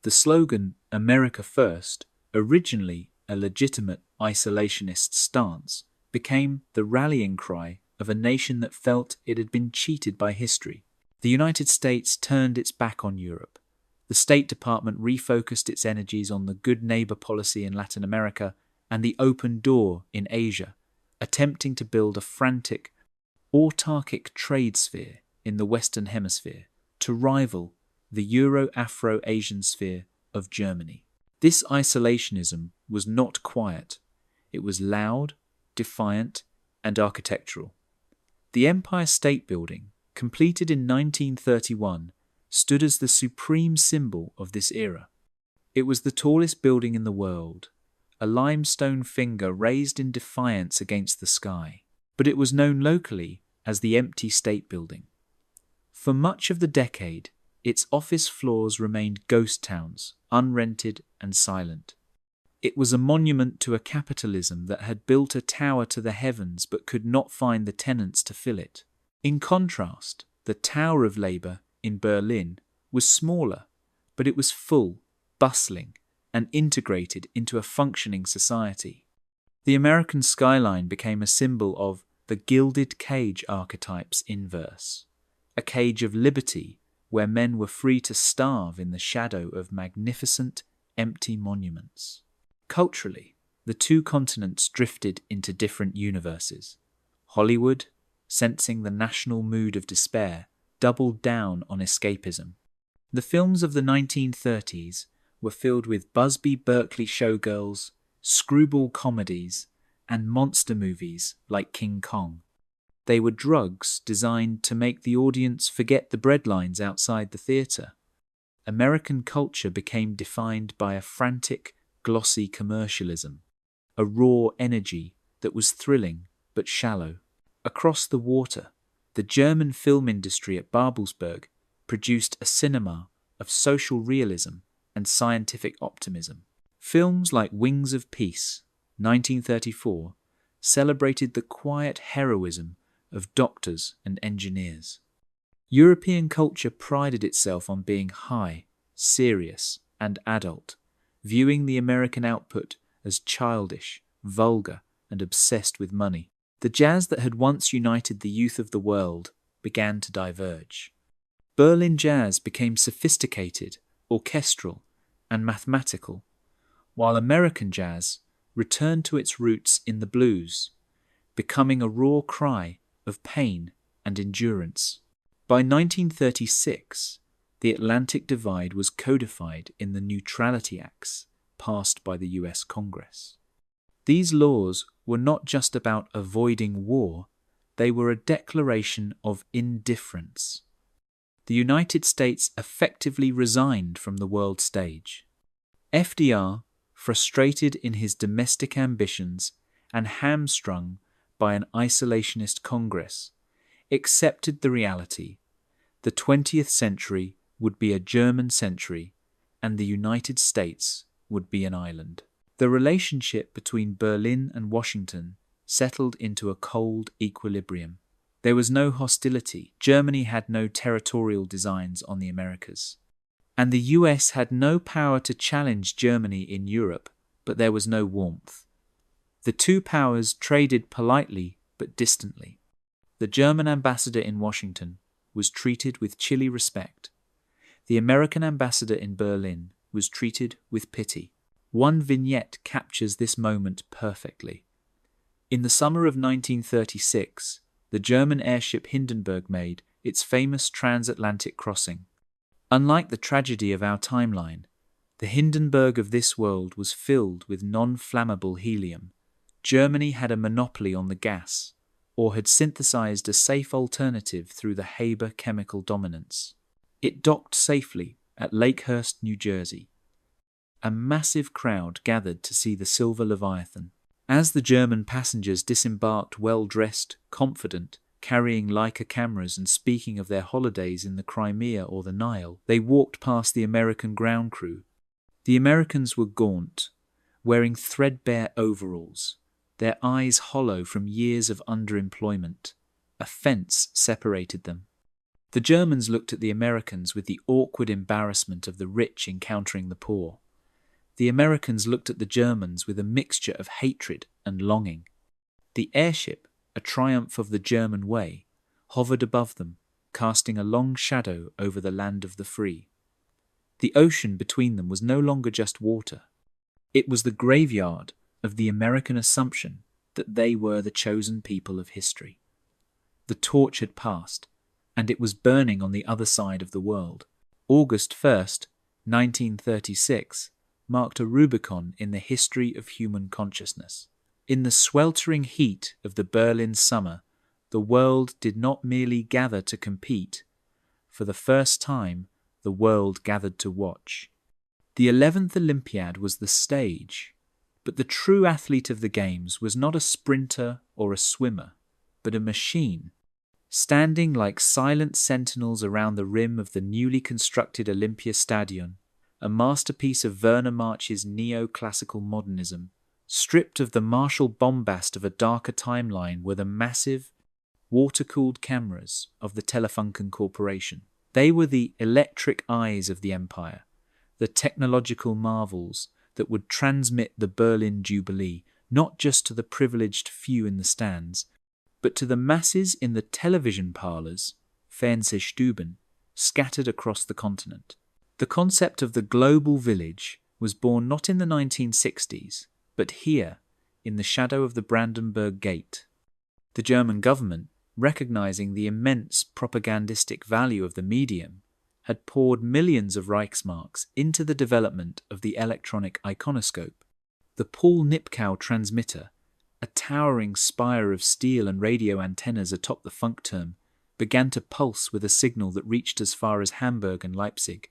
The slogan "America First," originally a legitimate isolationist stance, became the rallying cry of a nation that felt it had been cheated by history. The United States turned its back on Europe. The State Department refocused its energies on the good neighbor policy in Latin America and the open door in Asia, attempting to build a frantic, autarkic trade sphere in the Western Hemisphere to rival the Euro-Afro-Asian sphere of Germany. This isolationism was not quiet. It was loud, defiant, and architectural. The Empire State Building, completed in 1931, stood as the supreme symbol of this era. It was the tallest building in the world, a limestone finger raised in defiance against the sky, but it was known locally as the Empty State Building. For much of the decade, its office floors remained ghost towns, unrented and silent. It was a monument to a capitalism that had built a tower to the heavens but could not find the tenants to fill it. In contrast, the Tower of Labour in Berlin was smaller, but it was full, bustling, and integrated into a functioning society. The American skyline became a symbol of the gilded cage archetype's inverse, a cage of liberty where men were free to starve in the shadow of magnificent, empty monuments. Culturally, the two continents drifted into different universes. Hollywood, sensing the national mood of despair, doubled down on escapism. The films of the 1930s were filled with Busby Berkeley showgirls, screwball comedies, and monster movies like King Kong. They were drugs designed to make the audience forget the breadlines outside the theatre. American culture became defined by a frantic, glossy commercialism, a raw energy that was thrilling but shallow. Across the water, the German film industry at Babelsberg produced a cinema of social realism and scientific optimism. Films like Wings of Peace, 1934, celebrated the quiet heroism of doctors and engineers. European culture prided itself on being high, serious, and adult, viewing the American output as childish, vulgar, and obsessed with money. The jazz that had once united the youth of the world began to diverge. Berlin jazz became sophisticated, orchestral, and mathematical, while American jazz returned to its roots in the blues, becoming a raw cry of pain and endurance. By 1936, the Atlantic Divide was codified in the Neutrality Acts passed by the US Congress. These laws were not just about avoiding war, they were a declaration of indifference. The United States effectively resigned from the world stage. FDR, frustrated in his domestic ambitions and hamstrung by an isolationist Congress, accepted the reality: the 20th century would be a German century and the United States would be an island. The relationship between Berlin and Washington settled into a cold equilibrium. There was no hostility. Germany had no territorial designs on the Americas. And the US had no power to challenge Germany in Europe, but there was no warmth. The two powers traded politely but distantly. The German ambassador in Washington was treated with chilly respect. The American ambassador in Berlin was treated with pity. One vignette captures this moment perfectly. In the summer of 1936, the German airship Hindenburg made its famous transatlantic crossing. Unlike the tragedy of our timeline, the Hindenburg of this world was filled with non-flammable helium. Germany had a monopoly on the gas, or had synthesized a safe alternative through the Haber chemical dominance. It docked safely at Lakehurst, New Jersey. A massive crowd gathered to see the Silver Leviathan. As the German passengers disembarked well-dressed, confident, carrying Leica cameras and speaking of their holidays in the Crimea or the Nile, they walked past the American ground crew. The Americans were gaunt, wearing threadbare overalls, their eyes hollow from years of underemployment. A fence separated them. The Germans looked at the Americans with the awkward embarrassment of the rich encountering the poor. The Americans looked at the Germans with a mixture of hatred and longing. The airship, a triumph of the German way, hovered above them, casting a long shadow over the land of the free. The ocean between them was no longer just water. It was the graveyard of the American assumption that they were the chosen people of history. The torch had passed, and it was burning on the other side of the world. August 1st, 1936, marked a Rubicon in the history of human consciousness. In the sweltering heat of the Berlin summer, the world did not merely gather to compete. For the first time, the world gathered to watch. The 11th Olympiad was the stage, but the true athlete of the Games was not a sprinter or a swimmer, but a machine. Standing like silent sentinels around the rim of the newly constructed Olympia Stadion, a masterpiece of Werner March's neoclassical modernism, stripped of the martial bombast of a darker timeline, were the massive, water-cooled cameras of the Telefunken Corporation. They were the electric eyes of the empire, the technological marvels that would transmit the Berlin Jubilee not just to the privileged few in the stands, but to the masses in the television parlours, Fernsehstuben, scattered across the continent. The concept of the global village was born not in the 1960s, but here, in the shadow of the Brandenburg Gate. The German government, recognizing the immense propagandistic value of the medium, had poured millions of Reichsmarks into the development of the electronic iconoscope. The Paul Nipkow transmitter, a towering spire of steel and radio antennas atop the Funkturm, began to pulse with a signal that reached as far as Hamburg and Leipzig.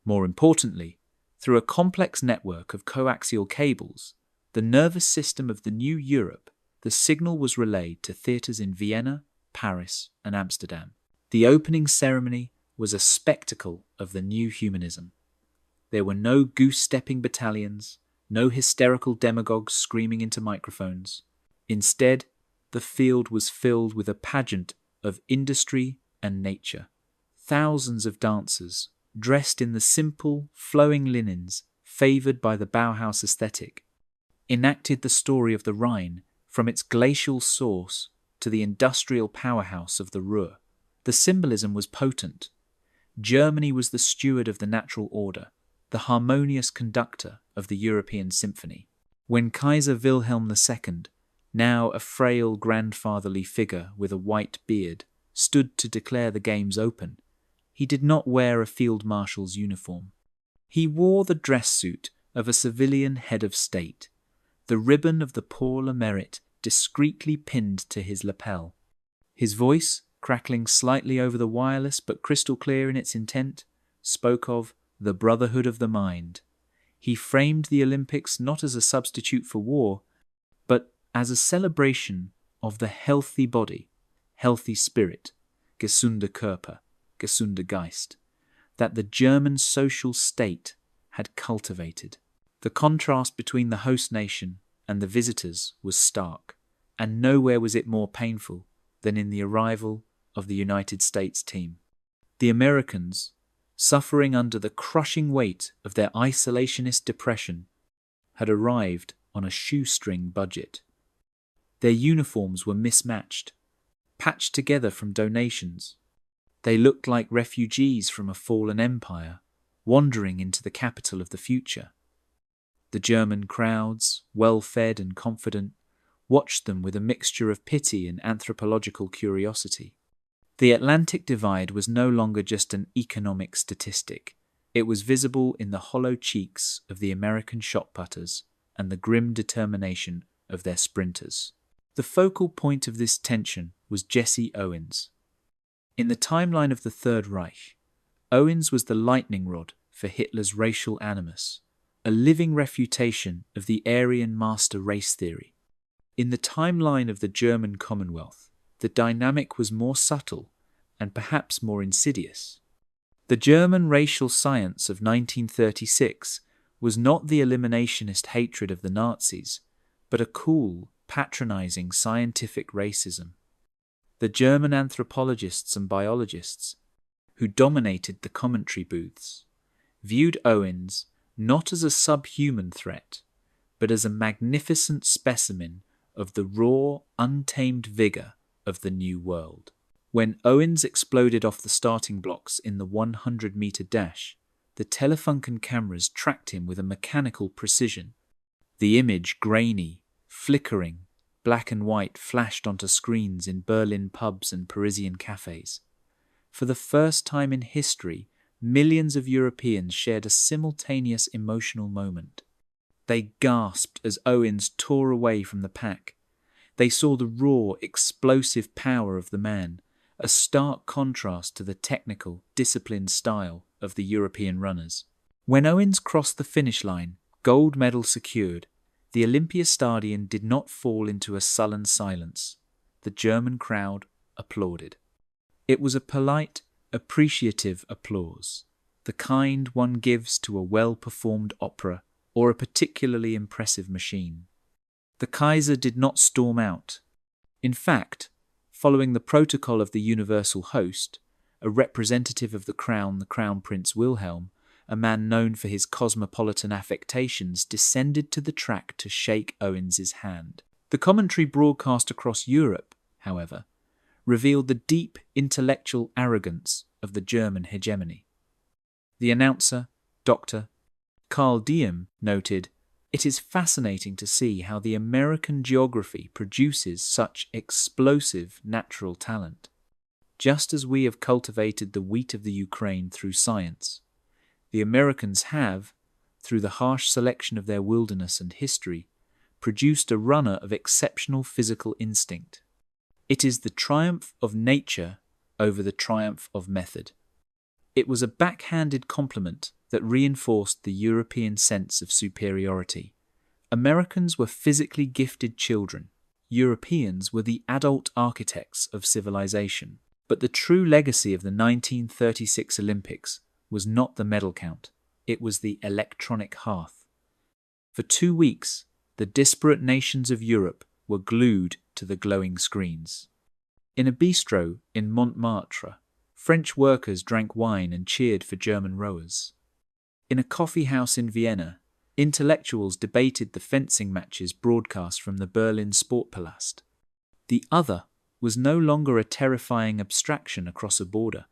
More importantly, through a complex network of coaxial cables, the nervous system of the new Europe, the signal was relayed to theatres in Vienna, Paris, and Amsterdam. The opening ceremony was a spectacle of the new humanism. There were no goose-stepping battalions, no hysterical demagogues screaming into microphones. Instead, the field was filled with a pageant of industry and nature. Thousands of dancers, dressed in the simple, flowing linens favoured by the Bauhaus aesthetic, enacted the story of the Rhine from its glacial source to the industrial powerhouse of the Ruhr. The symbolism was potent. Germany was the steward of the natural order, the harmonious conductor of the European symphony. When Kaiser Wilhelm II, now a frail grandfatherly figure with a white beard, stood to declare the games open, he did not wear a field marshal's uniform. He wore the dress suit of a civilian head of state, the ribbon of the Pour le Mérite discreetly pinned to his lapel. His voice, crackling slightly over the wireless but crystal clear in its intent, spoke of the brotherhood of the mind. He framed the Olympics not as a substitute for war, but as a celebration of the healthy body, healthy spirit, gesunder Körper, gesunder Geist, that the German social state had cultivated. The contrast between the host nation and the visitors was stark, and nowhere was it more painful than in the arrival of the United States team. The Americans, suffering under the crushing weight of their isolationist depression, had arrived on a shoestring budget. Their uniforms were mismatched, patched together from donations. They looked like refugees from a fallen empire, wandering into the capital of the future. The German crowds, well-fed and confident, watched them with a mixture of pity and anthropological curiosity. The Atlantic divide was no longer just an economic statistic. It was visible in the hollow cheeks of the American shot putters and the grim determination of their sprinters. The focal point of this tension was Jesse Owens. In the timeline of the Third Reich, Owens was the lightning rod for Hitler's racial animus, a living refutation of the Aryan master race theory. In the timeline of the German Commonwealth, the dynamic was more subtle and perhaps more insidious. The German racial science of 1936 was not the eliminationist hatred of the Nazis, but a cool, patronizing scientific racism. The German anthropologists and biologists, who dominated the commentary booths, viewed Owens not as a subhuman threat, but as a magnificent specimen of the raw, untamed vigour of the New World. When Owens exploded off the starting blocks in the 100-metre dash, the Telefunken cameras tracked him with a mechanical precision. The image, grainy, flickering, black and white, flashed onto screens in Berlin pubs and Parisian cafes. For the first time in history, millions of Europeans shared a simultaneous emotional moment. They gasped as Owens tore away from the pack. They saw the raw, explosive power of the man, a stark contrast to the technical, disciplined style of the European runners. When Owens crossed the finish line, gold medal secured, the Olympiastadion did not fall into a sullen silence. The German crowd applauded. It was a polite, appreciative applause, the kind one gives to a well-performed opera or a particularly impressive machine. The Kaiser did not storm out. In fact, following the protocol of the universal host, a representative of the Crown Prince Wilhelm, a man known for his cosmopolitan affectations, descended to the track to shake Owens's hand. The commentary broadcast across Europe, however, revealed the deep intellectual arrogance of the German hegemony. The announcer, Dr. Karl Diem, noted, "It is fascinating to see how the American geography produces such explosive natural talent. Just as we have cultivated the wheat of the Ukraine through science, the Americans have, through the harsh selection of their wilderness and history, produced a runner of exceptional physical instinct. It is the triumph of nature over the triumph of method. It was a backhanded compliment that reinforced the European sense of superiority. Americans were physically gifted children. Europeans were the adult architects of civilization. But the true legacy of the 1936 Olympics was not the medal count. It was the electronic hearth. For 2 weeks, the disparate nations of Europe were glued to the glowing screens. In a bistro in Montmartre, French workers drank wine and cheered for German rowers. In a coffee house in Vienna, intellectuals debated the fencing matches broadcast from the Berlin Sportpalast. The other was no longer a terrifying abstraction across a border.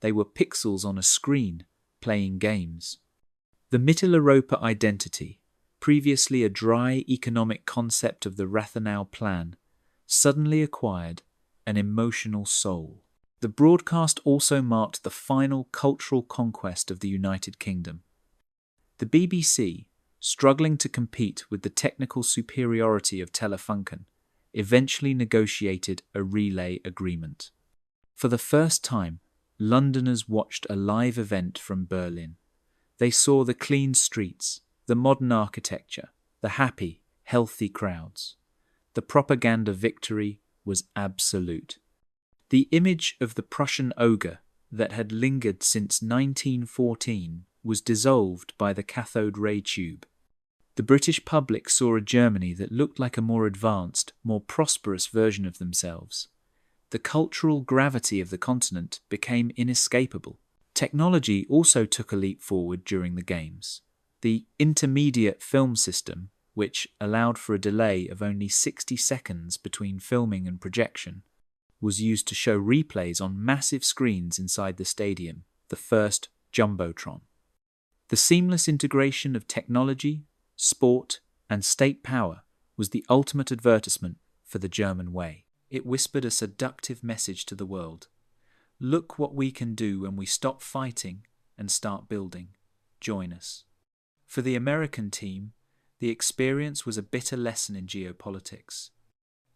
They were pixels on a screen, playing games. The Mitteleuropa identity, previously a dry economic concept of the Rathenau Plan, suddenly acquired an emotional soul. The broadcast also marked the final cultural conquest of the United Kingdom. The BBC, struggling to compete with the technical superiority of Telefunken, eventually negotiated a relay agreement. For the first time, Londoners watched a live event from Berlin. They saw the clean streets, the modern architecture, the happy, healthy crowds. The propaganda victory was absolute. The image of the Prussian ogre that had lingered since 1914 was dissolved by the cathode ray tube. The British public saw a Germany that looked like a more advanced, more prosperous version of themselves. The cultural gravity of the continent became inescapable. Technology also took a leap forward during the Games. The intermediate film system, which allowed for a delay of only 60 seconds between filming and projection, was used to show replays on massive screens inside the stadium, the first Jumbotron. The seamless integration of technology, sport, and state power was the ultimate advertisement for the German way. It whispered a seductive message to the world. Look what we can do when we stop fighting and start building. Join us. For the American team, the experience was a bitter lesson in geopolitics.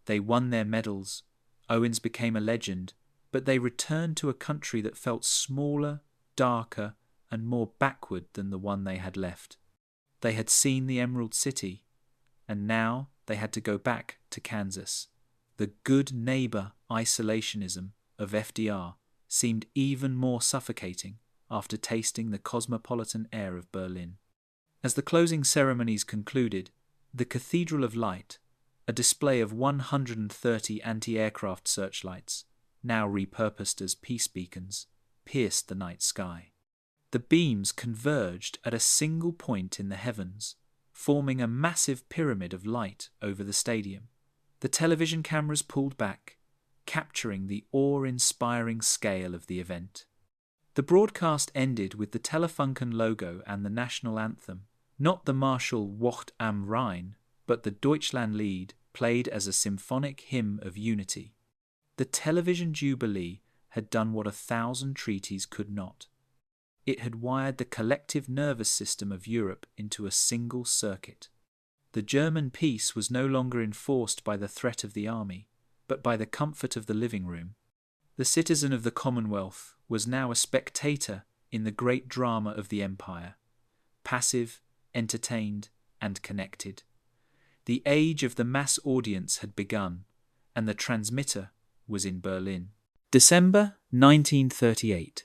They won their medals, Owens became a legend, but they returned to a country that felt smaller, darker, and more backward than the one they had left. They had seen the Emerald City, and now they had to go back to Kansas. The good neighbor isolationism of FDR seemed even more suffocating after tasting the cosmopolitan air of Berlin. As the closing ceremonies concluded, the Cathedral of Light, a display of 130 anti-aircraft searchlights, now repurposed as peace beacons, pierced the night sky. The beams converged at a single point in the heavens, forming a massive pyramid of light over the stadium. The television cameras pulled back, capturing the awe-inspiring scale of the event. The broadcast ended with the Telefunken logo and the national anthem, not the martial Wacht am Rhein, but the Deutschlandlied played as a symphonic hymn of unity. The television Jubilee had done what 1,000 treaties could not. It had wired the collective nervous system of Europe into a single circuit. The German peace was no longer enforced by the threat of the army, but by the comfort of the living room. The citizen of the Commonwealth was now a spectator in the great drama of the empire, passive, entertained, and connected. The age of the mass audience had begun, and the transmitter was in Berlin. December 1938.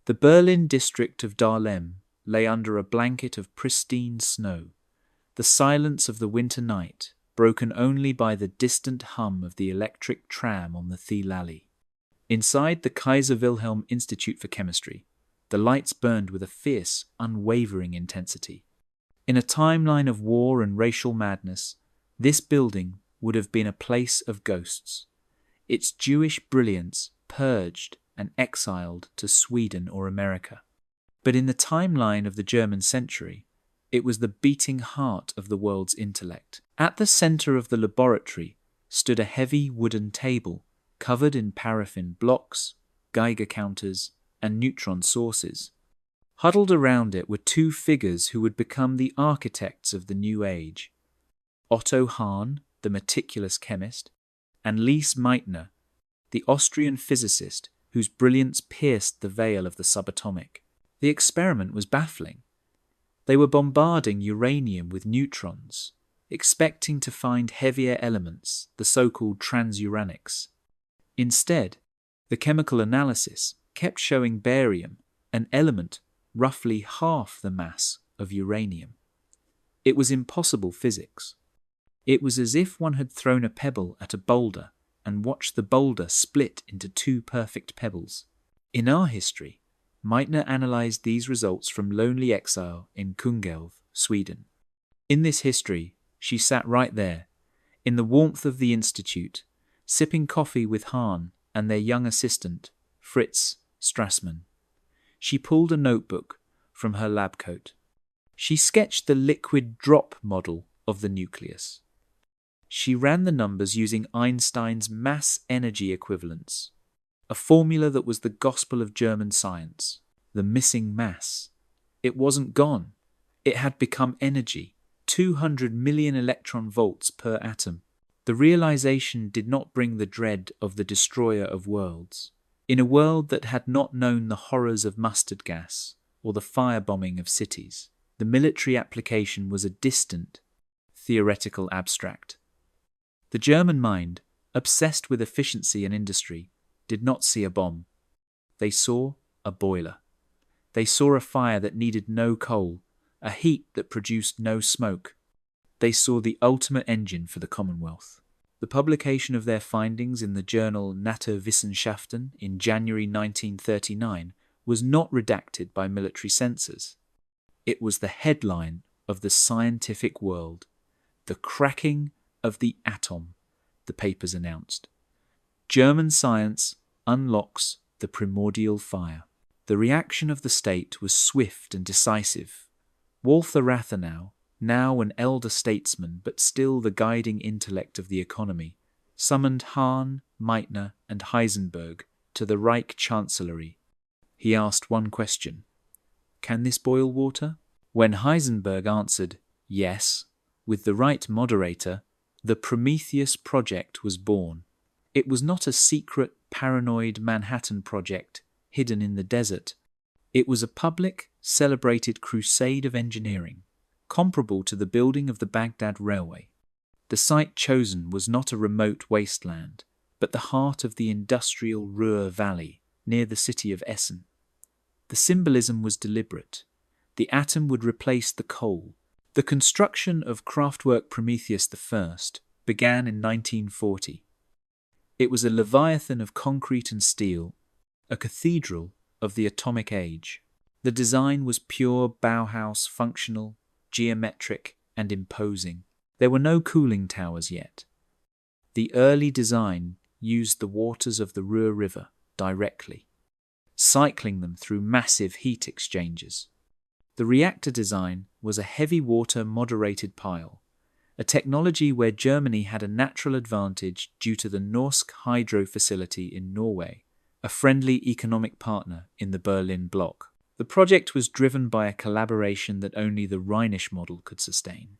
The Berlin district of Dahlem lay under a blanket of pristine snow, the silence of the winter night broken only by the distant hum of the electric tram on the Thiel Alley. Inside the Kaiser Wilhelm Institute for Chemistry, the lights burned with a fierce, unwavering intensity. In a timeline of war and racial madness, this building would have been a place of ghosts, its Jewish brilliance purged and exiled to Sweden or America. But in the timeline of the German century, it was the beating heart of the world's intellect. At the center of the laboratory stood a heavy wooden table covered in paraffin blocks, Geiger counters, and neutron sources. Huddled around it were two figures who would become the architects of the new age. Otto Hahn, the meticulous chemist, and Lise Meitner, the Austrian physicist whose brilliance pierced the veil of the subatomic. The experiment was baffling. They were bombarding uranium with neutrons, expecting to find heavier elements, the so-called transuranics. Instead, the chemical analysis kept showing barium, an element roughly half the mass of uranium. It was impossible physics. It was as if one had thrown a pebble at a boulder and watched the boulder split into two perfect pebbles. In our history, Meitner analysed these results from lonely exile in Kungälv, Sweden. In this history, she sat right there, in the warmth of the institute, sipping coffee with Hahn and their young assistant, Fritz Strassmann. She pulled a notebook from her lab coat. She sketched the liquid drop model of the nucleus. She ran the numbers using Einstein's mass-energy equivalence, a formula that was the gospel of German science, the missing mass. It wasn't gone. It had become energy, 200 million electron volts per atom. The realization did not bring the dread of the destroyer of worlds. In a world that had not known the horrors of mustard gas or the firebombing of cities, the military application was a distant, theoretical abstract. The German mind, obsessed with efficiency and industry, did not see a bomb. They saw a boiler. They saw a fire that needed no coal, a heat that produced no smoke. They saw the ultimate engine for the Commonwealth. The publication of their findings in the journal Naturwissenschaften in January 1939 was not redacted by military censors. It was the headline of the scientific world. The cracking of the atom, the papers announced. German science unlocks the primordial fire. The reaction of the state was swift and decisive. Walther Rathenau, now an elder statesman but still the guiding intellect of the economy, summoned Hahn, Meitner and Heisenberg to the Reich Chancellery. He asked one question: "Can this boil water?" When Heisenberg answered yes, with the right moderator, the Prometheus project was born. It was not a secret, paranoid Manhattan project hidden in the desert. It was a public, celebrated crusade of engineering, comparable to the building of the Baghdad Railway. The site chosen was not a remote wasteland, but the heart of the industrial Ruhr Valley, near the city of Essen. The symbolism was deliberate. The atom would replace the coal. The construction of Kraftwerk Prometheus I began in 1940. It was a leviathan of concrete and steel, a cathedral of the atomic age. The design was pure Bauhaus, functional, geometric, and imposing. There were no cooling towers yet. The early design used the waters of the Ruhr River directly, cycling them through massive heat exchangers. The reactor design was a heavy water moderated pile, a technology where Germany had a natural advantage due to the Norsk hydro facility in Norway, a friendly economic partner in the Berlin Bloc. The project was driven by a collaboration that only the Rhinish model could sustain.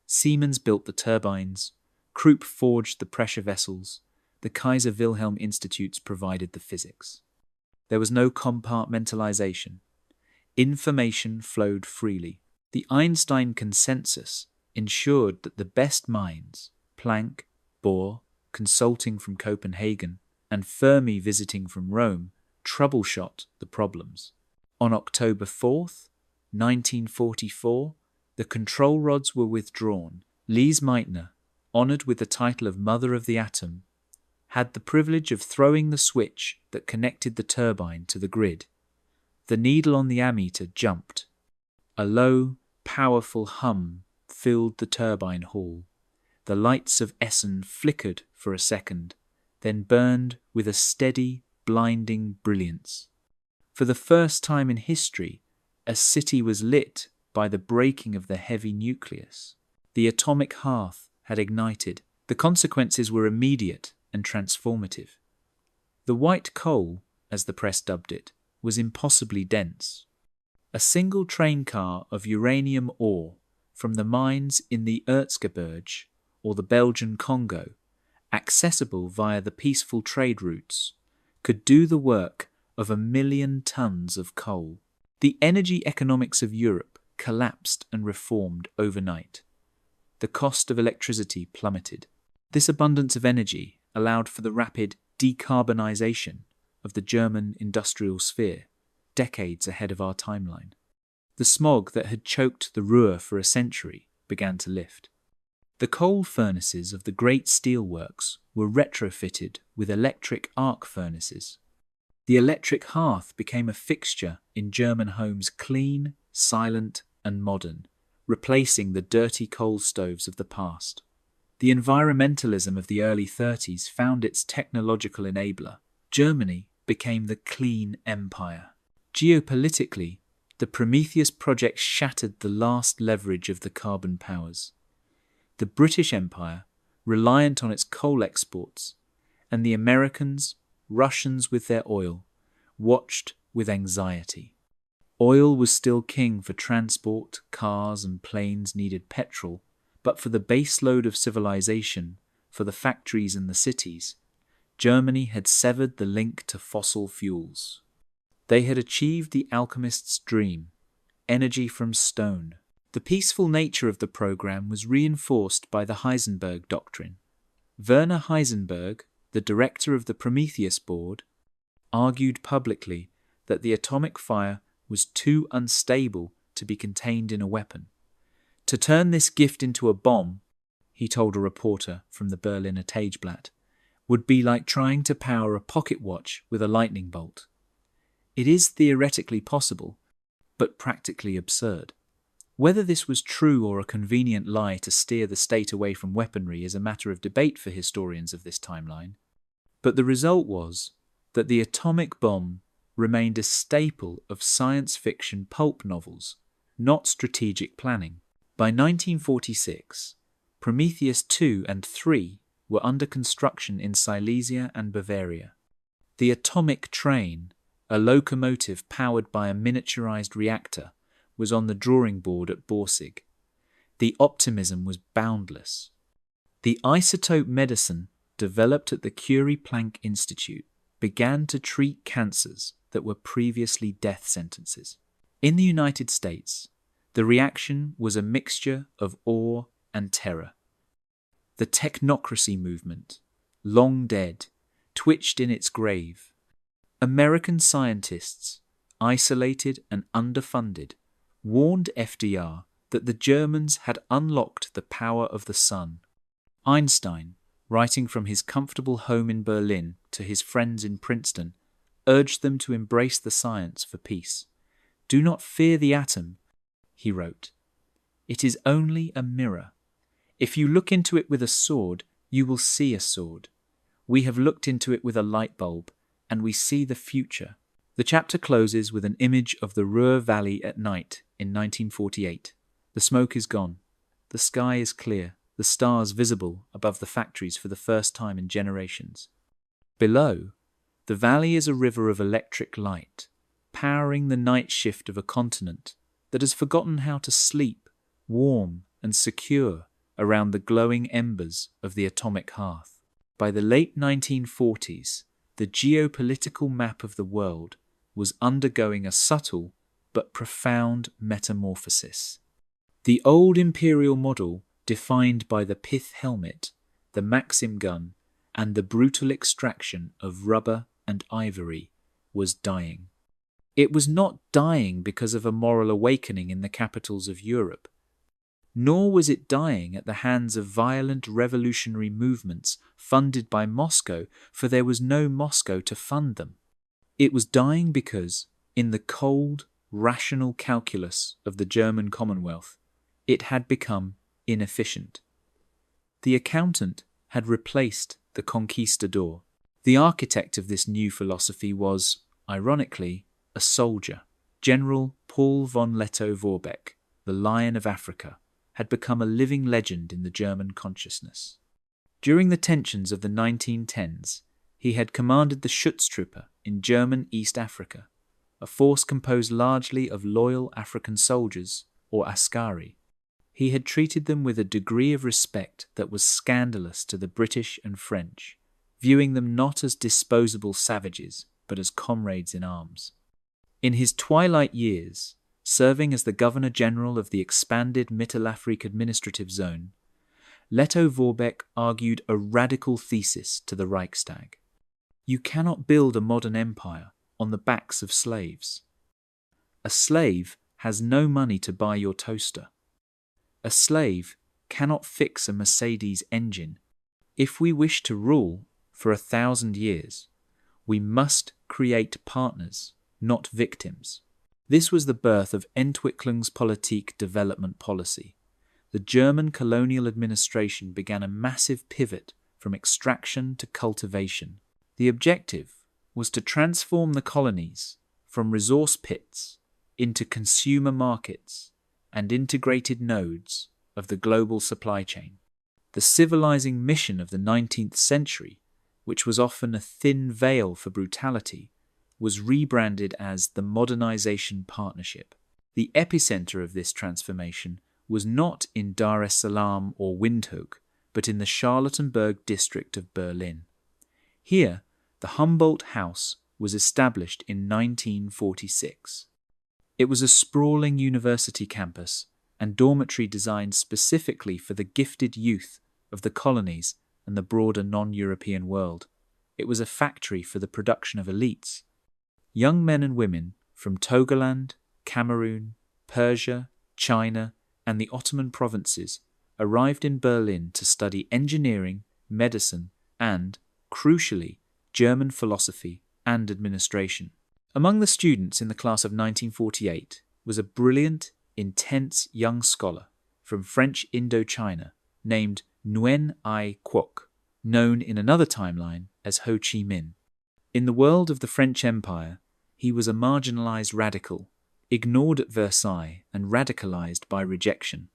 Siemens built the turbines, Krupp forged the pressure vessels, the Kaiser Wilhelm Institutes provided the physics. There was no compartmentalization. Information flowed freely. The Einstein consensus ensured that the best minds, Planck, Bohr, consulting from Copenhagen, and Fermi visiting from Rome, troubleshot the problems. On October 4th, 1944, the control rods were withdrawn. Lise Meitner, honoured with the title of Mother of the Atom, had the privilege of throwing the switch that connected the turbine to the grid. The needle on the ammeter jumped. A low, powerful hum filled the turbine hall. The lights of Essen flickered for a second, then burned with a steady, blinding brilliance. For the first time in history, a city was lit by the breaking of the heavy nucleus. The atomic hearth had ignited. The consequences were immediate and transformative. The white coal, as the press dubbed it, was impossibly dense. A single train car of uranium ore from the mines in the Erzgebirge or the Belgian Congo, accessible via the peaceful trade routes, could do the work of 1 million tons of coal. The energy economics of Europe collapsed and reformed overnight. The cost of electricity plummeted. This abundance of energy allowed for the rapid decarbonization of the German industrial sphere, decades ahead of our timeline. The smog that had choked the Ruhr for a century began to lift. The coal furnaces of the great steelworks were retrofitted with electric arc furnaces. The electric hearth became a fixture in German homes, clean, silent, and modern, replacing the dirty coal stoves of the past. The environmentalism of the early 30s found its technological enabler. Germany became the clean empire. Geopolitically, the Prometheus project shattered the last leverage of the carbon powers. The British Empire, reliant on its coal exports, and the Americans, Russians with their oil, watched with anxiety. Oil was still king for transport, cars and planes needed petrol, but for the base load of civilization, for the factories and the cities, Germany had severed the link to fossil fuels. They had achieved the alchemist's dream, energy from stone. The peaceful nature of the program was reinforced by the Heisenberg doctrine. Werner Heisenberg, the director of the Prometheus board, argued publicly that the atomic fire was too unstable to be contained in a weapon. To turn this gift into a bomb, he told a reporter from the Berliner Tageblatt, would be like trying to power a pocket watch with a lightning bolt. It is theoretically possible, but practically absurd. Whether this was true or a convenient lie to steer the state away from weaponry is a matter of debate for historians of this timeline, but the result was that the atomic bomb remained a staple of science fiction pulp novels, not strategic planning. By 1946, Prometheus II and III were under construction in Silesia and Bavaria. The atomic train, a locomotive powered by a miniaturized reactor, was on the drawing board at Borsig. The optimism was boundless. The isotope medicine developed at the Curie-Planck Institute began to treat cancers that were previously death sentences. In the United States, the reaction was a mixture of awe and terror. The technocracy movement, long dead, twitched in its grave. American scientists, isolated and underfunded, warned FDR that the Germans had unlocked the power of the sun. Einstein, writing from his comfortable home in Berlin to his friends in Princeton, urged them to embrace the science for peace. "Do not fear the atom," he wrote. "It is only a mirror. If you look into it with a sword, you will see a sword. We have looked into it with a light bulb, and we see the future." The chapter closes with an image of the Ruhr Valley at night in 1948. The smoke is gone. The sky is clear, the stars visible above the factories for the first time in generations. Below, the valley is a river of electric light, powering the night shift of a continent that has forgotten how to sleep, warm and secure around the glowing embers of the atomic hearth. By the late 1940s, the geopolitical map of the world was undergoing a subtle but profound metamorphosis. The old imperial model, defined by the pith helmet, the Maxim gun, and the brutal extraction of rubber and ivory, was dying. It was not dying because of a moral awakening in the capitals of Europe, nor was it dying at the hands of violent revolutionary movements funded by Moscow, for there was no Moscow to fund them. It was dying because, in the cold, rational calculus of the German Commonwealth, it had become inefficient. The accountant had replaced the conquistador. The architect of this new philosophy was, ironically, a soldier. General Paul von Lettow-Vorbeck, the Lion of Africa, had become a living legend in the German consciousness. During the tensions of the 1910s, he had commanded the Schutztruppe in German East Africa, a force composed largely of loyal African soldiers, or askari. He had treated them with a degree of respect that was scandalous to the British and French, viewing them not as disposable savages, but as comrades in arms. In his twilight years, serving as the Governor-General of the expanded Mittelafrique Administrative Zone, Leto Vorbeck argued a radical thesis to the Reichstag. You cannot build a modern empire on the backs of slaves. A slave has no money to buy your toaster. A slave cannot fix a Mercedes engine. If we wish to rule for 1,000 years, we must create partners, not victims. This was the birth of Entwicklungspolitik development policy. The German colonial administration began a massive pivot from extraction to cultivation. The objective was to transform the colonies from resource pits into consumer markets and integrated nodes of the global supply chain. The civilizing mission of the 19th century, which was often a thin veil for brutality, was rebranded as the Modernization Partnership. The epicenter of this transformation was not in Dar es Salaam or Windhoek, but in the Charlottenburg district of Berlin. Here, the Humboldt House was established in 1946. It was a sprawling university campus and dormitory designed specifically for the gifted youth of the colonies and the broader non-European world. It was a factory for the production of elites. Young men and women from Togoland, Cameroon, Persia, China, and the Ottoman provinces arrived in Berlin to study engineering, medicine, and, crucially, German philosophy and administration. Among the students in the class of 1948 was a brilliant, intense young scholar from French Indochina named Nguyen Ai Quoc, known in another timeline as Ho Chi Minh. In the world of the French Empire, he was a marginalized radical, ignored at Versailles and radicalized by rejection.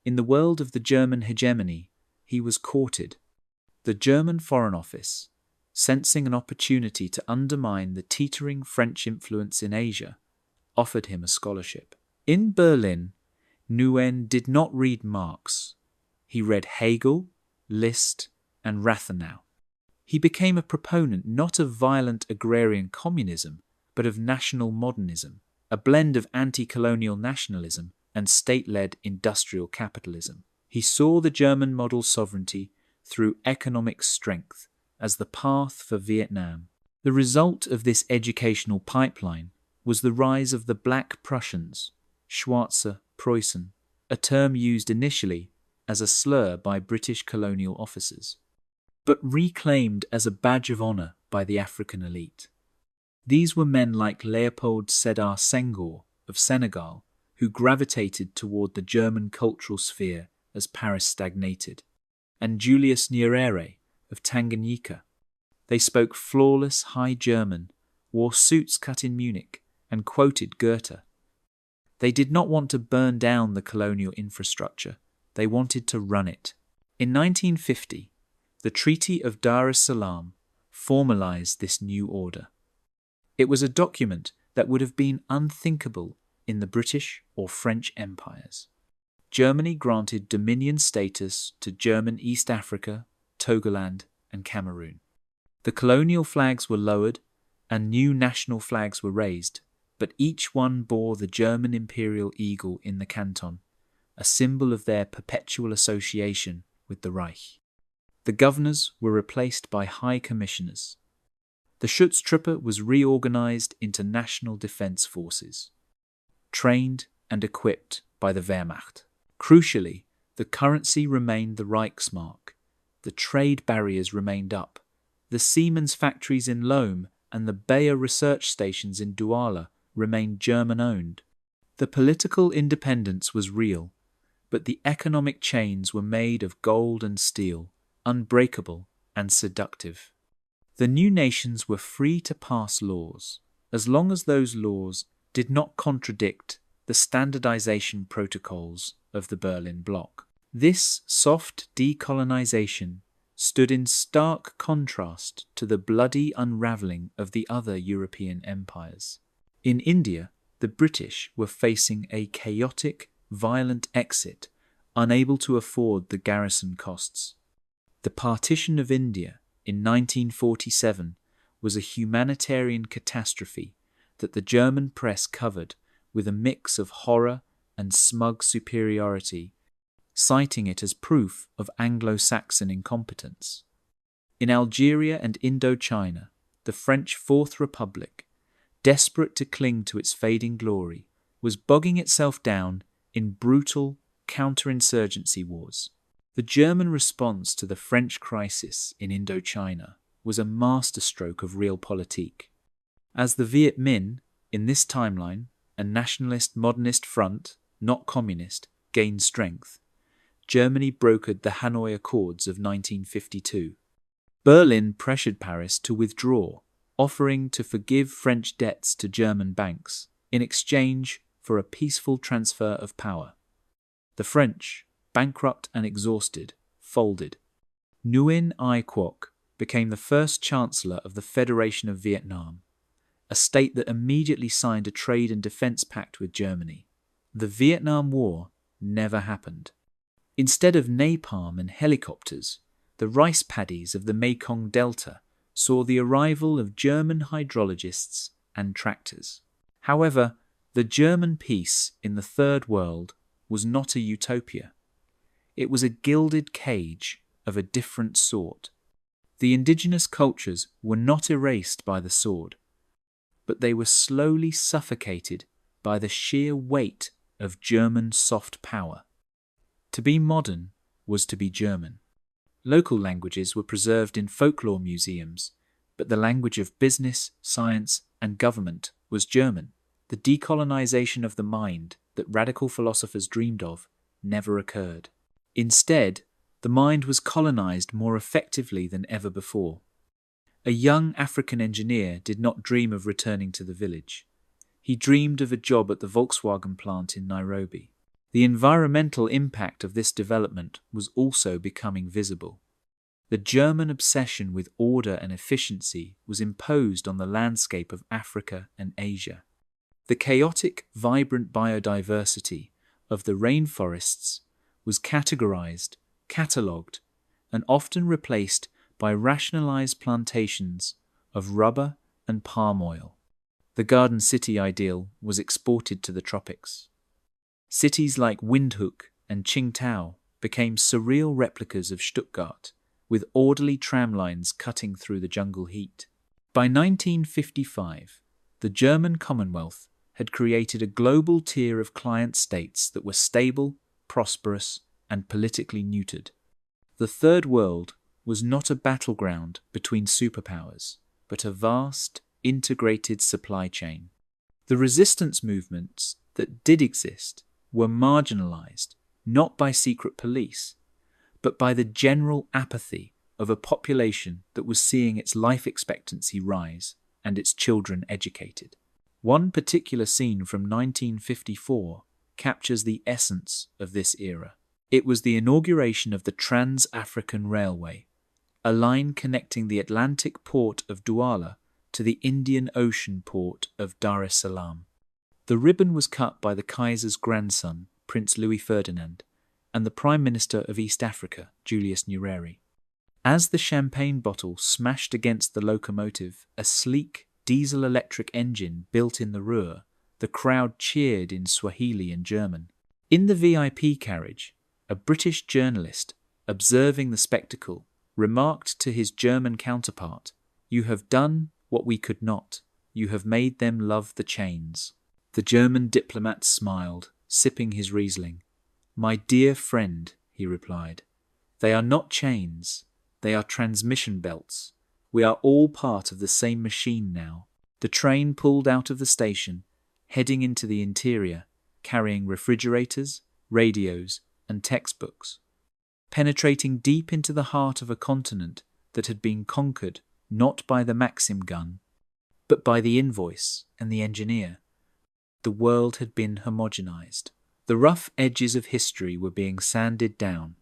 In the world of the German hegemony, he was courted. The German Foreign Office, sensing an opportunity to undermine the teetering French influence in Asia, offered him a scholarship. In Berlin, Nguyen did not read Marx. He read Hegel, Liszt, and Rathenau. He became a proponent not of violent agrarian communism, but of national modernism, a blend of anti-colonial nationalism and state-led industrial capitalism. He saw the German model sovereignty through economic strength as the path for Vietnam. The result of this educational pipeline was the rise of the Black Prussians, Schwarze Preußen, a term used initially as a slur by British colonial officers, but reclaimed as a badge of honour by the African elite. These were men like Leopold Sédar Senghor of Senegal, who gravitated toward the German cultural sphere as Paris stagnated, and Julius Nyerere of Tanganyika. They spoke flawless High German, wore suits cut in Munich, and quoted Goethe. They did not want to burn down the colonial infrastructure, they wanted to run it. In 1950, the Treaty of Dar es Salaam formalized this new order. It was a document that would have been unthinkable in the British or French empires. Germany granted dominion status to German East Africa, Togoland, and Cameroon. The colonial flags were lowered and new national flags were raised, but each one bore the German imperial eagle in the canton, a symbol of their perpetual association with the Reich. The governors were replaced by high commissioners. The Schutztruppe was reorganized into national defense forces, trained and equipped by the Wehrmacht. Crucially, the currency remained the Reichsmark. The trade barriers remained up. The Siemens factories in Lohm and the Bayer research stations in Douala remained German-owned. The political independence was real, but the economic chains were made of gold and steel, unbreakable and seductive. The new nations were free to pass laws, as long as those laws did not contradict the standardization protocols of the Berlin Bloc. This soft decolonization stood in stark contrast to the bloody unravelling of the other European empires. In India, the British were facing a chaotic, violent exit, unable to afford the garrison costs. The partition of India in 1947 was a humanitarian catastrophe that the German press covered with a mix of horror and smug superiority, citing it as proof of Anglo-Saxon incompetence. In Algeria and Indochina, the French Fourth Republic, desperate to cling to its fading glory, was bogging itself down in brutal counterinsurgency wars. The German response to the French crisis in Indochina was a masterstroke of realpolitik. As the Viet Minh, in this timeline, a nationalist modernist front, not communist, gained strength, Germany brokered the Hanoi Accords of 1952. Berlin pressured Paris to withdraw, offering to forgive French debts to German banks in exchange for a peaceful transfer of power. The French, bankrupt and exhausted, folded. Nguyen Ai Quoc became the first Chancellor of the Federation of Vietnam, a state that immediately signed a trade and defense pact with Germany. The Vietnam War never happened. Instead of napalm and helicopters, the rice paddies of the Mekong Delta saw the arrival of German hydrologists and tractors. However, the German peace in the Third World was not a utopia. It was a gilded cage of a different sort. The indigenous cultures were not erased by the sword, but they were slowly suffocated by the sheer weight of German soft power. To be modern was to be German. Local languages were preserved in folklore museums, but the language of business, science, and government was German. The decolonization of the mind that radical philosophers dreamed of never occurred. Instead, the mind was colonized more effectively than ever before. A young African engineer did not dream of returning to the village. He dreamed of a job at the Volkswagen plant in Nairobi. The environmental impact of this development was also becoming visible. The German obsession with order and efficiency was imposed on the landscape of Africa and Asia. The chaotic, vibrant biodiversity of the rainforests was categorized, catalogued, and often replaced by rationalized plantations of rubber and palm oil. The Garden City ideal was exported to the tropics. Cities like Windhoek and Qingdao became surreal replicas of Stuttgart, with orderly tram lines cutting through the jungle heat. By 1955, the German Commonwealth had created a global tier of client states that were stable, prosperous, and politically neutered. The Third World was not a battleground between superpowers, but a vast, integrated supply chain. The resistance movements that did exist were marginalized not by secret police, but by the general apathy of a population that was seeing its life expectancy rise and its children educated. One particular scene from 1954 captures the essence of this era. It was the inauguration of the Trans-African Railway, a line connecting the Atlantic port of Douala to the Indian Ocean port of Dar es Salaam. The ribbon was cut by the Kaiser's grandson, Prince Louis Ferdinand, and the Prime Minister of East Africa, Julius Nyerere. As the champagne bottle smashed against the locomotive, a sleek diesel-electric engine built in the Ruhr, the crowd cheered in Swahili and German. In the VIP carriage, a British journalist, observing the spectacle, remarked to his German counterpart, "You have done what we could not. You have made them love the chains." The German diplomat smiled, sipping his Riesling. "My dear friend," he replied, "they are not chains. They are transmission belts. We are all part of the same machine now." The train pulled out of the station, heading into the interior, carrying refrigerators, radios, and textbooks. Penetrating deep into the heart of a continent that had been conquered not by the Maxim gun, but by the invoice and the engineer. The world had been homogenized. The rough edges of history were being sanded down,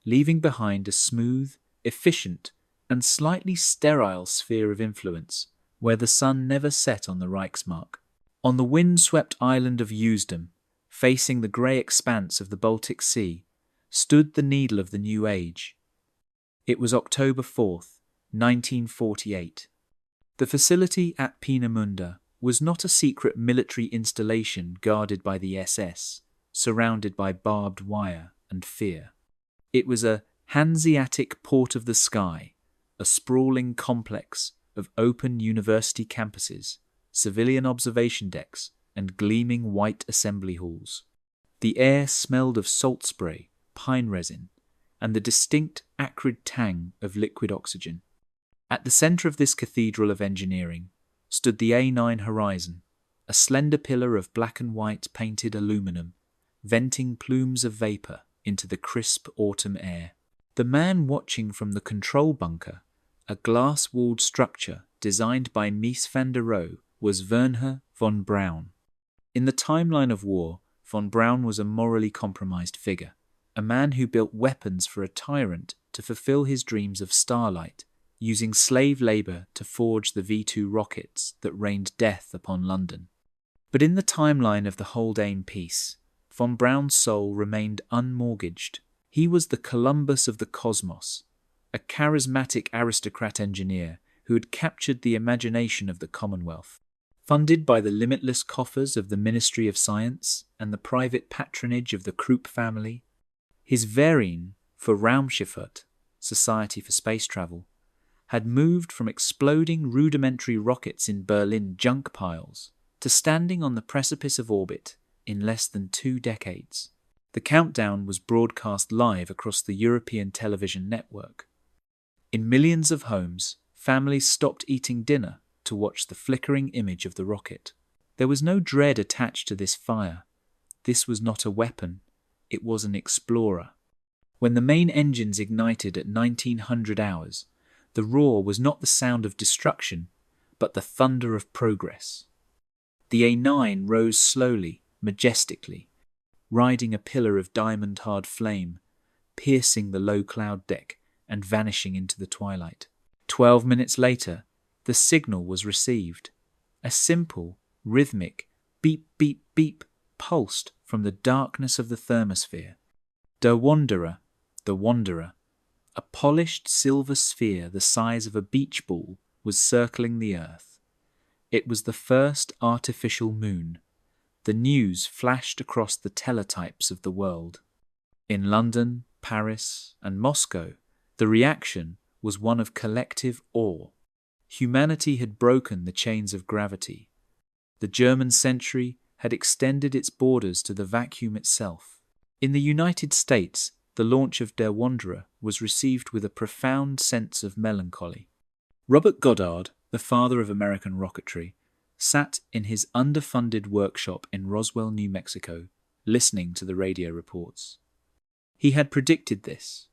leaving behind a smooth, efficient, and slightly sterile sphere of influence where the sun never set on the Reichsmark. On the wind-swept island of Usedom, facing the grey expanse of the Baltic Sea, stood the needle of the new age. It was October 4th, 1948. The facility at Peenemünde was not a secret military installation guarded by the SS, surrounded by barbed wire and fear. It was a Hanseatic port of the sky, a sprawling complex of open university campuses, civilian observation decks, and gleaming white assembly halls. The air smelled of salt spray, pine resin, and the distinct acrid tang of liquid oxygen. At the centre of this cathedral of engineering stood the A9 horizon, a slender pillar of black and white painted aluminum, venting plumes of vapour into the crisp autumn air. The man watching from the control bunker, a glass-walled structure designed by Mies van der Rohe, was Wernher von Braun. In the timeline of war, von Braun was a morally compromised figure, a man who built weapons for a tyrant to fulfill his dreams of starlight, using slave labour to forge the V2 rockets that rained death upon London. But in the timeline of the Haldane peace, von Braun's soul remained unmortgaged. He was the Columbus of the cosmos, a charismatic aristocrat engineer who had captured the imagination of the Commonwealth. Funded by the limitless coffers of the Ministry of Science and the private patronage of the Krupp family, his Verein for Raumschifffahrt, Society for Space Travel, had moved from exploding rudimentary rockets in Berlin junk piles to standing on the precipice of orbit in less than 2 decades. The countdown was broadcast live across the European television network. In millions of homes, families stopped eating dinner to watch the flickering image of the rocket. There was no dread attached to this fire. This was not a weapon, it was an explorer. When the main engines ignited at 1900 hours, the roar was not the sound of destruction, but the thunder of progress. The A9 rose slowly, majestically, riding a pillar of diamond-hard flame, piercing the low cloud deck and vanishing into the twilight. 12 minutes later, the signal was received. A simple, rhythmic beep, beep, beep pulsed from the darkness of the thermosphere. Der Wanderer, the Wanderer, a polished silver sphere the size of a beach ball, was circling the Earth. It was the first artificial moon. The news flashed across the teletypes of the world. In London, Paris, and Moscow, the reaction was one of collective awe. Humanity had broken the chains of gravity. The German century had extended its borders to the vacuum itself. In the United States, the launch of Der Wanderer was received with a profound sense of melancholy. Robert Goddard, the father of American rocketry, sat in his underfunded workshop in Roswell, New Mexico, listening to the radio reports. He had predicted this.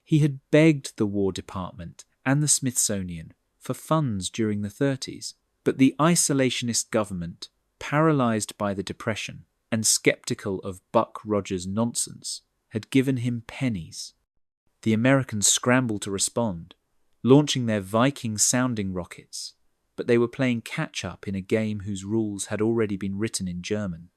He had begged the War Department and the Smithsonian for funds during the 30s, but the isolationist government, paralysed by the Depression and sceptical of Buck Rogers' nonsense, had given him pennies. The Americans scrambled to respond, launching their Viking-sounding rockets, but they were playing catch-up in a game whose rules had already been written in German.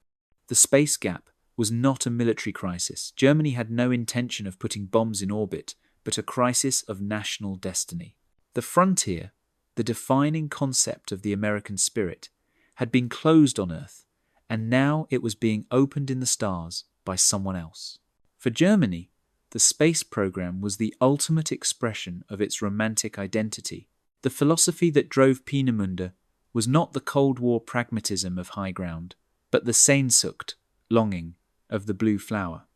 The space gap was not a military crisis. Germany had no intention of putting bombs in orbit, but a crisis of national destiny. The frontier, the defining concept of the American spirit, had been closed on Earth, and now it was being opened in the stars by someone else. For Germany, the space program was the ultimate expression of its romantic identity. The philosophy that drove Peenemünde was not the Cold War pragmatism of high ground, but the Sehnsucht, longing, of the blue flower.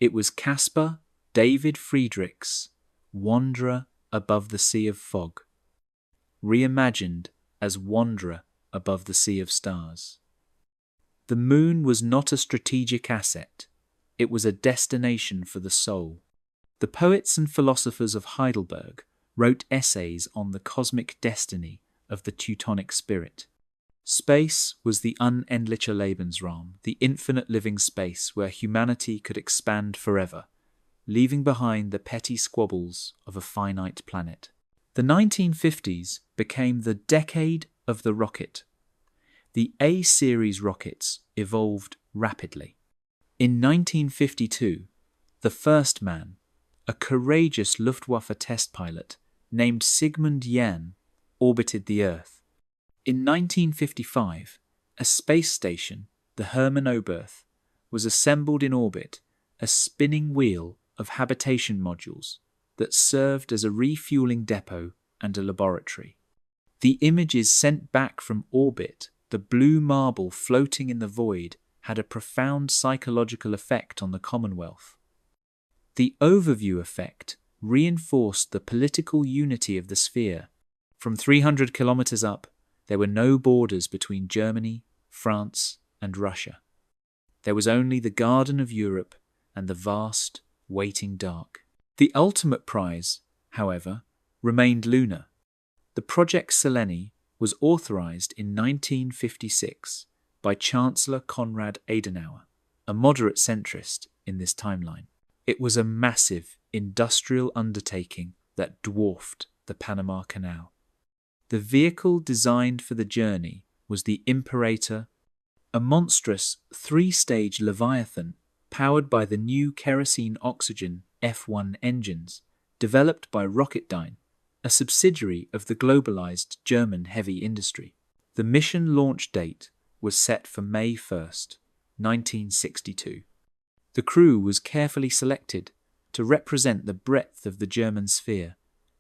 It was Caspar David Friedrich's Wanderer above the Sea of Fog, reimagined as Wanderer above the Sea of Stars. The moon was not a strategic asset, it was a destination for the soul. The poets and philosophers of Heidelberg wrote essays on the cosmic destiny of the Teutonic spirit. Space was the unendliche Lebensraum, the infinite living space where humanity could expand forever, leaving behind the petty squabbles of a finite planet. The 1950s became the decade of the rocket. The A-series rockets evolved rapidly. In 1952, the first man, a courageous Luftwaffe test pilot named Sigmund Jähn, orbited the Earth. In 1955, a space station, the Hermann Oberth, was assembled in orbit, a spinning wheel of habitation modules that served as a refueling depot and a laboratory. The images sent back from orbit, the blue marble floating in the void, had a profound psychological effect on the Commonwealth. The overview effect reinforced the political unity of the sphere. From 300 kilometers up, there were no borders between Germany, France, and Russia. There was only the Garden of Europe and the vast, waiting dark. The ultimate prize, however, remained lunar. The Project Selene was authorized in 1956 by Chancellor Konrad Adenauer, a moderate centrist in this timeline. It was a massive industrial undertaking that dwarfed the Panama Canal. The vehicle designed for the journey was the Imperator, a monstrous three-stage Leviathan powered by the new kerosene-oxygen F1 engines developed by Rocketdyne, a subsidiary of the globalized German heavy industry. The mission launch date was set for May 1st, 1962. The crew was carefully selected to represent the breadth of the German sphere.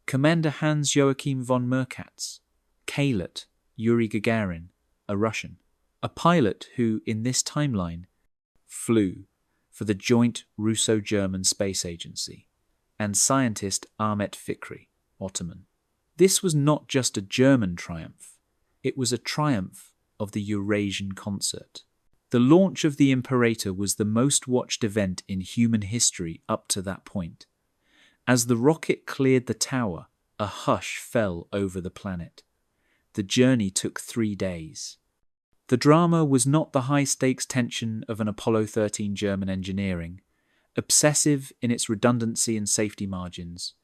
Commander Hans-Joachim von Merkatz, Kailat Yuri Gagarin, a Russian, a pilot who, in this timeline, flew for the joint Russo-German space agency, and scientist Ahmet Fikri, Ottoman. This was not just a German triumph, it was a triumph of the Eurasian concert. The launch of the Imperator was the most watched event in human history up to that point. As the rocket cleared the tower, a hush fell over the planet. The journey took 3 days. The drama was not the high-stakes tension of an Apollo 13 German engineering, obsessive in its redundancy and safety margins,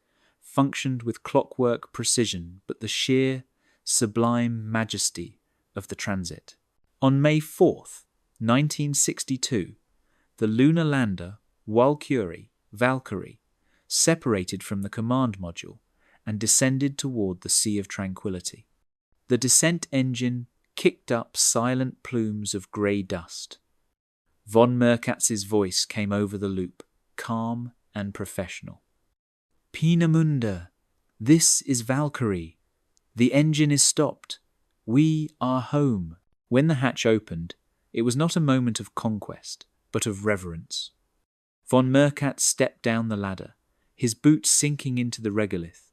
functioned with clockwork precision, but the sheer, sublime majesty of the transit. On May 4th, 1962, the lunar lander Valkyrie separated from the command module and descended toward the Sea of Tranquility. The descent engine kicked up silent plumes of grey dust. Von Merkatz's voice came over the loop, calm and professional. Peenemünde, this is Valkyrie. The engine is stopped. We are home. When the hatch opened, it was not a moment of conquest, but of reverence. Von Merkatz stepped down the ladder, his boots sinking into the regolith.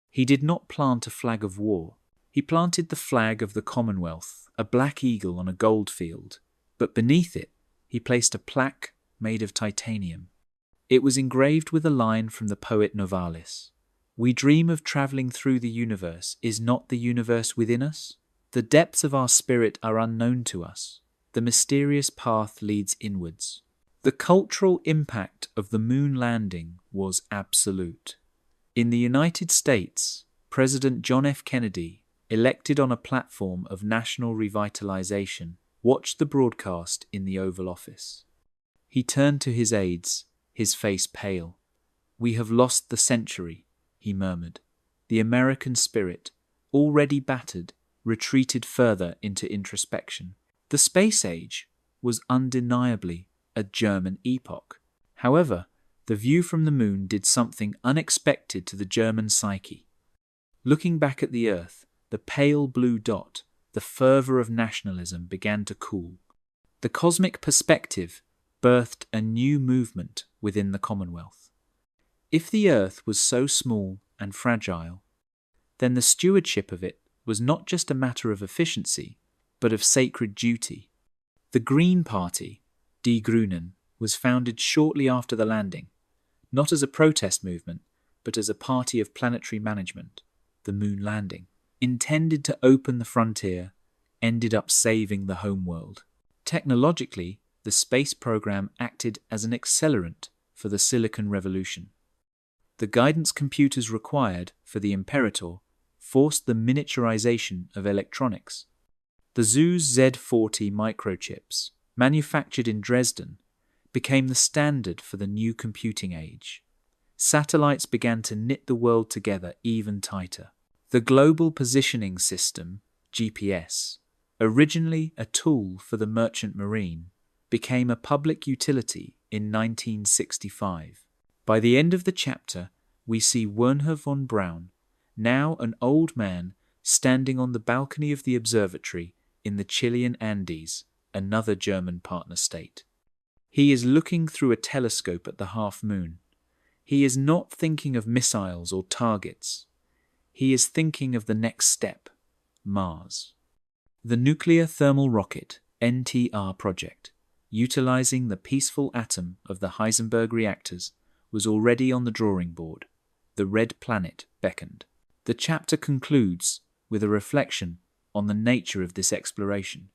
He did not plant a flag of war. He planted the flag of the Commonwealth, a black eagle on a gold field, but beneath it he placed a plaque made of titanium. It was engraved with a line from the poet Novalis. We dream of travelling through the universe. Is not the universe within us? The depths of our spirit are unknown to us. The mysterious path leads inwards. The cultural impact of the moon landing was absolute. In the United States, President John F. Kennedy, elected on a platform of national revitalization, watched the broadcast in the Oval Office. He turned to his aides, his face pale. "We have lost the century," he murmured. The American spirit, already battered, retreated further into introspection. The space age was undeniably a German epoch. However, the view from the moon did something unexpected to the German psyche. Looking back at the Earth, the pale blue dot, the fervour of nationalism began to cool. The cosmic perspective birthed a new movement within the Commonwealth. If the Earth was so small and fragile, then the stewardship of it was not just a matter of efficiency, but of sacred duty. The Green Party, Die Grünen, was founded shortly after the landing, not as a protest movement, but as a party of planetary management. The moon landing, intended to open the frontier, ended up saving the homeworld. Technologically, the space program acted as an accelerant for the Silicon Revolution. The guidance computers required for the Imperator forced the miniaturization of electronics. The Zeus Z40 microchips, manufactured in Dresden, became the standard for the new computing age. Satellites began to knit the world together even tighter. The Global Positioning System, GPS, originally a tool for the merchant marine, became a public utility in 1965. By the end of the chapter, we see Wernher von Braun, now an old man, standing on the balcony of the observatory in the Chilean Andes, another German partner state. He is looking through a telescope at the half-moon. He is not thinking of missiles or targets. He is thinking of the next step, Mars. The Nuclear Thermal Rocket, NTR project, utilizing the peaceful atom of the Heisenberg reactors, was already on the drawing board. The red planet beckoned. The chapter concludes with a reflection on the nature of this exploration.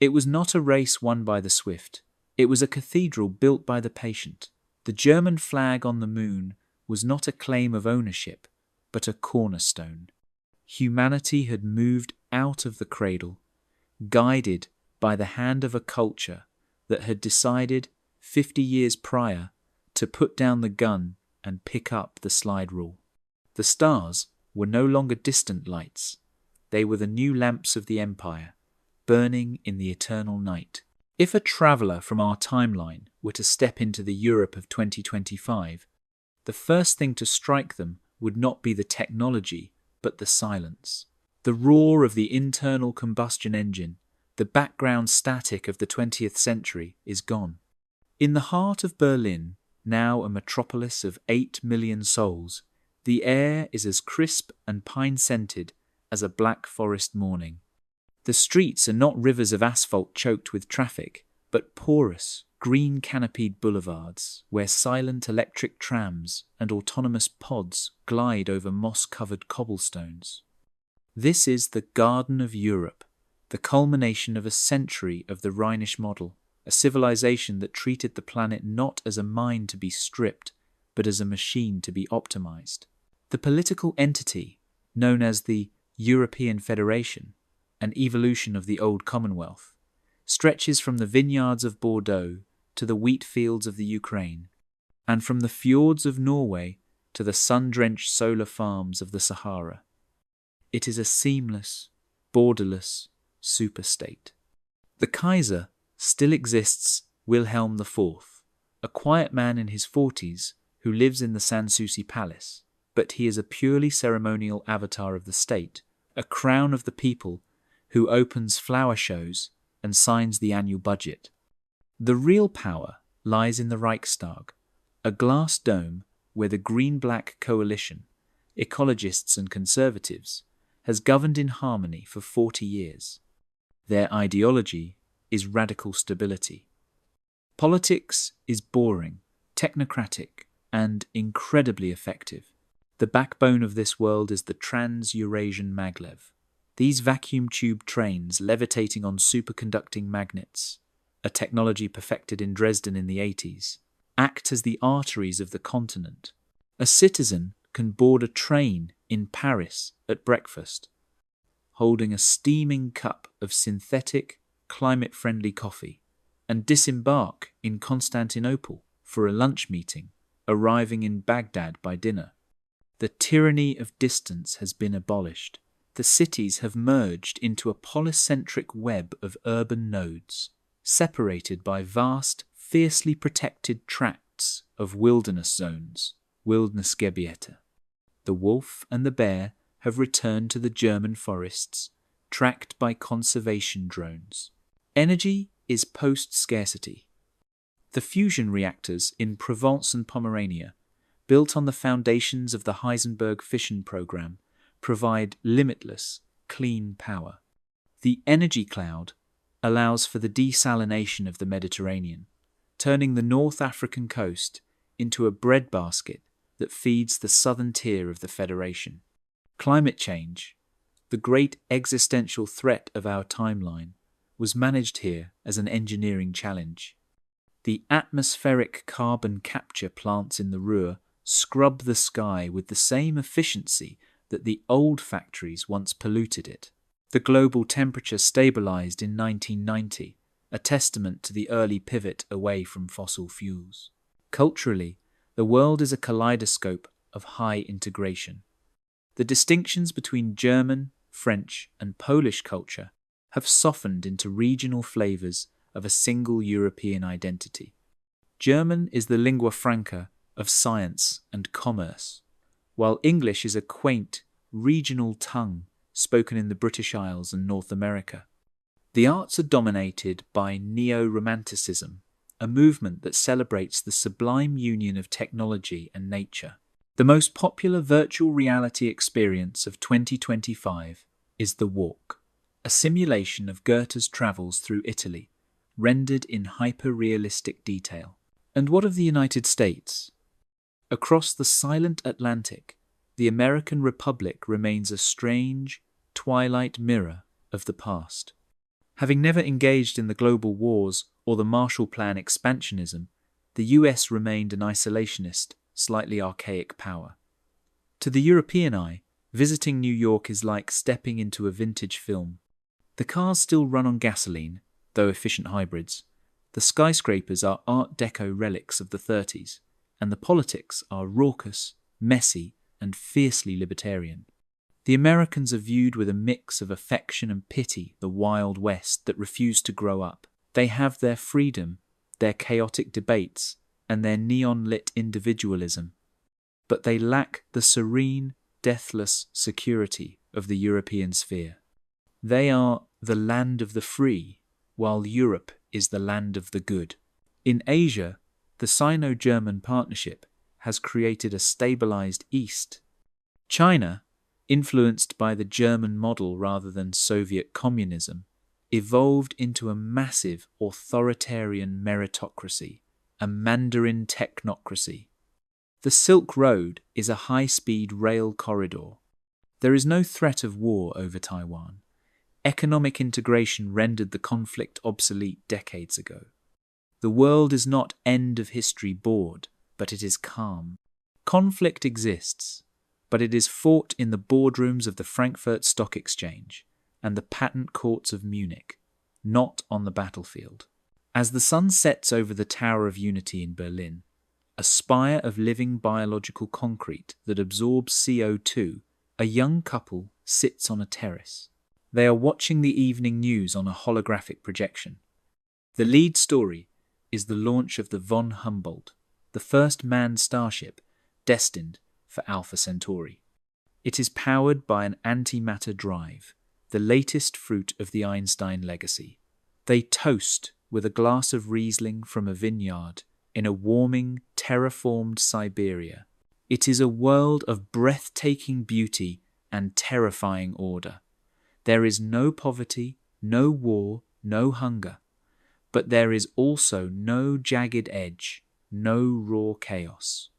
It was not a race won by the swift. It was a cathedral built by the patient. The German flag on the moon was not a claim of ownership, but a cornerstone. Humanity had moved out of the cradle, guided by the hand of a culture that had decided 50 years prior to put down the gun and pick up the slide rule. The stars were no longer distant lights. They were the new lamps of the empire, burning in the eternal night. If a traveller from our timeline were to step into the Europe of 2025, the first thing to strike them would not be the technology, but the silence. The roar of the internal combustion engine, the background static of the 20th century, is gone. In the heart of Berlin, now a metropolis of 8 million souls, the air is as crisp and pine-scented as a Black Forest morning. The streets are not rivers of asphalt choked with traffic, but porous, green-canopied boulevards where silent electric trams and autonomous pods glide over moss-covered cobblestones. This is the Garden of Europe, the culmination of a century of the Rhinish model, a civilization that treated the planet not as a mine to be stripped, but as a machine to be optimized. The political entity, known as the European Federation, an evolution of the old Commonwealth, stretches from the vineyards of Bordeaux to the wheat fields of the Ukraine, and from the fjords of Norway to the sun-drenched solar farms of the Sahara. It is a seamless, borderless superstate. The Kaiser still exists, Wilhelm IV, a quiet man in his 40s who lives in the Sanssouci Palace, but he is a purely ceremonial avatar of the state, a crown of the people who opens flower shows and signs the annual budget. The real power lies in the Reichstag, a glass dome where the Green-Black coalition, ecologists and conservatives, has governed in harmony for 40 years. Their ideology is radical stability. Politics is boring, technocratic, and incredibly effective. The backbone of this world is the Trans-Eurasian maglev. These vacuum tube trains levitating on superconducting magnets, a technology perfected in Dresden in the 80s, act as the arteries of the continent. A citizen can board a train in Paris at breakfast, holding a steaming cup of synthetic, climate-friendly coffee, and disembark in Constantinople for a lunch meeting, arriving in Baghdad by dinner. The tyranny of distance has been abolished. The cities have merged into a polycentric web of urban nodes, separated by vast, fiercely protected tracts of wilderness zones, Wildnisgebiete. The wolf and the bear have returned to the German forests, tracked by conservation drones. Energy is post-scarcity. The fusion reactors in Provence and Pomerania, built on the foundations of the Heisenberg fission program, provide limitless, clean power. The energy cloud allows for the desalination of the Mediterranean, turning the North African coast into a breadbasket that feeds the southern tier of the Federation. Climate change, the great existential threat of our timeline, was managed here as an engineering challenge. The atmospheric carbon capture plants in the Ruhr scrub the sky with the same efficiency that the old factories once polluted it. The global temperature stabilized in 1990, a testament to the early pivot away from fossil fuels. Culturally, the world is a kaleidoscope of high integration. The distinctions between German, French, and Polish culture have softened into regional flavors of a single European identity. German is the lingua franca of science and commerce, while English is a quaint, regional tongue spoken in the British Isles and North America. The arts are dominated by neo-romanticism, a movement that celebrates the sublime union of technology and nature. The most popular virtual reality experience of 2025 is The Walk, a simulation of Goethe's travels through Italy, rendered in hyper-realistic detail. And what of the United States? Across the silent Atlantic, the American Republic remains a strange, twilight mirror of the past. Having never engaged in the global wars or the Marshall Plan expansionism, the US remained an isolationist, slightly archaic power. To the European eye, visiting New York is like stepping into a vintage film. The cars still run on gasoline, though efficient hybrids. The skyscrapers are Art Deco relics of the 30s, and the politics are raucous, messy, and fiercely libertarian. The Americans are viewed with a mix of affection and pity, the Wild West that refused to grow up. They have their freedom, their chaotic debates, and their neon-lit individualism, but they lack the serene, deathless security of the European sphere. They are the land of the free, while Europe is the land of the good. In Asia, the Sino-German partnership has created a stabilized East. China, influenced by the German model rather than Soviet communism, evolved into a massive authoritarian meritocracy, a Mandarin technocracy. The Silk Road is a high-speed rail corridor. There is no threat of war over Taiwan. Economic integration rendered the conflict obsolete decades ago. The world is not end of history bored, but it is calm. Conflict exists, but it is fought in the boardrooms of the Frankfurt Stock Exchange and the patent courts of Munich, not on the battlefield. As the sun sets over the Tower of Unity in Berlin, a spire of living biological concrete that absorbs CO2, a young couple sits on a terrace. They are watching the evening news on a holographic projection. The lead story is the launch of the von Humboldt, the first manned starship destined for Alpha Centauri. It is powered by an antimatter drive, the latest fruit of the Einstein legacy. They toast with a glass of Riesling from a vineyard in a warming, terraformed Siberia. It is a world of breathtaking beauty and terrifying order. There is no poverty, no war, no hunger, but there is also no jagged edge, no raw chaos.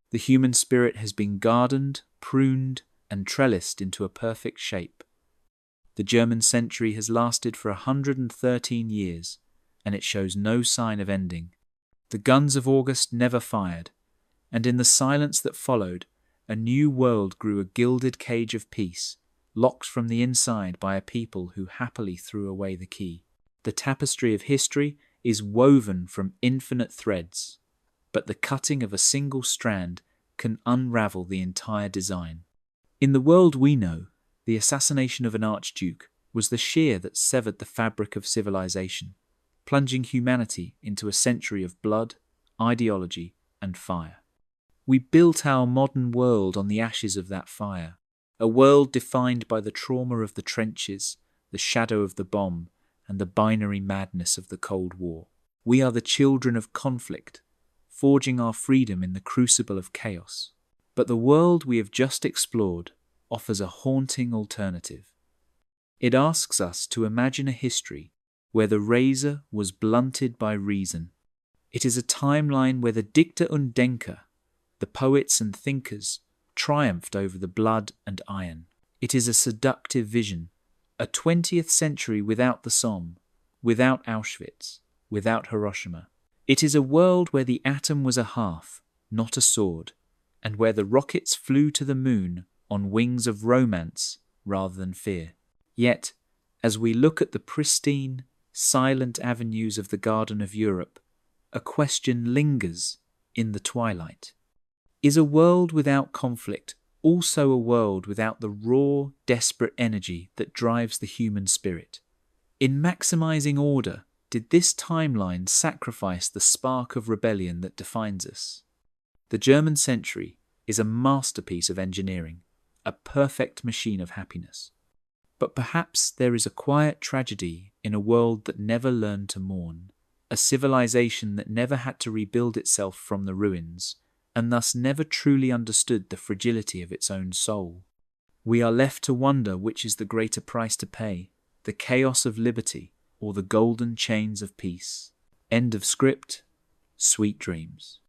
The human spirit has been gardened, pruned, and trellised into a perfect shape. The German century has lasted for 113 years, and it shows no sign of ending. The guns of August never fired, and in the silence that followed, a new world grew, a gilded cage of peace, locked from the inside by a people who happily threw away the key. The tapestry of history is woven from infinite threads, but the cutting of a single strand can unravel the entire design. In the world we know, the assassination of an archduke was the shear that severed the fabric of civilization, plunging humanity into a century of blood, ideology, and fire. We built our modern world on the ashes of that fire, a world defined by the trauma of the trenches, the shadow of the bomb, and the binary madness of the Cold War. We are the children of conflict, forging our freedom in the crucible of chaos. But the world we have just explored offers a haunting alternative. It asks us to imagine a history where the razor was blunted by reason. It is a timeline where the Dichter und Denker, the poets and thinkers, triumphed over the blood and iron. It is a seductive vision, a 20th century without the Somme, without Auschwitz, without Hiroshima. It is a world where the atom was a hearth, not a sword, and where the rockets flew to the moon on wings of romance rather than fear. Yet, as we look at the pristine, silent avenues of the Garden of Europe, a question lingers in the twilight. Is a world without conflict also a world without the raw, desperate energy that drives the human spirit? In maximizing order, did this timeline sacrifice the spark of rebellion that defines us? The German century is a masterpiece of engineering, a perfect machine of happiness. But perhaps there is a quiet tragedy in a world that never learned to mourn, a civilization that never had to rebuild itself from the ruins, and thus never truly understood the fragility of its own soul. We are left to wonder which is the greater price to pay, the chaos of liberty or the golden chains of peace. End of script. Sweet dreams.